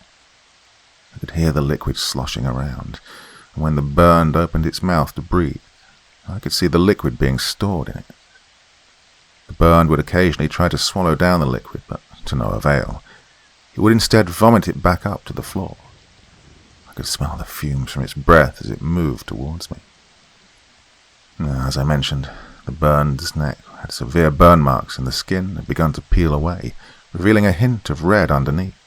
I could hear the liquid sloshing around, and when the Burned opened its mouth to breathe, I could see the liquid being stored in it. The Burned would occasionally try to swallow down the liquid, but to no avail. It would instead vomit it back up to the floor. I could smell the fumes from its breath as it moved towards me. As I mentioned, the Burned's neck had severe burn marks and the skin had begun to peel away, revealing a hint of red underneath.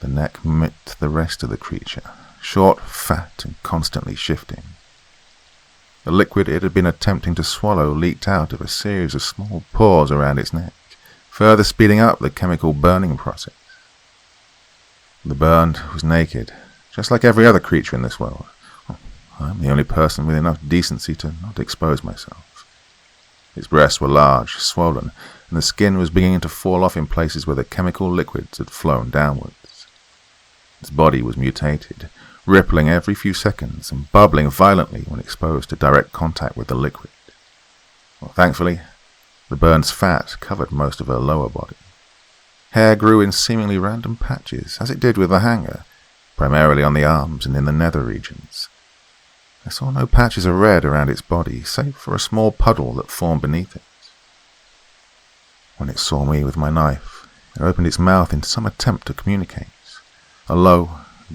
The neck mimicked the rest of the creature, short, fat, and constantly shifting. The liquid it had been attempting to swallow leaked out of a series of small pores around its neck, further speeding up the chemical burning process. The burned was naked, just like every other creature in this world. I'm the only person with enough decency to not expose myself. Its breasts were large, swollen, and the skin was beginning to fall off in places where the chemical liquids had flown downwards. Its body was mutated, rippling every few seconds and bubbling violently when exposed to direct contact with the liquid. Well, thankfully, the burn's fat covered most of her lower body. Hair grew in seemingly random patches, as it did with the hanger, primarily on the arms and in the nether regions. I saw no patches of red around its body, save for a small puddle that formed beneath it. When it saw me with my knife, it opened its mouth in some attempt to communicate. A low,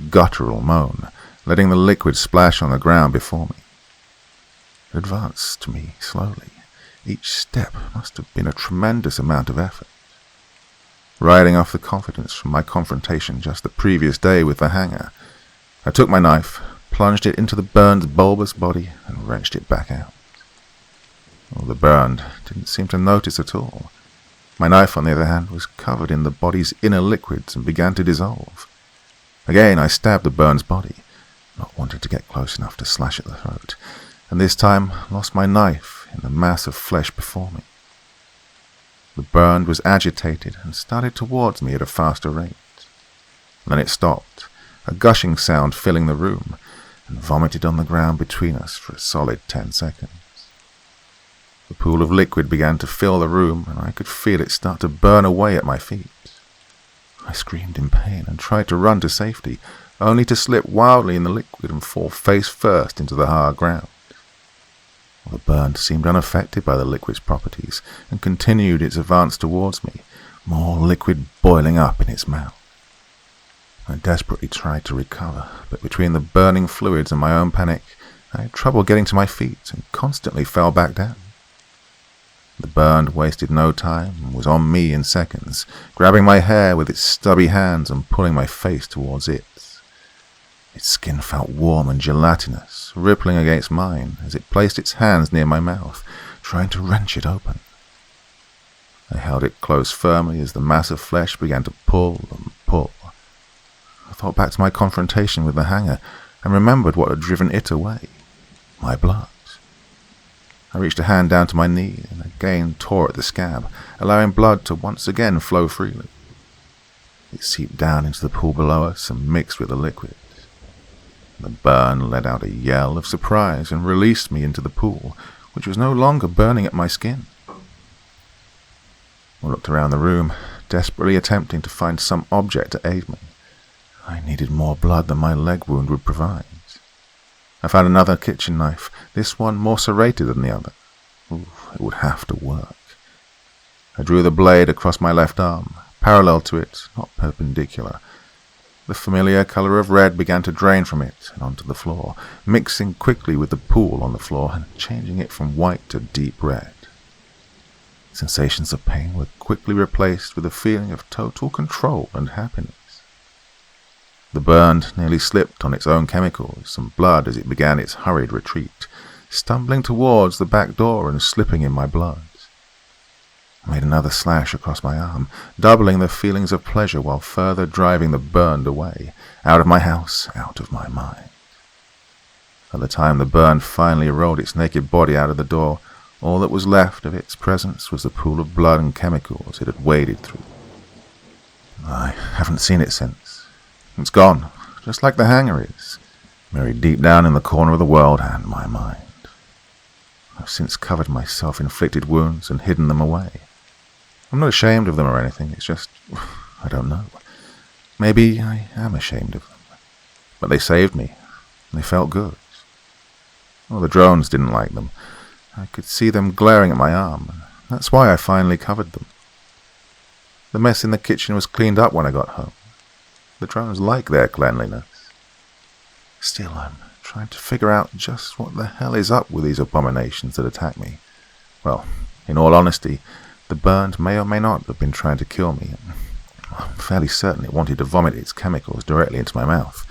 guttural moan, letting the liquid splash on the ground before me. It advanced to me slowly. Each step must have been a tremendous amount of effort. Riding off the confidence from my confrontation just the previous day with the hanger, I took my knife, plunged it into the burned's bulbous body, and wrenched it back out. Well, the burned didn't seem to notice at all. My knife, on the other hand, was covered in the body's inner liquids and began to dissolve. Again, I stabbed the burned's body, not wanting to get close enough to slash at the throat, and this time lost my knife in the mass of flesh before me. The burned was agitated and started towards me at a faster rate. Then it stopped, a gushing sound filling the room, and vomited on the ground between us for a solid 10 seconds. The pool of liquid began to fill the room, and I could feel it start to burn away at my feet. I screamed in pain and tried to run to safety, only to slip wildly in the liquid and fall face first into the hard ground. The burn seemed unaffected by the liquid's properties and continued its advance towards me, more liquid boiling up in its mouth. I desperately tried to recover, but between the burning fluids and my own panic, I had trouble getting to my feet and constantly fell back down. The burned wasted no time and was on me in seconds, grabbing my hair with its stubby hands and pulling my face towards it. Its skin felt warm and gelatinous, rippling against mine as it placed its hands near my mouth, trying to wrench it open. I held it close firmly as the mass of flesh began to pull and pull. I thought back to my confrontation with the hanger and remembered what had driven it away: my blood. I reached a hand down to my knee and again tore at the scab, allowing blood to once again flow freely. It seeped down into the pool below us and mixed with the liquid. The burn let out a yell of surprise and released me into the pool, which was no longer burning at my skin. I looked around the room, desperately attempting to find some object to aid me. I needed more blood than my leg wound would provide. I found another kitchen knife, this one more serrated than the other. It would have to work. I drew the blade across my left arm, parallel to it, not perpendicular. The familiar color of red began to drain from it and onto the floor, mixing quickly with the pool on the floor and changing it from white to deep red. Sensations of pain were quickly replaced with a feeling of total control and happiness. The burned nearly slipped on its own chemicals and blood as it began its hurried retreat, stumbling towards the back door and slipping in my blood. I made another slash across my arm, doubling the feelings of pleasure while further driving the burned away, out of my house, out of my mind. By the time the burned finally rolled its naked body out of the door, all that was left of its presence was the pool of blood and chemicals it had waded through. I haven't seen it since. It's gone, just like the hanger is, buried deep down in the corner of the world and my mind. I've since covered my self-inflicted wounds and hidden them away. I'm not ashamed of them or anything, it's just, I don't know. Maybe I am ashamed of them. But they saved me, and they felt good. Well, the drones didn't like them. I could see them glaring at my arm, and that's why I finally covered them. The mess in the kitchen was cleaned up when I got home. The drones like their cleanliness. Still, I'm trying to figure out just what the hell is up with these abominations that attack me. Well, In all honesty, the bird may or may not have been trying to kill me. I'm fairly certain it wanted to vomit its chemicals directly into my mouth,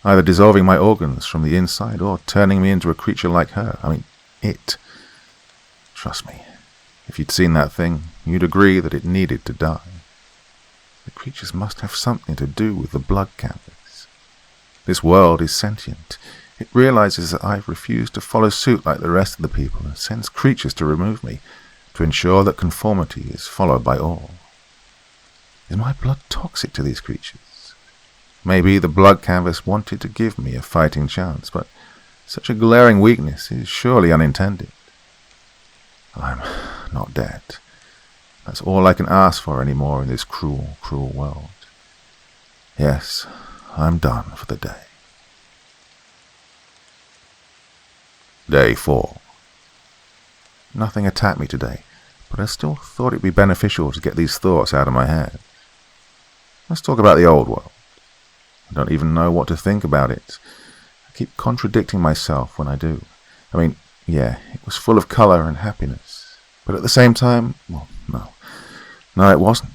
either dissolving my organs from the inside or turning me into a creature like her. I mean, it. Trust me, if you'd seen that thing, you'd agree that it needed to die. The creatures must have something to do with the blood canvas. This world is sentient. It realizes that I've refused to follow suit like the rest of the people and sends creatures to remove me, to ensure that conformity is followed by all. Is my blood toxic to these creatures? Maybe the blood canvas wanted to give me a fighting chance, but such a glaring weakness is surely unintended. I'm not dead. That's all I can ask for anymore in this cruel, cruel world. Yes, I'm done for the day. Day 4. Nothing attacked me today, but I still thought it'd be beneficial to get these thoughts out of my head. Let's talk about the old world. I don't even know what to think about it. I keep contradicting myself when I do. I mean, yeah, it was full of colour and happiness, but at the same time, well, no, it wasn't.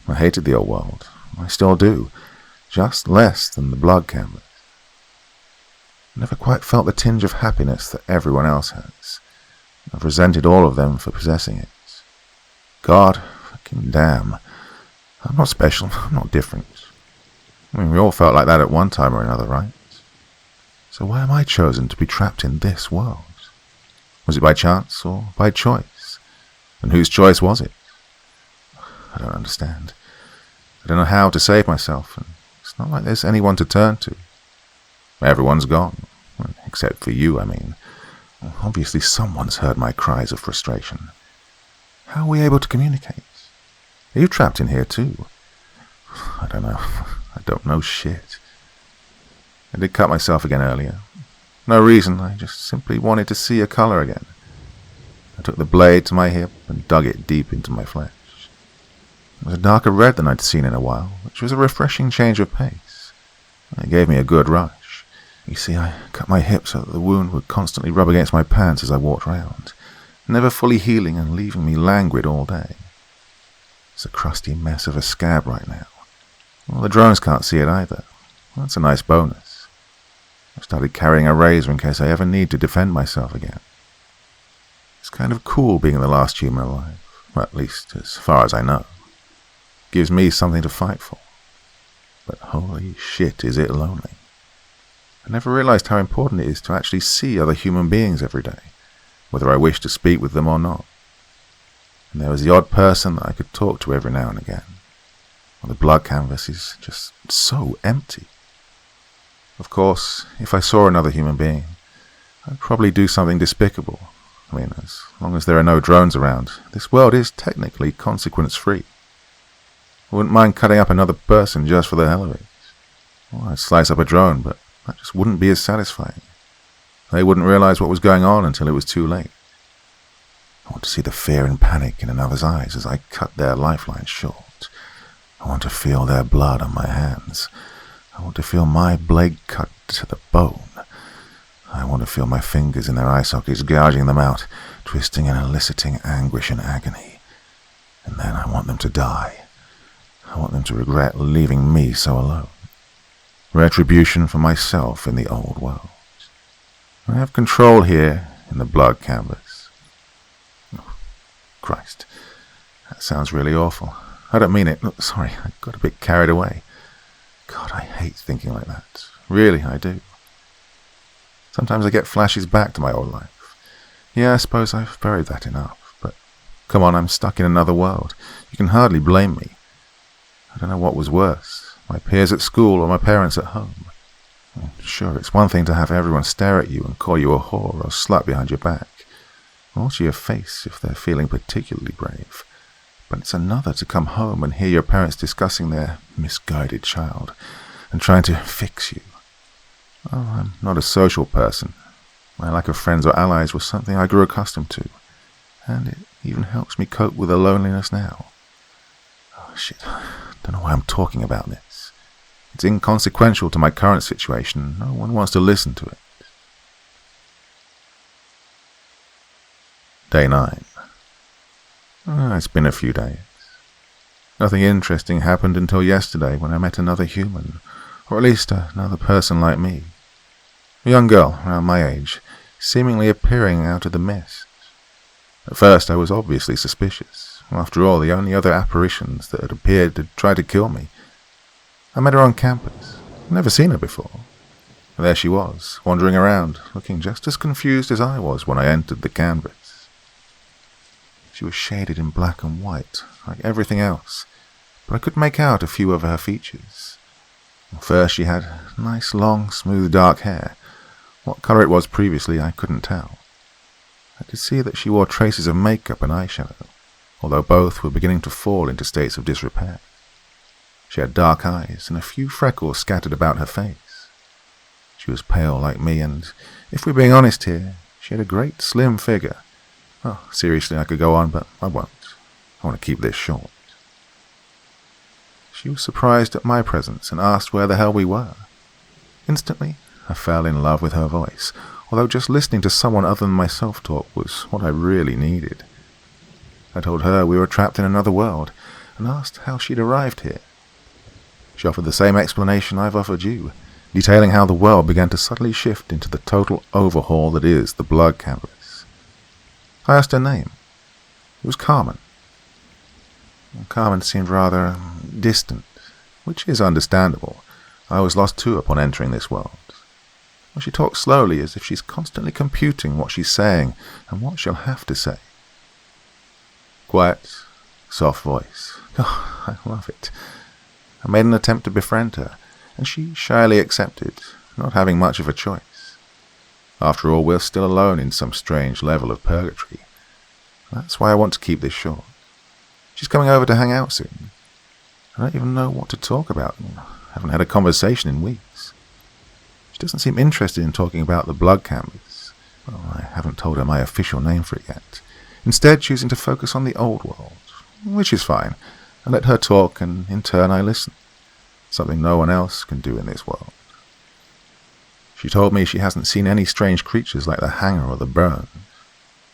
I hated the old world. I still do, just less than the blood canvas. I never quite felt the tinge of happiness that everyone else has. I've resented all of them for possessing it. God fucking damn. I'm not special. I'm not different. I mean, we all felt like that at one time or another, right? So why am I chosen to be trapped in this world? Was it by chance or by choice? And whose choice was it? I don't understand. I don't know how to save myself, and it's not like there's anyone to turn to. Everyone's gone. Except for you, I mean. Obviously someone's heard my cries of frustration. How are we able to communicate? Are you trapped in here too? I don't know. I don't know shit. I did cut myself again earlier. No reason, I just simply wanted to see a colour again. I took the blade to my hip and dug it deep into my flesh. It was a darker red than I'd seen in a while, which was a refreshing change of pace. It gave me a good rush. You see, I cut my hip so that the wound would constantly rub against my pants as I walked round, never fully healing and leaving me languid all day. It's a crusty mess of a scab right now. Well, the drones can't see it either. That's a nice bonus. I've started carrying a razor in case I ever need to defend myself again. It's kind of cool being the last human alive, well, at least as far as I know. Gives me something to fight for. But holy shit, is it lonely. I never realized how important it is to actually see other human beings every day, whether I wish to speak with them or not. And there was the odd person that I could talk to every now and again. Well, the blood canvas is just so empty. Of course, if I saw another human being, I'd probably do something despicable. I mean, as long as there are no drones around, this world is technically consequence-free. I wouldn't mind cutting up another person just for the hell of it. Well, I'd slice up a drone, but that just wouldn't be as satisfying. They wouldn't realize what was going on until it was too late. I want to see the fear and panic in another's eyes as I cut their lifeline short. I want to feel their blood on my hands. I want to feel my blade cut to the bone. I want to feel my fingers in their eye sockets gouging them out, twisting and eliciting anguish and agony. And then I want them to die. I want them to regret leaving me so alone. Retribution for myself in the old world. I have control here in the blood canvas. Oh, Christ, that sounds really awful. I don't mean it. Look, sorry, I got a bit carried away. God, I hate thinking like that. Really, I do. Sometimes I get flashes back to my old life. Yeah, I suppose I've buried that enough, but come on, I'm stuck in another world. You can hardly blame me. I don't know what was worse, my peers at school or my parents at home. Sure, it's one thing to have everyone stare at you and call you a whore or slut behind your back, or to your face if they're feeling particularly brave. But it's another to come home and hear your parents discussing their misguided child and trying to fix you. Oh, I'm not a social person. My lack of friends or allies was something I grew accustomed to, and it even helps me cope with the loneliness now. Oh, shit. Don't know why I'm talking about this. It's inconsequential to my current situation. No one wants to listen to it. Day 9. It's been a few days. Nothing interesting happened until yesterday when I met another human, or at least another person like me. A young girl around my age, seemingly appearing out of the mist. At first I was obviously suspicious. After all, the only other apparitions that had appeared had tried to kill me. I met her on campus. I'd never seen her before. There she was, wandering around, looking just as confused as I was when I entered the canvas. She was shaded in black and white, like everything else, but I could make out a few of her features. First, she had nice, long, smooth, dark hair. What color it was previously, I couldn't tell. I could see that she wore traces of makeup and eyeshadow, although both were beginning to fall into states of disrepair. She had dark eyes and a few freckles scattered about her face. She was pale like me, and, if we're being honest here, she had a great slim figure. Oh, seriously, I could go on, but I won't. I want to keep this short. She was surprised at my presence and asked where the hell we were. Instantly, I fell in love with her voice, although just listening to someone other than myself talk was what I really needed. I told her we were trapped in another world, and asked how she'd arrived here. She offered the same explanation I've offered you, detailing how the world began to subtly shift into the total overhaul that is the blood canvas. I asked her name. It was Carmen. Carmen seemed rather distant, which is understandable. I was lost too upon entering this world. She talks slowly, as if she's constantly computing what she's saying and what she'll have to say. Quiet, soft voice. Oh, I love it. I made an attempt to befriend her, and she shyly accepted, not having much of a choice. After all, we're still alone in some strange level of purgatory. That's why I want to keep this short. She's coming over to hang out soon. I don't even know what to talk about. I haven't had a conversation in weeks. She doesn't seem interested in talking about the blood canvas. Well, I haven't told her my official name for it yet. Instead, choosing to focus on the old world, which is fine. I let her talk, and in turn I listen. Something no one else can do in this world. She told me she hasn't seen any strange creatures like the hanger or the burn.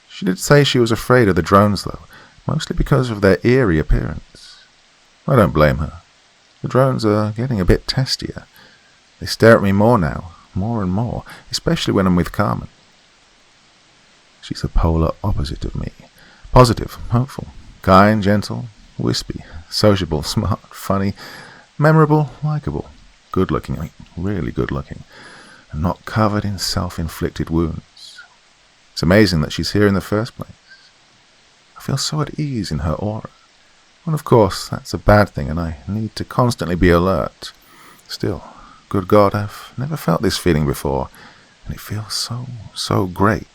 She did say she was afraid of the drones, though, mostly because of their eerie appearance. I don't blame her. The drones are getting a bit testier. They stare at me more now, more and more, especially when I'm with Carmen. She's the polar opposite of me. Positive, hopeful, kind, gentle, wispy, sociable, smart, funny, memorable, likable, good-looking, really good-looking, and not covered in self-inflicted wounds. It's amazing that she's here in the first place. I feel so at ease in her aura. And of course, that's a bad thing, and I need to constantly be alert. Still, good God, I've never felt this feeling before, and it feels so great.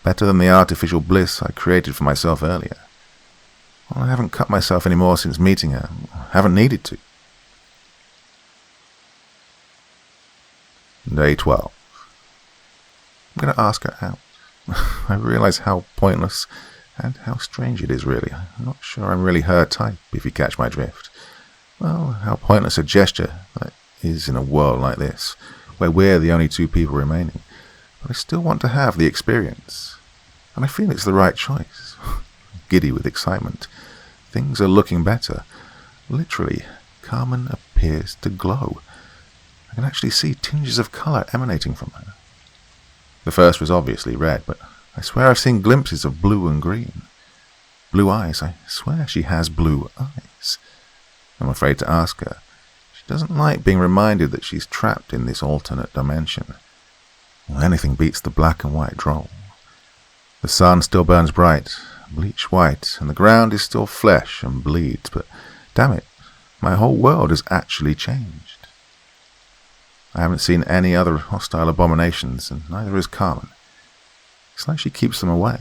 Better than the artificial bliss I created for myself earlier. Well, I haven't cut myself anymore since meeting her. Haven't needed to. Day 12. I'm going to ask her out. I realize how pointless and how strange it is, really. I'm not sure I'm really her type, if you catch my drift. Well, how pointless a gesture that is in a world like this, where we're the only two people remaining. But I still want to have the experience. And I feel it's the right choice. Giddy with excitement. Things are looking better. Literally, Carmen appears to glow. I can actually see tinges of colour emanating from her. The first was obviously red, but I swear I've seen glimpses of blue and green. Blue eyes. I swear she has blue eyes. I'm afraid to ask her. She doesn't like being reminded that she's trapped in this alternate dimension. Well, anything beats the black and white droll. The sun still burns bright, bleach white, and the ground is still flesh and bleeds, but damn it, my whole world has actually changed. I haven't seen any other hostile abominations, and neither has Carmen. It's like she keeps them away.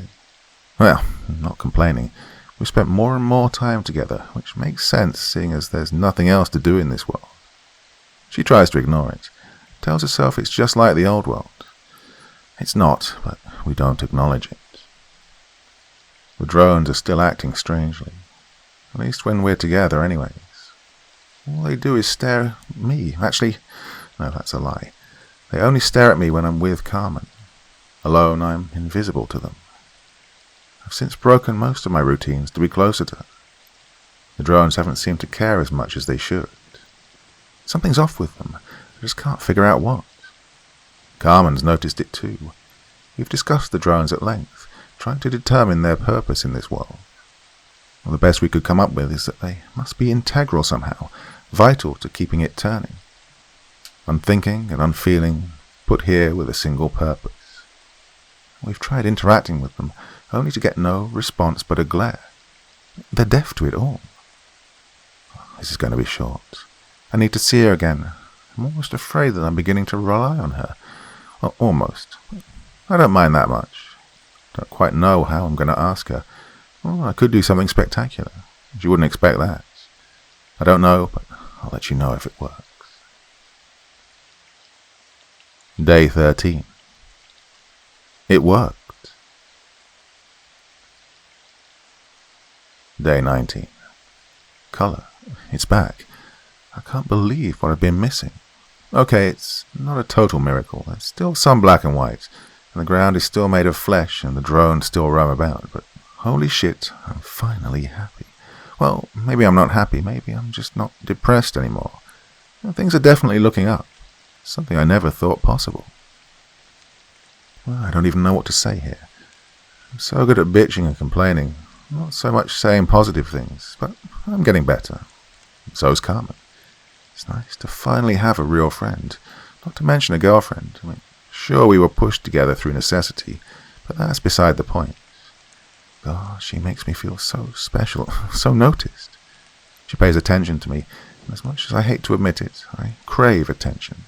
Well, I'm not complaining. We've spent more and more time together, which makes sense, seeing as there's nothing else to do in this world. She tries to ignore it, tells herself it's just like the old world. It's not, but we don't acknowledge it. The drones are still acting strangely, at least when we're together anyways. All they do is stare at me. Actually, no, that's a lie. They only stare at me when I'm with Carmen. Alone, I'm invisible to them. I've since broken most of my routines to be closer to her. The drones haven't seemed to care as much as they should. Something's off with them. I just can't figure out what. Carmen's noticed it too. We've discussed the drones at length, trying to determine their purpose in this world. Well, the best we could come up with is that they must be integral somehow, vital to keeping it turning. Unthinking and unfeeling, put here with a single purpose. We've tried interacting with them, only to get no response but a glare. They're deaf to it all. This is going to be short. I need to see her again. I'm almost afraid that I'm beginning to rely on her. Well, almost. I don't mind that much. Don't quite know how I'm going to ask her. Well, I could do something spectacular. She wouldn't expect that. I don't know, but I'll let you know if it works. Day 13. It worked. Day 19. Color. It's back. I can't believe what I've been missing. Okay, it's not a total miracle. There's still some black and white, and the ground is still made of flesh, and the drones still roam about, but holy shit, I'm finally happy. Well, maybe I'm not happy, maybe I'm just not depressed anymore. Things are definitely looking up. Something I never thought possible. Well, I don't even know what to say here. I'm so good at bitching and complaining, not so much saying positive things, but I'm getting better. So's Carmen. It's nice to finally have a real friend, not to mention a girlfriend. I mean, sure, we were pushed together through necessity, but that's beside the point. God, she makes me feel so special, so noticed. She pays attention to me, and as much as I hate to admit it, I crave attention.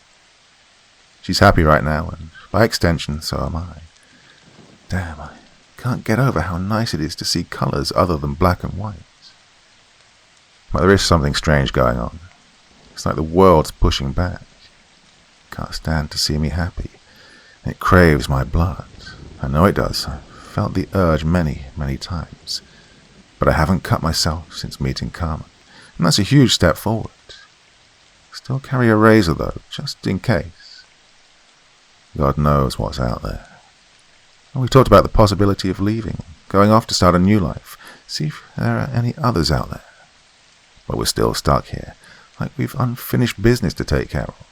She's happy right now, and by extension, so am I. Damn, I can't get over how nice it is to see colours other than black and white. But there is something strange going on. It's like the world's pushing back. It can't stand to see me happy. It craves my blood. I know it does. I've felt the urge many, many times. But I haven't cut myself since meeting Carmen, and that's a huge step forward. Still carry a razor though, just in case. God knows what's out there. And we talked about the possibility of leaving, going off to start a new life, see if there are any others out there. But we're still stuck here, like we've unfinished business to take care of.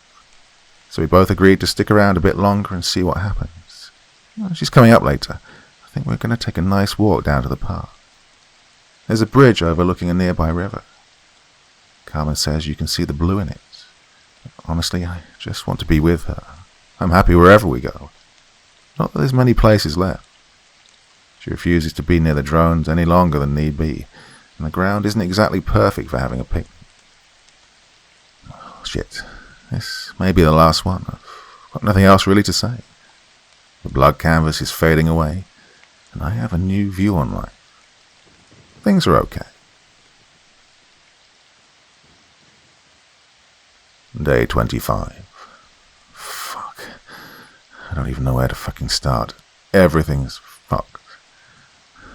So we both agreed to stick around a bit longer and see what happens. Well, she's coming up later. I think we're going to take a nice walk down to the park. There's a bridge overlooking a nearby river. Carmen says you can see the blue in it. Honestly, I just want to be with her. I'm happy wherever we go. Not that there's many places left. She refuses to be near the drones any longer than need be, and the ground isn't exactly perfect for having a picnic. Oh, shit. This may be the last one. I've got nothing else really to say. The blood canvas is fading away, and I have a new view on life. Things are okay. Day 25. Fuck. I don't even know where to fucking start. Everything's fucked.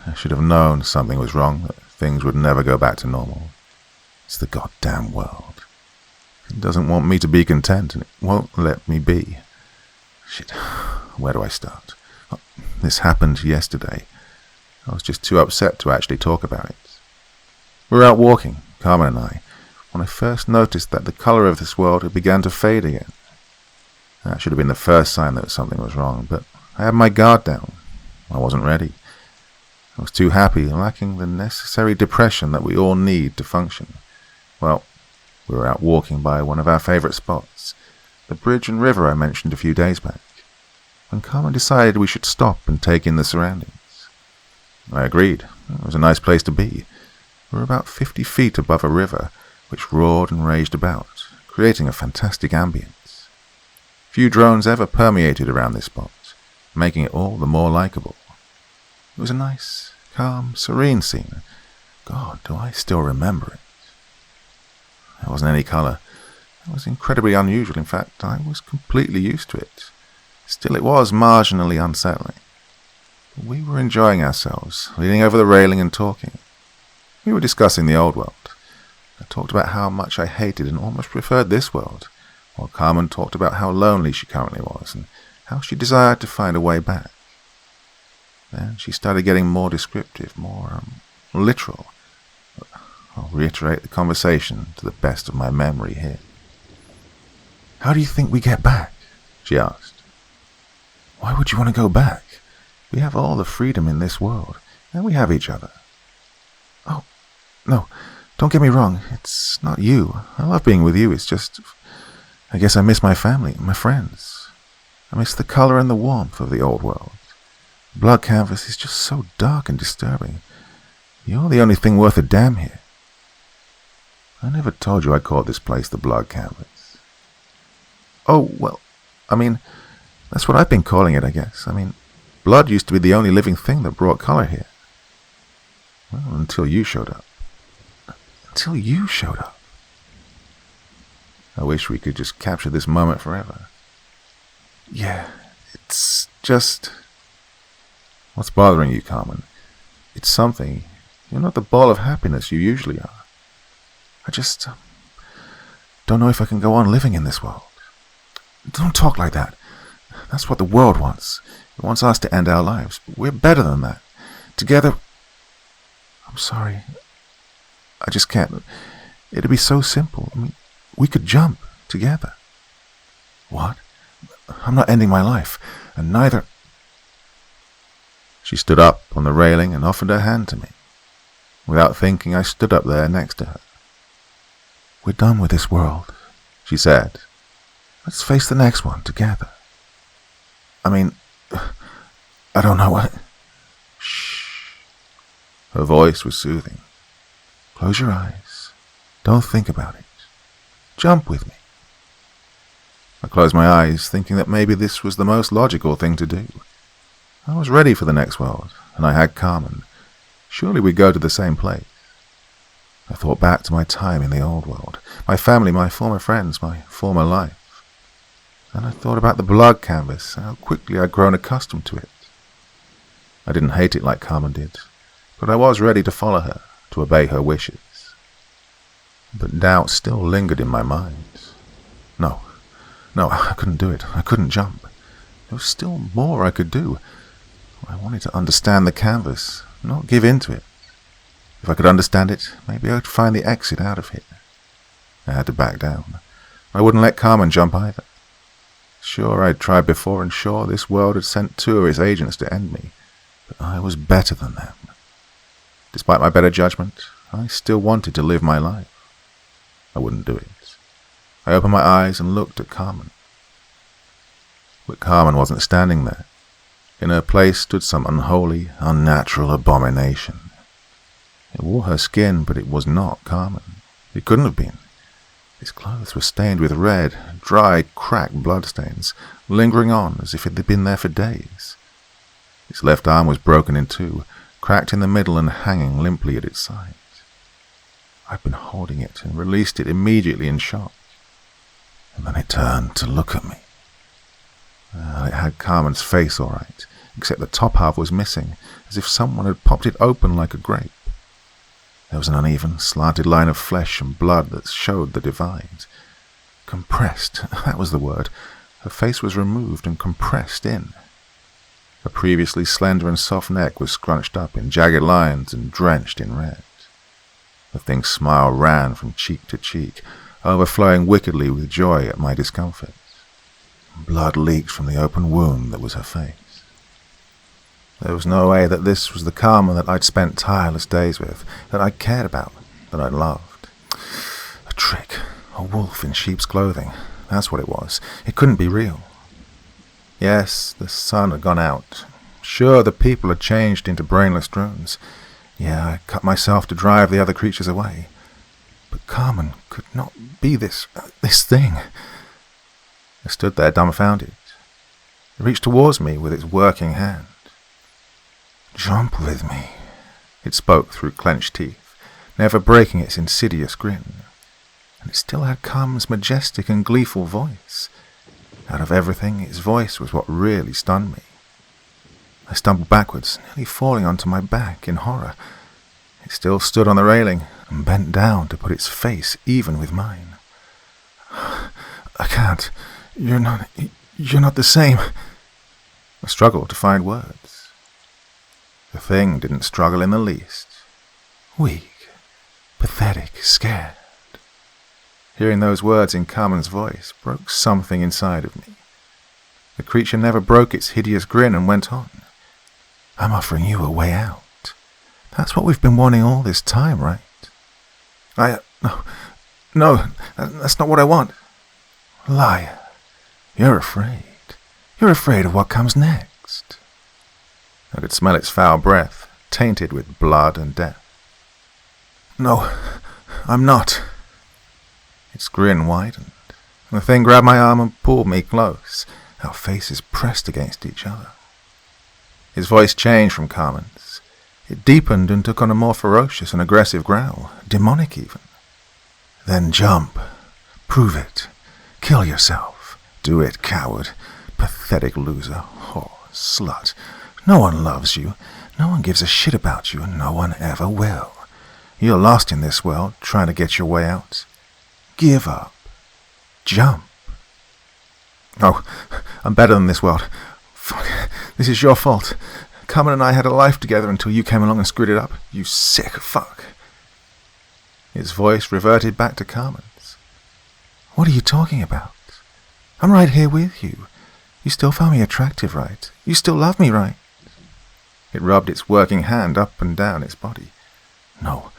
I should have known something was wrong, that things would never go back to normal. It's the goddamn world. It doesn't want me to be content, and it won't let me be. Shit. Where do I start? Oh, this happened yesterday. I was just too upset to actually talk about it. We were out walking, Carmen and I, when I first noticed that the colour of this world had begun to fade again. That should have been the first sign that something was wrong, but I had my guard down. I wasn't ready. I was too happy, lacking the necessary depression that we all need to function. Well, we were out walking by one of our favourite spots, the bridge and river I mentioned a few days back, when Carmen decided we should stop and take in the surroundings. I agreed. It was a nice place to be. We were about 50 feet above a river, which roared and raged about, creating a fantastic ambience. Few drones ever permeated around this spot, making it all the more likeable. It was a nice, calm, serene scene. God, do I still remember it. There wasn't any colour. It was incredibly unusual. In fact, I was completely used to it. Still, it was marginally unsettling. But we were enjoying ourselves, leaning over the railing and talking. We were discussing the old world. I talked about how much I hated and almost preferred this world, while Carmen talked about how lonely she currently was and how she desired to find a way back. Then she started getting more descriptive, more literal. I'll reiterate the conversation to the best of my memory here. "How do you think we get back?" she asked. "Why would you want to go back? We have all the freedom in this world, and we have each other." "Oh, no, don't get me wrong. It's not you. I love being with you. It's just, I guess I miss my family, my friends. I miss the color and the warmth of the old world. The blood canvas is just so dark and disturbing. You're the only thing worth a damn here." "I never told you I called this place the blood canvas." "Oh, well, I mean, that's what I've been calling it, I guess. I mean, blood used to be the only living thing that brought color here. Well, until you showed up." "Until you showed up?" I wish we could just capture this moment forever. "Yeah, it's just..." "What's bothering you, Carmen? It's something. You're not the ball of happiness you usually are. I just don't know if I can go on living in this world." "Don't talk like that. That's what the world wants. It wants us to end our lives. But we're better than that. Together..." "I'm sorry. I just can't. It'd be so simple. I mean, we could jump together." "What? I'm not ending my life, and neither..." She stood up on the railing and offered her hand to me. Without thinking, I stood up there next to her. "We're done with this world," she said. "Let's face the next one together. I mean, I don't know what..." "Shh." Her voice was soothing. "Close your eyes. Don't think about it. Jump with me." I closed my eyes, thinking that maybe this was the most logical thing to do. I was ready for the next world, and I had Carmen. Surely we'd go to the same place. I thought back to my time in the old world, my family, my former friends, my former life. And I thought about the blood canvas, and how quickly I'd grown accustomed to it. I didn't hate it like Carmen did, but I was ready to follow her, to obey her wishes. But doubt still lingered in my mind. No, I couldn't do it. I couldn't jump. There was still more I could do. I wanted to understand the canvas, not give in to it. If I could understand it, maybe I'd find the exit out of here. I had to back down. I wouldn't let Carmen jump either. Sure, I'd tried before, and sure, this world had sent 2 of its agents to end me, but I was better than them. Despite my better judgment, I still wanted to live my life. I wouldn't do it. I opened my eyes and looked at Carmen. But Carmen wasn't standing there. In her place stood some unholy, unnatural abomination. It wore her skin, but it was not Carmen. It couldn't have been. Its clothes were stained with red, dry, cracked bloodstains, lingering on as if it had been there for days. Its left arm was broken in 2, cracked in the middle and hanging limply at its side. I'd been holding it and released it immediately in shock. And then it turned to look at me. It had Carmen's face all right, except the top half was missing, as if someone had popped it open like a grape. There was an uneven, slanted line of flesh and blood that showed the divide. Compressed, that was the word. Her face was removed and compressed in. Her previously slender and soft neck was scrunched up in jagged lines and drenched in red. The thing's smile ran from cheek to cheek, overflowing wickedly with joy at my discomfort. Blood leaked from the open wound that was her face. There was no way that this was the Carmen that I'd spent tireless days with, that I cared about, that I'd loved. A trick, a wolf in sheep's clothing, that's what it was. It couldn't be real. Yes, the sun had gone out. Sure, the people had changed into brainless drones. Yeah, I cut myself to drive the other creatures away. But Carmen could not be this thing. I stood there dumbfounded. It reached towards me with its working hand. "Jump with me," it spoke through clenched teeth, never breaking its insidious grin. And it still had Carmen's majestic and gleeful voice. Out of everything, its voice was what really stunned me. I stumbled backwards, nearly falling onto my back in horror. It still stood on the railing and bent down to put its face even with mine. "I can't. You're not the same." I struggled to find words. The thing didn't struggle in the least. Weak, pathetic, scared. Hearing those words in Carmen's voice broke something inside of me. The creature never broke its hideous grin and went on. I'm offering you a way out. That's what we've been wanting all this time, right? No, that's not what I want. Liar. You're afraid. You're afraid of what comes next. I could smell its foul breath, tainted with blood and death. No, I'm not. Its grin widened, and the thing grabbed my arm and pulled me close, our faces pressed against each other. His voice changed from Carmen's. It deepened and took on a more ferocious and aggressive growl, demonic even. Then jump. Prove it. Kill yourself. Do it, coward. Pathetic loser. Whore. Slut. No one loves you. No one gives a shit about you, and no one ever will. You're lost in this world, trying to get your way out. Give up. Jump. Oh, I'm better than this world. Fuck. This is your fault. Carmen and I had a life together until you came along and screwed it up. You sick fuck. His voice reverted back to Carmen's. What are you talking about? I'm right here with you. You still found me attractive, right? You still love me, right? It rubbed its working hand up and down its body. No,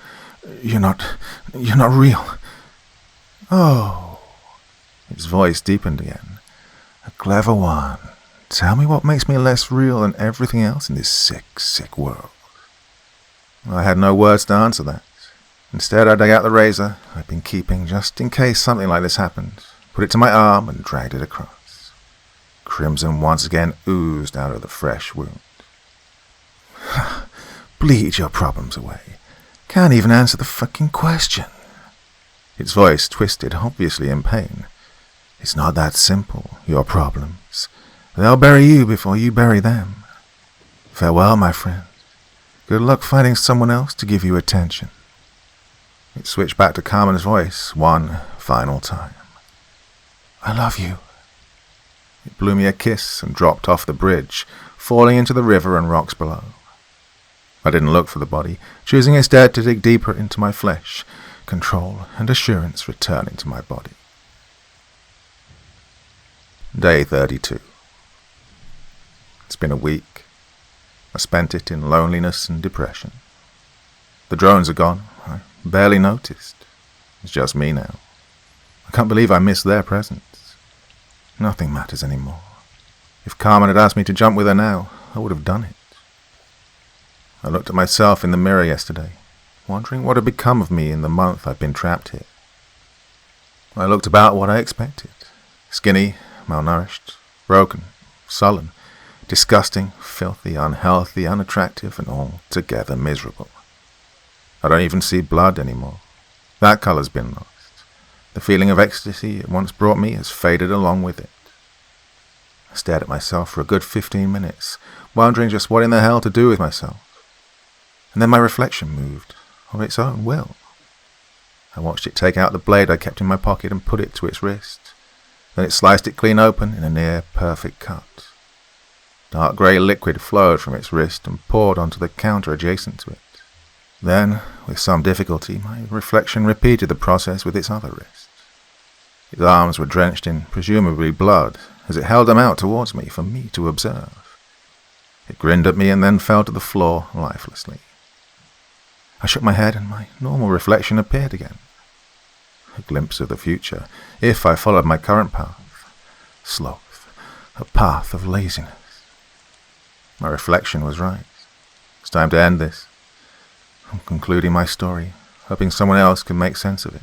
you're not real. Oh. Its voice deepened again. A clever one. Tell me what makes me less real than everything else in this sick, sick world. I had no words to answer that. Instead, I dug out the razor I'd been keeping just in case something like this happened, put it to my arm and dragged it across. Crimson once again oozed out of the fresh wound. Bleed your problems away. Can't even answer the fucking question. Its voice twisted, obviously in pain. It's not that simple, your problems. They'll bury you before you bury them. Farewell, my friend. Good luck finding someone else to give you attention. It switched back to Carmen's voice one final time. I love you. It blew me a kiss and dropped off the bridge, falling into the river and rocks below. I didn't look for the body, choosing instead to dig deeper into my flesh, control and assurance returning to my body. Day 32. It's been a week. I spent it in loneliness and depression. The drones are gone. I barely noticed. It's just me now. I can't believe I missed their presence. Nothing matters anymore. If Carmen had asked me to jump with her now, I would have done it. I looked at myself in the mirror yesterday, wondering what had become of me in the month I'd been trapped here. I looked about what I expected. Skinny, malnourished, broken, sullen, disgusting, filthy, unhealthy, unattractive, and altogether miserable. I don't even see blood anymore. That colour's been lost. The feeling of ecstasy it once brought me has faded along with it. I stared at myself for a good 15 minutes, wondering just what in the hell to do with myself. And then my reflection moved, of its own will. I watched it take out the blade I kept in my pocket and put it to its wrist. Then it sliced it clean open in a near-perfect cut. Dark grey liquid flowed from its wrist and poured onto the counter adjacent to it. Then, with some difficulty, my reflection repeated the process with its other wrist. Its arms were drenched in presumably blood as it held them out towards me for me to observe. It grinned at me and then fell to the floor lifelessly. I shook my head and my normal reflection appeared again. A glimpse of the future, if I followed my current path. Sloth, a path of laziness. My reflection was right. It's time to end this. I'm concluding my story, hoping someone else can make sense of it.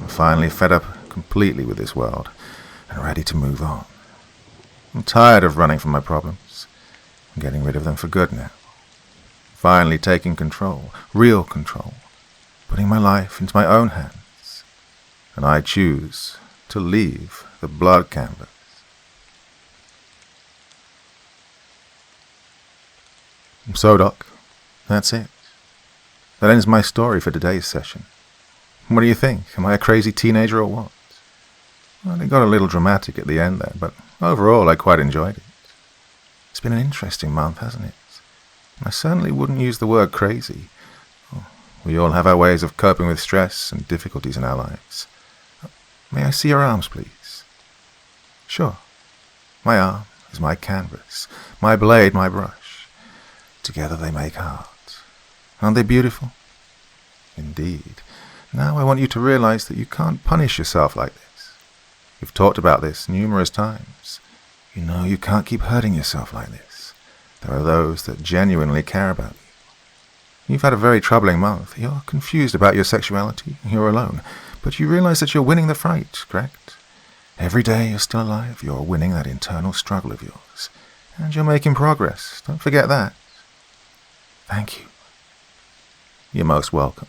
I'm finally fed up completely with this world and ready to move on. I'm tired of running from my problems. I'm getting rid of them for good now. Finally taking control, real control, putting my life into my own hands. And I choose to leave the blood canvas. So, Doc, that's it. That ends my story for today's session. What do you think? Am I a crazy teenager or what? Well, it got a little dramatic at the end there, but overall I quite enjoyed it. It's been an interesting month, hasn't it? I certainly wouldn't use the word crazy. We all have our ways of coping with stress and difficulties in our lives. May I see your arms, please? Sure. My arm is my canvas, my blade, my brush. Together they make art. Aren't they beautiful? Indeed. Now I want you to realize that you can't punish yourself like this. We've talked about this numerous times. You know you can't keep hurting yourself like this. There are those that genuinely care about you. You've had a very troubling month. You're confused about your sexuality. You're alone. But you realize that you're winning the fight, correct? Every day you're still alive. You're winning that internal struggle of yours. And you're making progress. Don't forget that. Thank you. You're most welcome.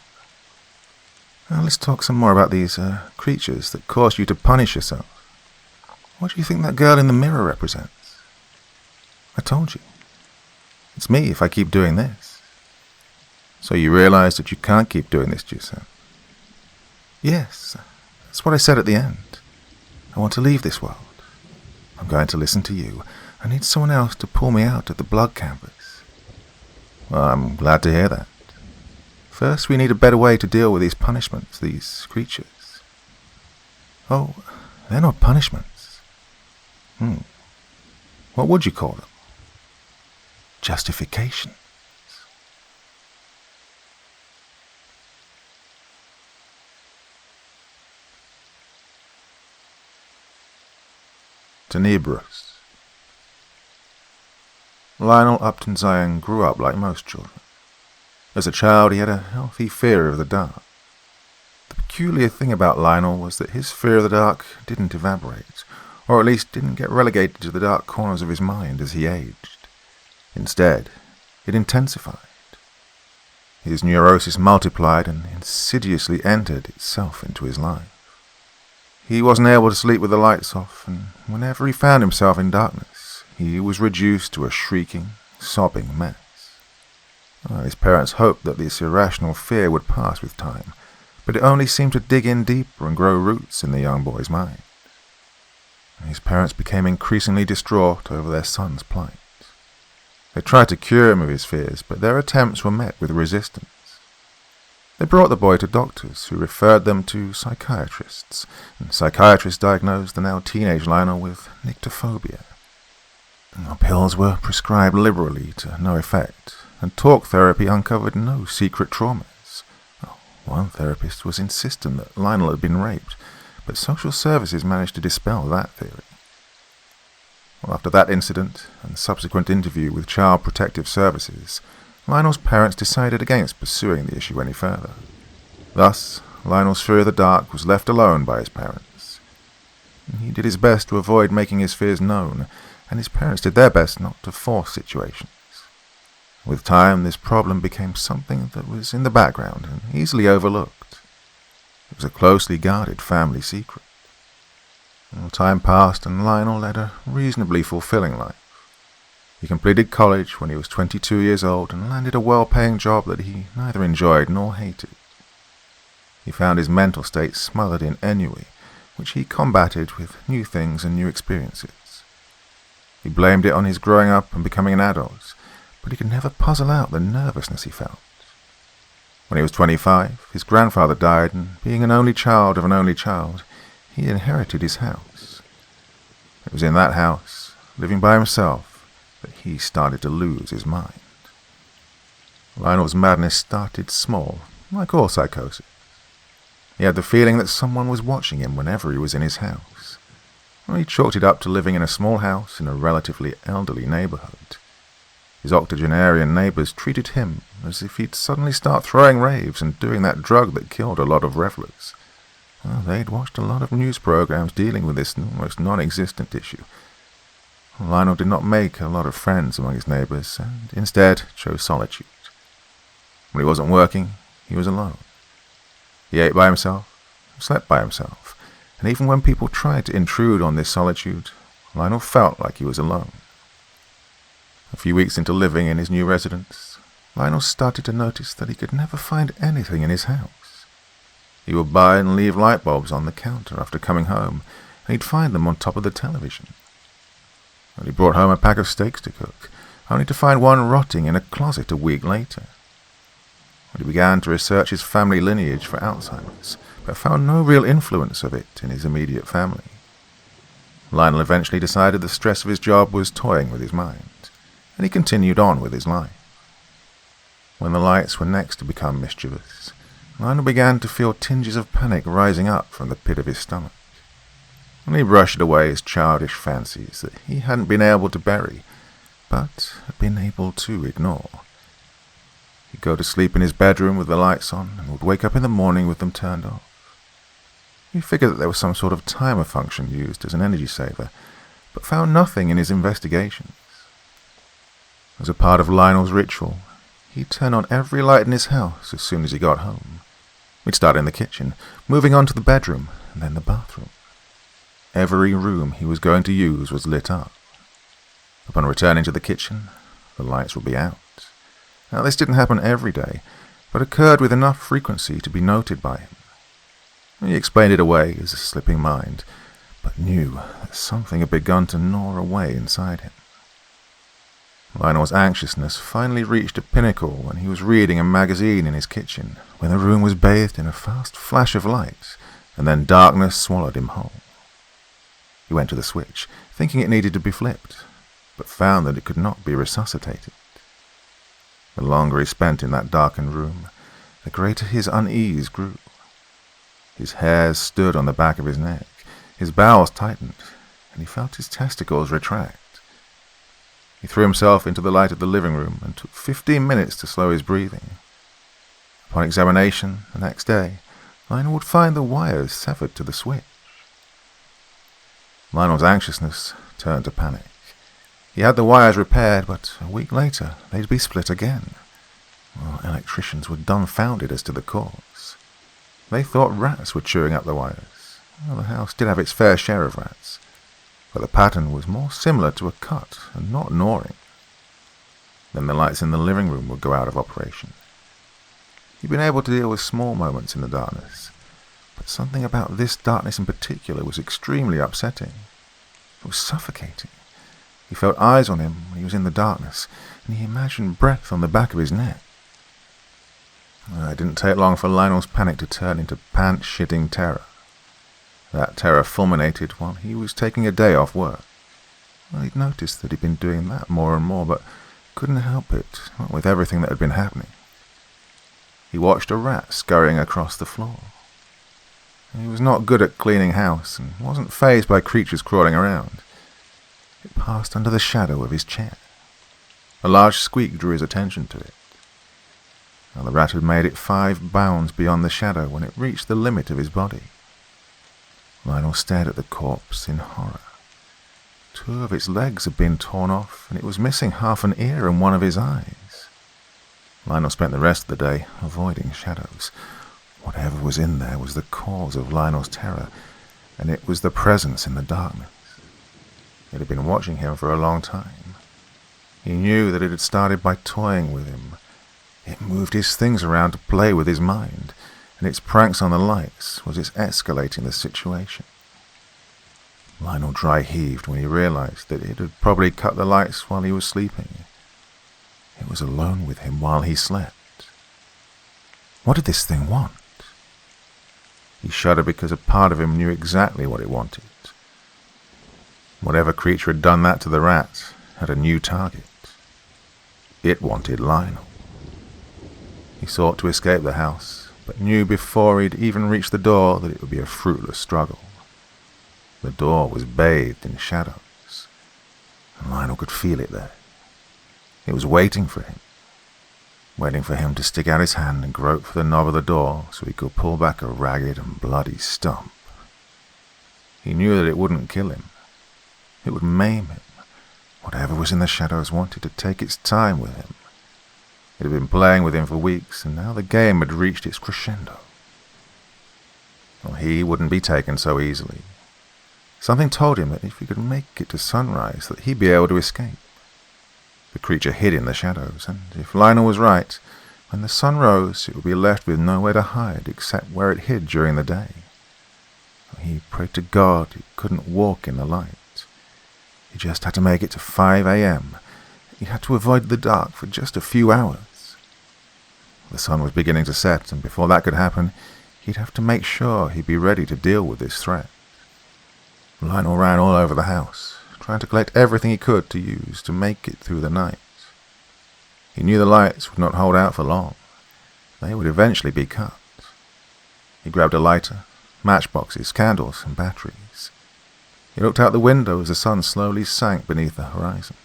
Now let's talk some more about these creatures that caused you to punish yourself. What do you think that girl in the mirror represents? I told you. It's me if I keep doing this. So you realize that you can't keep doing this to yourself? Yes, that's what I said at the end. I want to leave this world. I'm going to listen to you. I need someone else to pull me out of the blood canvas. Well, I'm glad to hear that. First, we need a better way to deal with these punishments, these creatures. Oh, they're not punishments. What would you call them? Justifications. Tenebrous. Lionel Upton Zion grew up like most children. As a child, he had a healthy fear of the dark. The peculiar thing about Lionel was that his fear of the dark didn't evaporate, or at least didn't get relegated to the dark corners of his mind as he aged. Instead, it intensified. His neurosis multiplied and insidiously entered itself into his life. He wasn't able to sleep with the lights off, and whenever he found himself in darkness, he was reduced to a shrieking, sobbing mess. His parents hoped that this irrational fear would pass with time, but it only seemed to dig in deeper and grow roots in the young boy's mind. His parents became increasingly distraught over their son's plight. They tried to cure him of his fears, but their attempts were met with resistance. They brought the boy to doctors, who referred them to psychiatrists, and psychiatrists diagnosed the now teenage Lionel with nyctophobia. Pills were prescribed liberally to no effect, and talk therapy uncovered no secret traumas. One therapist was insistent that Lionel had been raped, but social services managed to dispel that theory. After that incident and subsequent interview with Child Protective Services, Lionel's parents decided against pursuing the issue any further. Thus, Lionel's fear of the dark was left alone by his parents. He did his best to avoid making his fears known, and his parents did their best not to force situations. With time, this problem became something that was in the background and easily overlooked. It was a closely guarded family secret. Time passed and Lionel led a reasonably fulfilling life. He completed college when he was 22 years old and landed a well-paying job that he neither enjoyed nor hated. He found his mental state smothered in ennui, which he combated with new things and new experiences. He blamed it on his growing up and becoming an adult, but he could never puzzle out the nervousness he felt. When he was 25, his grandfather died, and being an only child of an only child, he inherited his house. It was in that house, living by himself, that he started to lose his mind. Lionel's madness started small, like all psychosis. He had the feeling that someone was watching him whenever he was in his house. He chalked it up to living in a small house in a relatively elderly neighborhood. His octogenarian neighbors treated him as if he'd suddenly start throwing raves and doing that drug that killed a lot of revelers. They'd watched a lot of news programs dealing with this almost non-existent issue. Lionel did not make a lot of friends among his neighbors, and instead chose solitude. When he wasn't working, he was alone. He ate by himself, slept by himself, and even when people tried to intrude on this solitude, Lionel felt like he was alone. A few weeks into living in his new residence, Lionel started to notice that he could never find anything in his house. He would buy and leave light bulbs on the counter after coming home, and he'd find them on top of the television. When he brought home a pack of steaks to cook, only to find one rotting in a closet a week later. He began to research his family lineage for Alzheimer's, but found no real influence of it in his immediate family. Lionel eventually decided the stress of his job was toying with his mind, and he continued on with his life. When the lights were next to become mischievous, Lionel began to feel tinges of panic rising up from the pit of his stomach. And he brushed away his childish fancies that he hadn't been able to bury, but had been able to ignore. He'd go to sleep in his bedroom with the lights on, and would wake up in the morning with them turned off. He figured that there was some sort of timer function used as an energy saver, but found nothing in his investigations. As a part of Lionel's ritual, he'd turn on every light in his house as soon as he got home. He'd start in the kitchen, moving on to the bedroom, and then the bathroom. Every room he was going to use was lit up. Upon returning to the kitchen, the lights would be out. Now, this didn't happen every day, but occurred with enough frequency to be noted by him. He explained it away as a slipping mind, but knew that something had begun to gnaw away inside him. Lionel's anxiousness finally reached a pinnacle when he was reading a magazine in his kitchen, when the room was bathed in a fast flash of light, and then darkness swallowed him whole. He went to the switch, thinking it needed to be flipped, but found that it could not be resuscitated. The longer he spent in that darkened room, the greater his unease grew. His hairs stood on the back of his neck, his bowels tightened, and he felt his testicles retract. He threw himself into the light of the living room and took 15 minutes to slow his breathing. Upon examination, the next day, Lionel would find the wires severed to the switch. Lionel's anxiousness turned to panic. He had the wires repaired, but a week later they'd be split again. Well, electricians were dumbfounded as to the cause. They thought rats were chewing up the wires. Well, the house did have its fair share of rats, but the pattern was more similar to a cut and not gnawing. Then the lights in the living room would go out of operation. He'd been able to deal with small moments in the darkness, but something about this darkness in particular was extremely upsetting. It was suffocating. He felt eyes on him when he was in the darkness, and he imagined breath on the back of his neck. It didn't take long for Lionel's panic to turn into pants-shitting terror. That terror fulminated while he was taking a day off work. Well, he'd noticed that he'd been doing that more and more, but couldn't help it, not with everything that had been happening. He watched a rat scurrying across the floor. He was not good at cleaning house and wasn't fazed by creatures crawling around. It passed under the shadow of his chair. A large squeak drew his attention to it. Now the rat had made it 5 bounds beyond the shadow when it reached the limit of his body. Lionel stared at the corpse in horror. 2 of its legs had been torn off, and it was missing half an ear and 1 of his eyes. Lionel spent the rest of the day avoiding shadows. Whatever was in there was the cause of Lionel's terror, and it was the presence in the darkness. It had been watching him for a long time. He knew that it had started by toying with him. It moved his things around to play with his mind, and its pranks on the lights was its escalating the situation. Lionel dry heaved when he realized that it had probably cut the lights while he was sleeping. It was alone with him while he slept. What did this thing want? He shuddered because a part of him knew exactly what it wanted. Whatever creature had done that to the rat had a new target. It wanted Lionel. He sought to escape the house, but knew before he'd even reached the door that it would be a fruitless struggle. The door was bathed in shadows, and Lionel could feel it there. It was waiting for him to stick out his hand and grope for the knob of the door so he could pull back a ragged and bloody stump. He knew that it wouldn't kill him. It would maim him. Whatever was in the shadows wanted to take its time with him. It had been playing with him for weeks, and now the game had reached its crescendo. Well, he wouldn't be taken so easily. Something told him that if he could make it to sunrise, that he'd be able to escape. The creature hid in the shadows, and if Lionel was right, when the sun rose, it would be left with nowhere to hide except where it hid during the day. He prayed to God it couldn't walk in the light. He just had to make it to 5 a.m. He had to avoid the dark for just a few hours. The sun was beginning to set, and before that could happen, he'd have to make sure he'd be ready to deal with this threat. Lionel ran all over the house, trying to collect everything he could to use to make it through the night. He knew the lights would not hold out for long. They would eventually be cut. He grabbed a lighter, matchboxes, candles, and batteries. He looked out the window as the sun slowly sank beneath the horizon.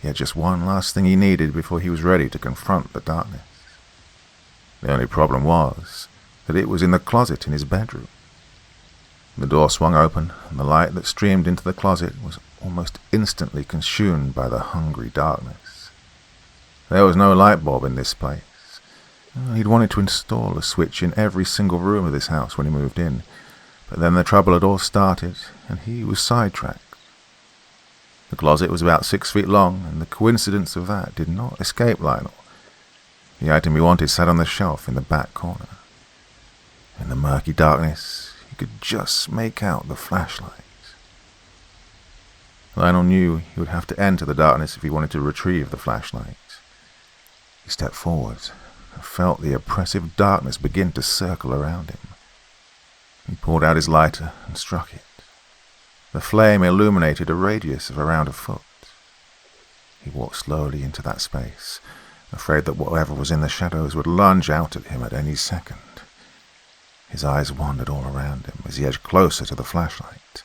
He had just one last thing he needed before he was ready to confront the darkness. The only problem was that it was in the closet in his bedroom. The door swung open, and the light that streamed into the closet was almost instantly consumed by the hungry darkness. There was no light bulb in this place. He'd wanted to install a switch in every single room of this house when he moved in, but then the trouble had all started, and he was sidetracked. The closet was about 6 feet long, and the coincidence of that did not escape Lionel. The item he wanted sat on the shelf in the back corner. In the murky darkness, he could just make out the flashlight. Lionel knew he would have to enter the darkness if he wanted to retrieve the flashlight. He stepped forward and felt the oppressive darkness begin to circle around him. He pulled out his lighter and struck it. The flame illuminated a radius of around a foot. He walked slowly into that space, afraid that whatever was in the shadows would lunge out at him at any second. His eyes wandered all around him as he edged closer to the flashlight.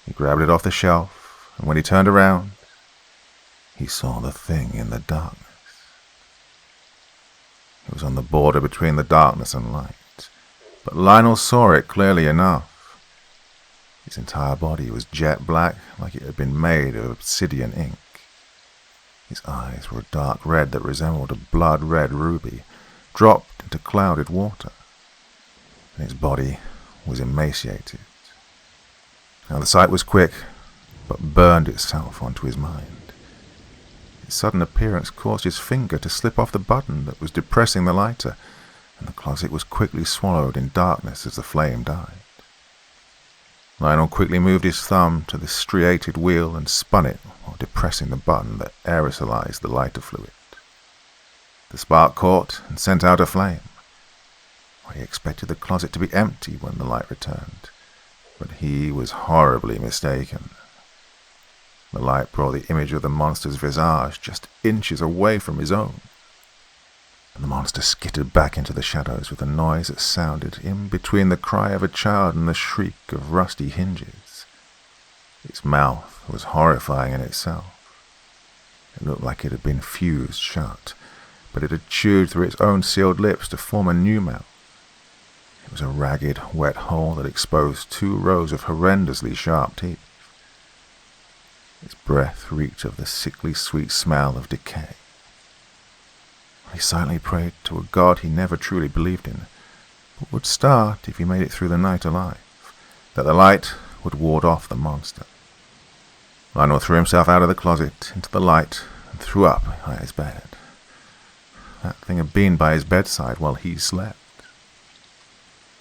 He grabbed it off the shelf, and when he turned around, he saw the thing in the darkness. It was on the border between the darkness and light, but Lionel saw it clearly enough. His entire body was jet black, like it had been made of obsidian ink. His eyes were a dark red that resembled a blood-red ruby, dropped into clouded water, and his body was emaciated. Now the sight was quick, but burned itself onto his mind. Its sudden appearance caused his finger to slip off the button that was depressing the lighter, and the closet was quickly swallowed in darkness as the flame died. Lionel quickly moved his thumb to the striated wheel and spun it while depressing the button that aerosolized the lighter fluid. The spark caught and sent out a flame. He expected the closet to be empty when the light returned, but he was horribly mistaken. The light brought the image of the monster's visage just inches away from his own, and the monster skittered back into the shadows with a noise that sounded in between the cry of a child and the shriek of rusty hinges. Its mouth was horrifying in itself. It looked like it had been fused shut, but it had chewed through its own sealed lips to form a new mouth. It was a ragged, wet hole that exposed 2 rows of horrendously sharp teeth. Its breath reeked of the sickly sweet smell of decay. He silently prayed to a god he never truly believed in, but would start if he made it through the night alive, that the light would ward off the monster. Lionel threw himself out of the closet into the light and threw up by his bed. That thing had been by his bedside while he slept.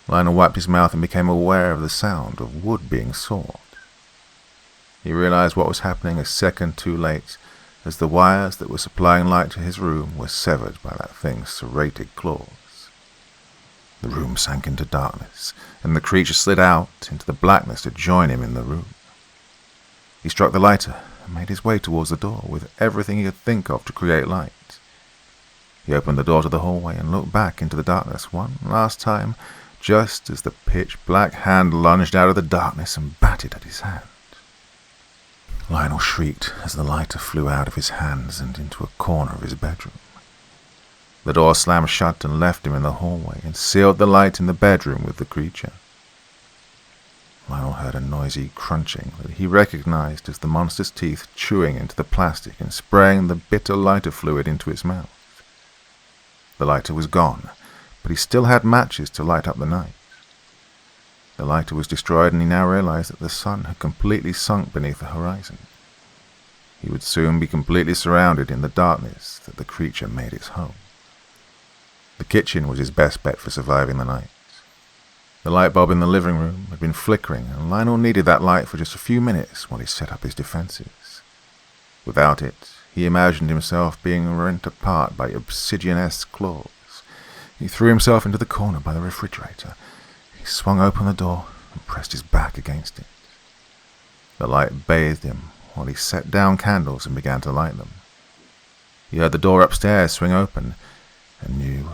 Lionel wiped his mouth and became aware of the sound of wood being sawed. He realized what was happening a second too late, as the wires that were supplying light to his room were severed by that thing's serrated claws. The room sank into darkness, and the creature slid out into the blackness to join him in the room. He struck the lighter and made his way towards the door with everything he could think of to create light. He opened the door to the hallway and looked back into the darkness one last time, just as the pitch-black hand lunged out of the darkness and batted at his hand. Lionel shrieked as the lighter flew out of his hands and into a corner of his bedroom. The door slammed shut and left him in the hallway and sealed the light in the bedroom with the creature. Lionel heard a noisy crunching that he recognized as the monster's teeth chewing into the plastic and spraying the bitter lighter fluid into its mouth. The lighter was gone, but he still had matches to light up the night. The lighter was destroyed, and he now realized that the sun had completely sunk beneath the horizon. He would soon be completely surrounded in the darkness that the creature made its home. The kitchen was his best bet for surviving the night. The light bulb in the living room had been flickering, and Lionel needed that light for just a few minutes while he set up his defenses. Without it, he imagined himself being rent apart by obsidian-esque claws. He threw himself into the corner by the refrigerator. He swung open the door and pressed his back against it. The light bathed him while he set down candles and began to light them. He heard the door upstairs swing open and knew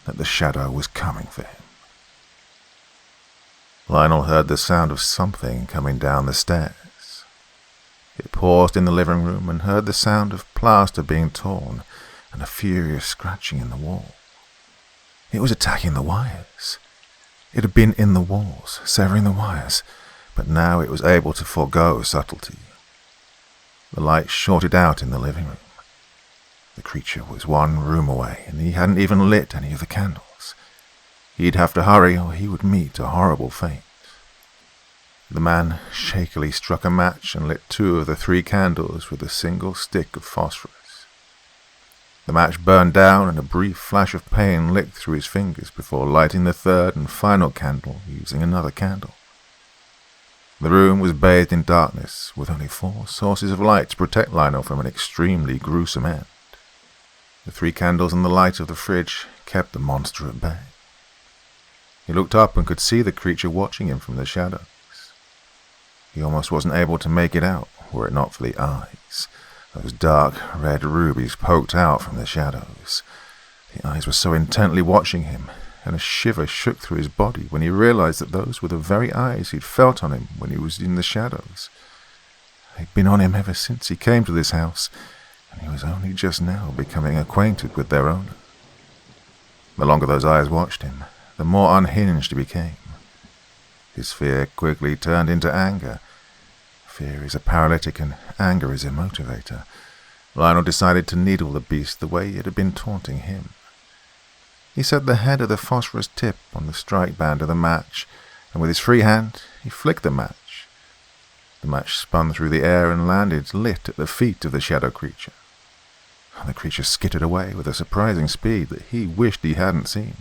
that the shadow was coming for him. Lionel heard the sound of something coming down the stairs. He paused in the living room and heard the sound of plaster being torn and a furious scratching in the wall. It was attacking the wires. It had been in the walls, severing the wires, but now it was able to forego subtlety. The light shorted out in the living room. The creature was one room away, and he hadn't even lit any of the candles. He'd have to hurry, or he would meet a horrible fate. The man shakily struck a match and lit 2 of the 3 candles with a single stick of phosphorus. The match burned down, and a brief flash of pain licked through his fingers before lighting the 3rd and final candle using another candle. The room was bathed in darkness, with only 4 sources of light to protect Lionel from an extremely gruesome end. The 3 candles and the light of the fridge kept the monster at bay. He looked up and could see the creature watching him from the shadows. He almost wasn't able to make it out, were it not for the eyes. Those dark red rubies poked out from the shadows. The eyes were so intently watching him, and a shiver shook through his body when he realized that those were the very eyes he'd felt on him when he was in the shadows. They'd been on him ever since he came to this house, and he was only just now becoming acquainted with their owner. The longer those eyes watched him, the more unhinged he became. His fear quickly turned into anger. Fear is a paralytic and anger is a motivator. Lionel decided to needle the beast the way it had been taunting him. He set the head of the phosphorus tip on the strike band of the match, and with his free hand he flicked the match. The match spun through the air and landed lit at the feet of the shadow creature. The creature skittered away with a surprising speed that he wished he hadn't seen.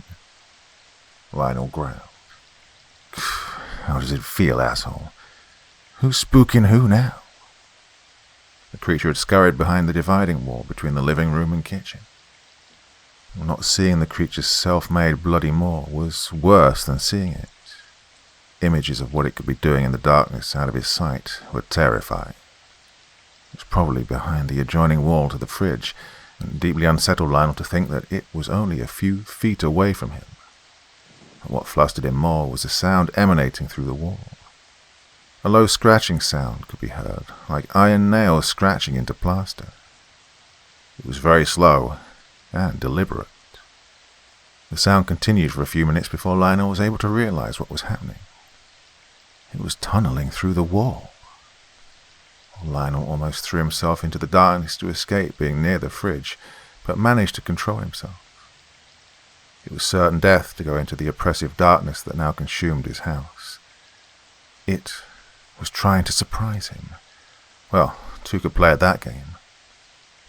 Lionel growled. "How does it feel, asshole? Who's spooking who now?" The creature had scurried behind the dividing wall between the living room and kitchen. Not seeing the creature's self-made bloody maw was worse than seeing it. Images of what it could be doing in the darkness out of his sight were terrifying. It was probably behind the adjoining wall to the fridge, and deeply unsettled Lionel to think that it was only a few feet away from him. But what flustered him more was a sound emanating through the wall. A low scratching sound could be heard, like iron nails scratching into plaster. It was very slow and deliberate. The sound continued for a few minutes before Lionel was able to realize what was happening. It was tunneling through the wall. Lionel almost threw himself into the darkness to escape being near the fridge, but managed to control himself. It was certain death to go into the oppressive darkness that now consumed his house. It was trying to surprise him. Well, 2 could play at that game.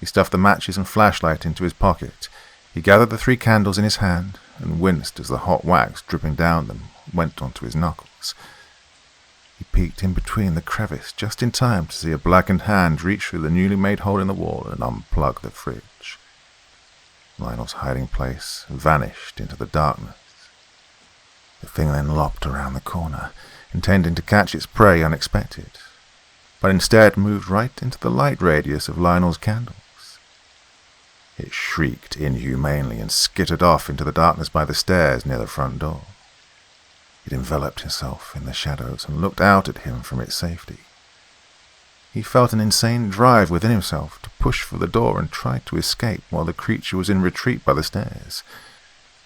He stuffed the matches and flashlight into his pocket. He gathered the 3 candles in his hand and winced as the hot wax dripping down them went onto his knuckles. He peeked in between the crevice just in time to see a blackened hand reach through the newly made hole in the wall and unplug the fridge. Lionel's hiding place vanished into the darkness. The thing then lopped around the corner, intending to catch its prey unexpected, but instead moved right into the light radius of Lionel's candles. It shrieked inhumanely and skittered off into the darkness by the stairs near the front door. It enveloped itself in the shadows and looked out at him from its safety. He felt an insane drive within himself to push for the door and try to escape while the creature was in retreat by the stairs.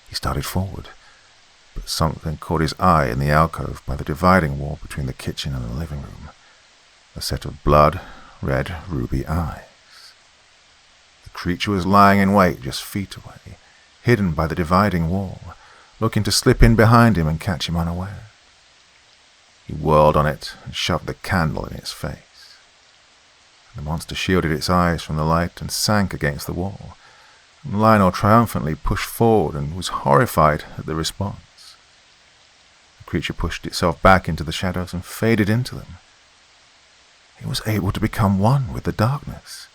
He started forward, but something caught his eye in the alcove by the dividing wall between the kitchen and the living room. A set of blood-red ruby eyes. The creature was lying in wait just feet away, hidden by the dividing wall, looking to slip in behind him and catch him unaware. He whirled on it and shoved the candle in its face. The monster shielded its eyes from the light and sank against the wall. Lionel triumphantly pushed forward and was horrified at the response. The creature pushed itself back into the shadows and faded into them. It was able to become one with the darkness.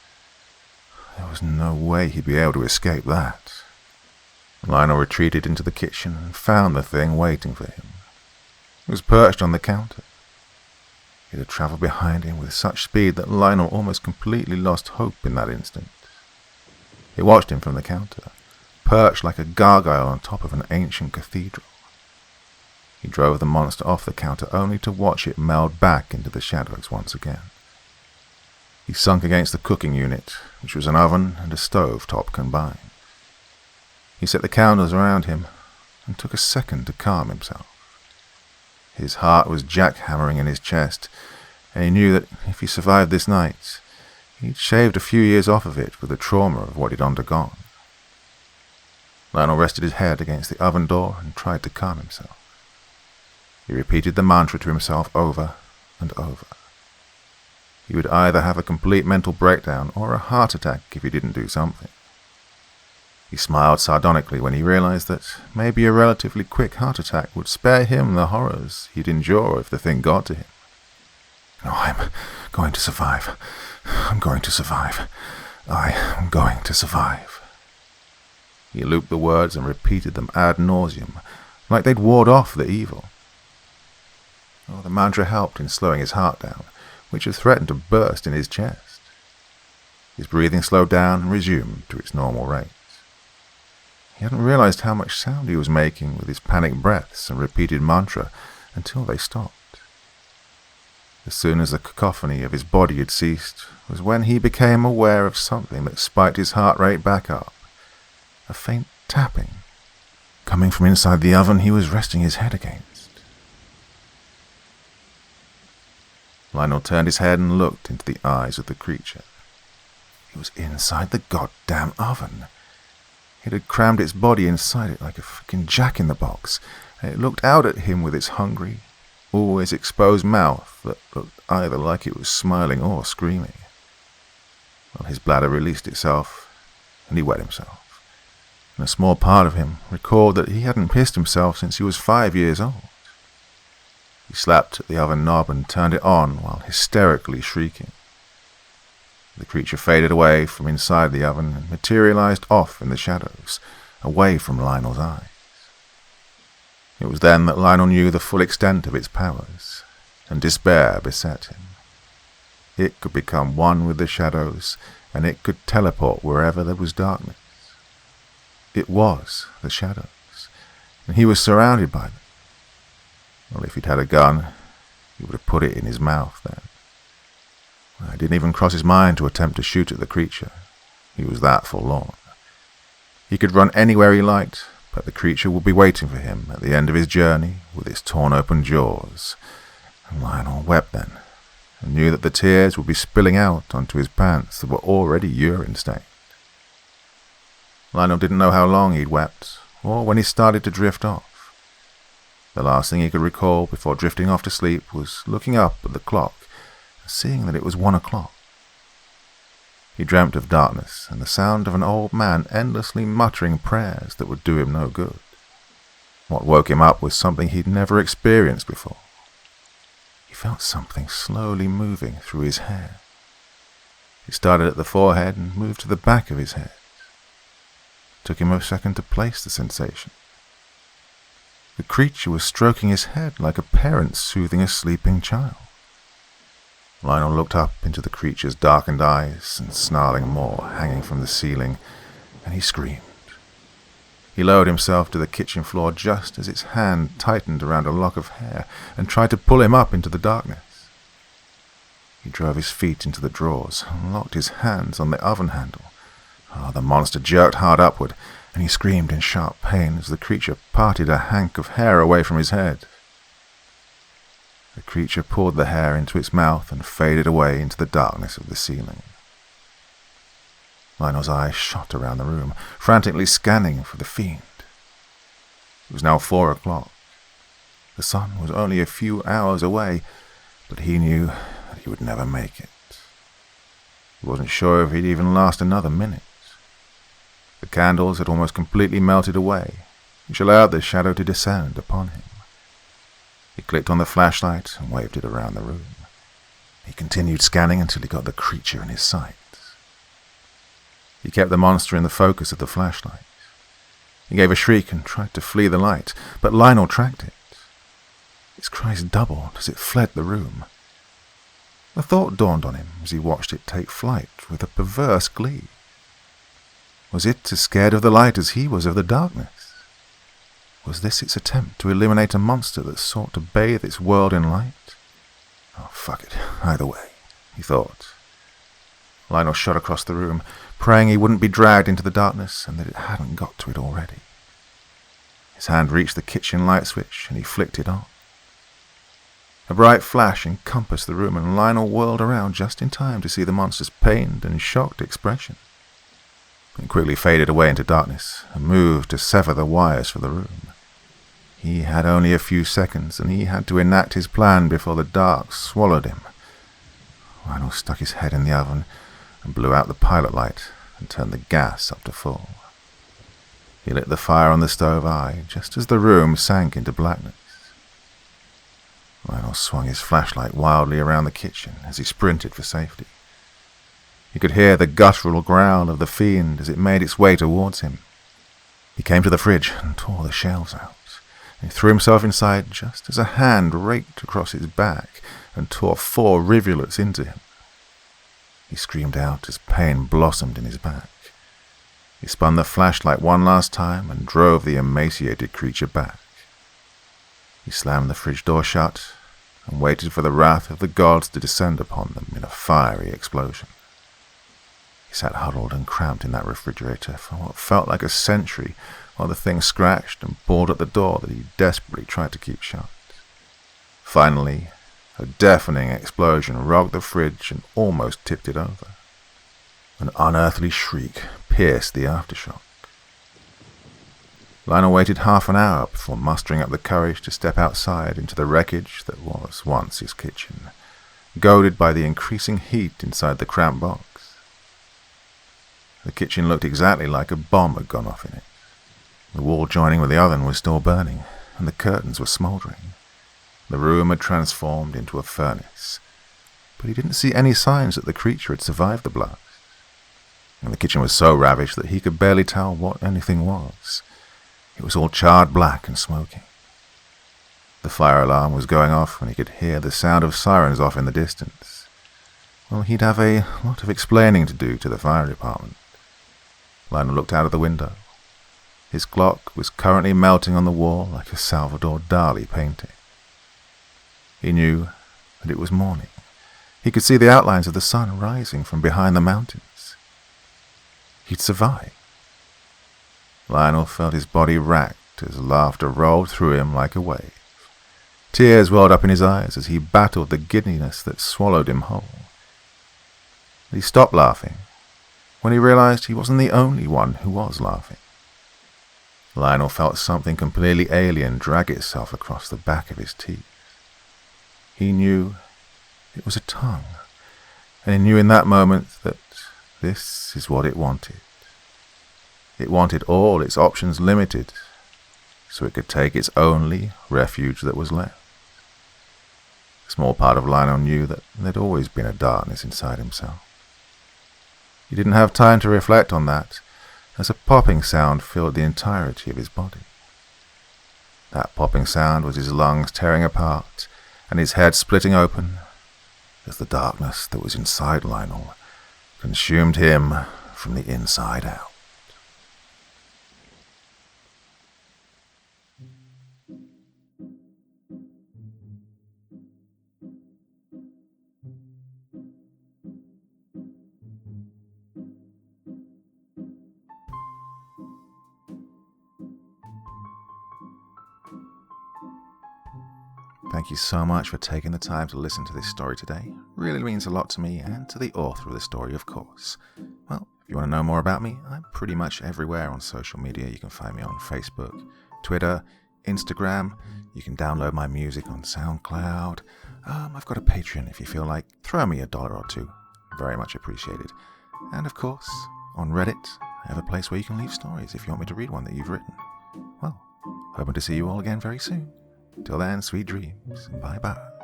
There was no way he'd be able to escape that. Lionel retreated into the kitchen and found the thing waiting for him. It was perched on the counter. It had travelled behind him with such speed that Lionel almost completely lost hope in that instant. It watched him from the counter, perched like a gargoyle on top of an ancient cathedral. He drove the monster off the counter only to watch it meld back into the shadows once again. He sunk against the cooking unit, which was an oven and a stove top combined. He set the candles around him and took a second to calm himself. His heart was jackhammering in his chest, and he knew that if he survived this night, he'd shaved a few years off of it with the trauma of what he'd undergone. Lionel rested his head against the oven door and tried to calm himself. He repeated the mantra to himself over and over. He would either have a complete mental breakdown or a heart attack if he didn't do something. He smiled sardonically when he realized that maybe a relatively quick heart attack would spare him the horrors he'd endure if the thing got to him. "No, I'm going to survive. I'm going to survive. I am going to survive." He looped the words and repeated them ad nauseum, like they'd ward off the evil. Oh, the mantra helped in slowing his heart down, which had threatened to burst in his chest. His breathing slowed down and resumed to its normal rate. He hadn't realized how much sound he was making with his panicked breaths and repeated mantra until they stopped. As soon as the cacophony of his body had ceased was when he became aware of something that spiked his heart rate back up. A faint tapping, coming from inside the oven he was resting his head against. Lionel turned his head and looked into the eyes of the creature. It was inside the goddamn oven. It had crammed its body inside it like a freaking jack-in-the-box, and it looked out at him with its hungry, always exposed mouth that looked either like it was smiling or screaming. Well, his bladder released itself, and he wet himself, and a small part of him recalled that he hadn't pissed himself since he was 5 years old. He slapped at the oven knob and turned it on while hysterically shrieking. The creature faded away from inside the oven and materialized off in the shadows, away from Lionel's eyes. It was then that Lionel knew the full extent of its powers, and despair beset him. It could become one with the shadows, and it could teleport wherever there was darkness. It was the shadows, and he was surrounded by them. Well, if he'd had a gun, he would have put it in his mouth then. It didn't even cross his mind to attempt to shoot at the creature. He was that forlorn. He could run anywhere he liked, but the creature would be waiting for him at the end of his journey with its torn open jaws. And Lionel wept then, and knew that the tears would be spilling out onto his pants that were already urine-stained. Lionel didn't know how long he'd wept, or when he started to drift off. The last thing he could recall before drifting off to sleep was looking up at the clock, seeing that it was 1 o'clock. He dreamt of darkness and the sound of an old man endlessly muttering prayers that would do him no good. What woke him up was something he'd never experienced before. He felt something slowly moving through his hair. It started at the forehead and moved to the back of his head. It took him a second to place the sensation. The creature was stroking his head like a parent soothing a sleeping child. Lionel looked up into the creature's darkened eyes and snarling maw hanging from the ceiling, and he screamed. He lowered himself to the kitchen floor just as its hand tightened around a lock of hair and tried to pull him up into the darkness. He drove his feet into the drawers and locked his hands on the oven handle. The monster jerked hard upward, and he screamed in sharp pain as the creature parted a hank of hair away from his head. The creature poured the hair into its mouth and faded away into the darkness of the ceiling. Lionel's eyes shot around the room, frantically scanning for the fiend. It was now 4 o'clock. The sun was only a few hours away, but he knew that he would never make it. He wasn't sure if he'd even last another minute. The candles had almost completely melted away, which allowed the shadow to descend upon him. He clicked on the flashlight and waved it around the room. He continued scanning until he got the creature in his sights. He kept the monster in the focus of the flashlight. He gave a shriek and tried to flee the light, but Lionel tracked it. Its cries doubled as it fled the room. The thought dawned on him as he watched it take flight with a perverse glee. Was it as scared of the light as he was of the darkness? Was this its attempt to eliminate a monster that sought to bathe its world in light? Oh, fuck it, either way, he thought. Lionel shot across the room, praying he wouldn't be dragged into the darkness and that it hadn't got to it already. His hand reached the kitchen light switch and he flicked it on. A bright flash encompassed the room and Lionel whirled around just in time to see the monster's pained and shocked expression. It quickly faded away into darkness and moved to sever the wires for the room. He had only a few seconds and he had to enact his plan before the dark swallowed him. Lionel stuck his head in the oven and blew out the pilot light and turned the gas up to full. He lit the fire on the stove eye just as the room sank into blackness. Lionel swung his flashlight wildly around the kitchen as he sprinted for safety. He could hear the guttural growl of the fiend as it made its way towards him. He came to the fridge and tore the shelves out. He threw himself inside just as a hand raked across his back and tore 4 rivulets into him. He screamed out as pain blossomed in his back. He spun the flashlight one last time and drove the emaciated creature back. He slammed the fridge door shut and waited for the wrath of the gods to descend upon them in a fiery explosion. He sat huddled and cramped in that refrigerator for what felt like a century while the thing scratched and pulled at the door that he desperately tried to keep shut. Finally, a deafening explosion rocked the fridge and almost tipped it over. An unearthly shriek pierced the aftershock. Lionel waited half an hour before mustering up the courage to step outside into the wreckage that was once his kitchen, goaded by the increasing heat inside the cramped box. The kitchen looked exactly like a bomb had gone off in it. The wall joining with the oven was still burning, and the curtains were smouldering. The room had transformed into a furnace, but he didn't see any signs that the creature had survived the blast. And the kitchen was so ravaged that he could barely tell what anything was. It was all charred black and smoking. The fire alarm was going off when he could hear the sound of sirens off in the distance. Well, he'd have a lot of explaining to do to the fire department. Lionel looked out of the window. His clock was currently melting on the wall like a Salvador Dali painting. He knew that it was morning. He could see the outlines of the sun rising from behind the mountains. He'd survived. Lionel felt his body racked as laughter rolled through him like a wave. Tears welled up in his eyes as he battled the giddiness that swallowed him whole. He stopped laughing when he realized he wasn't the only one who was laughing. Lionel felt something completely alien drag itself across the back of his teeth. He knew it was a tongue, and he knew in that moment that this is what it wanted. It wanted all its options limited, so it could take its only refuge that was left. A small part of Lionel knew that there'd always been a darkness inside himself. He didn't have time to reflect on that, as a popping sound filled the entirety of his body. That popping sound was his lungs tearing apart, and his head splitting open, as the darkness that was inside Lionel consumed him from the inside out. Thank you so much for taking the time to listen to this story today. It really means a lot to me and to the author of the story, of course. Well, if you want to know more about me, I'm pretty much everywhere on social media. You can find me on Facebook, Twitter, Instagram. You can download my music on SoundCloud. I've got a Patreon if you feel like. Throw me $1 or $2. Very much appreciated. And of course, on Reddit, I have a place where you can leave stories if you want me to read one that you've written. Well, hoping to see you all again very soon. Till then, sweet dreams. Bye-bye.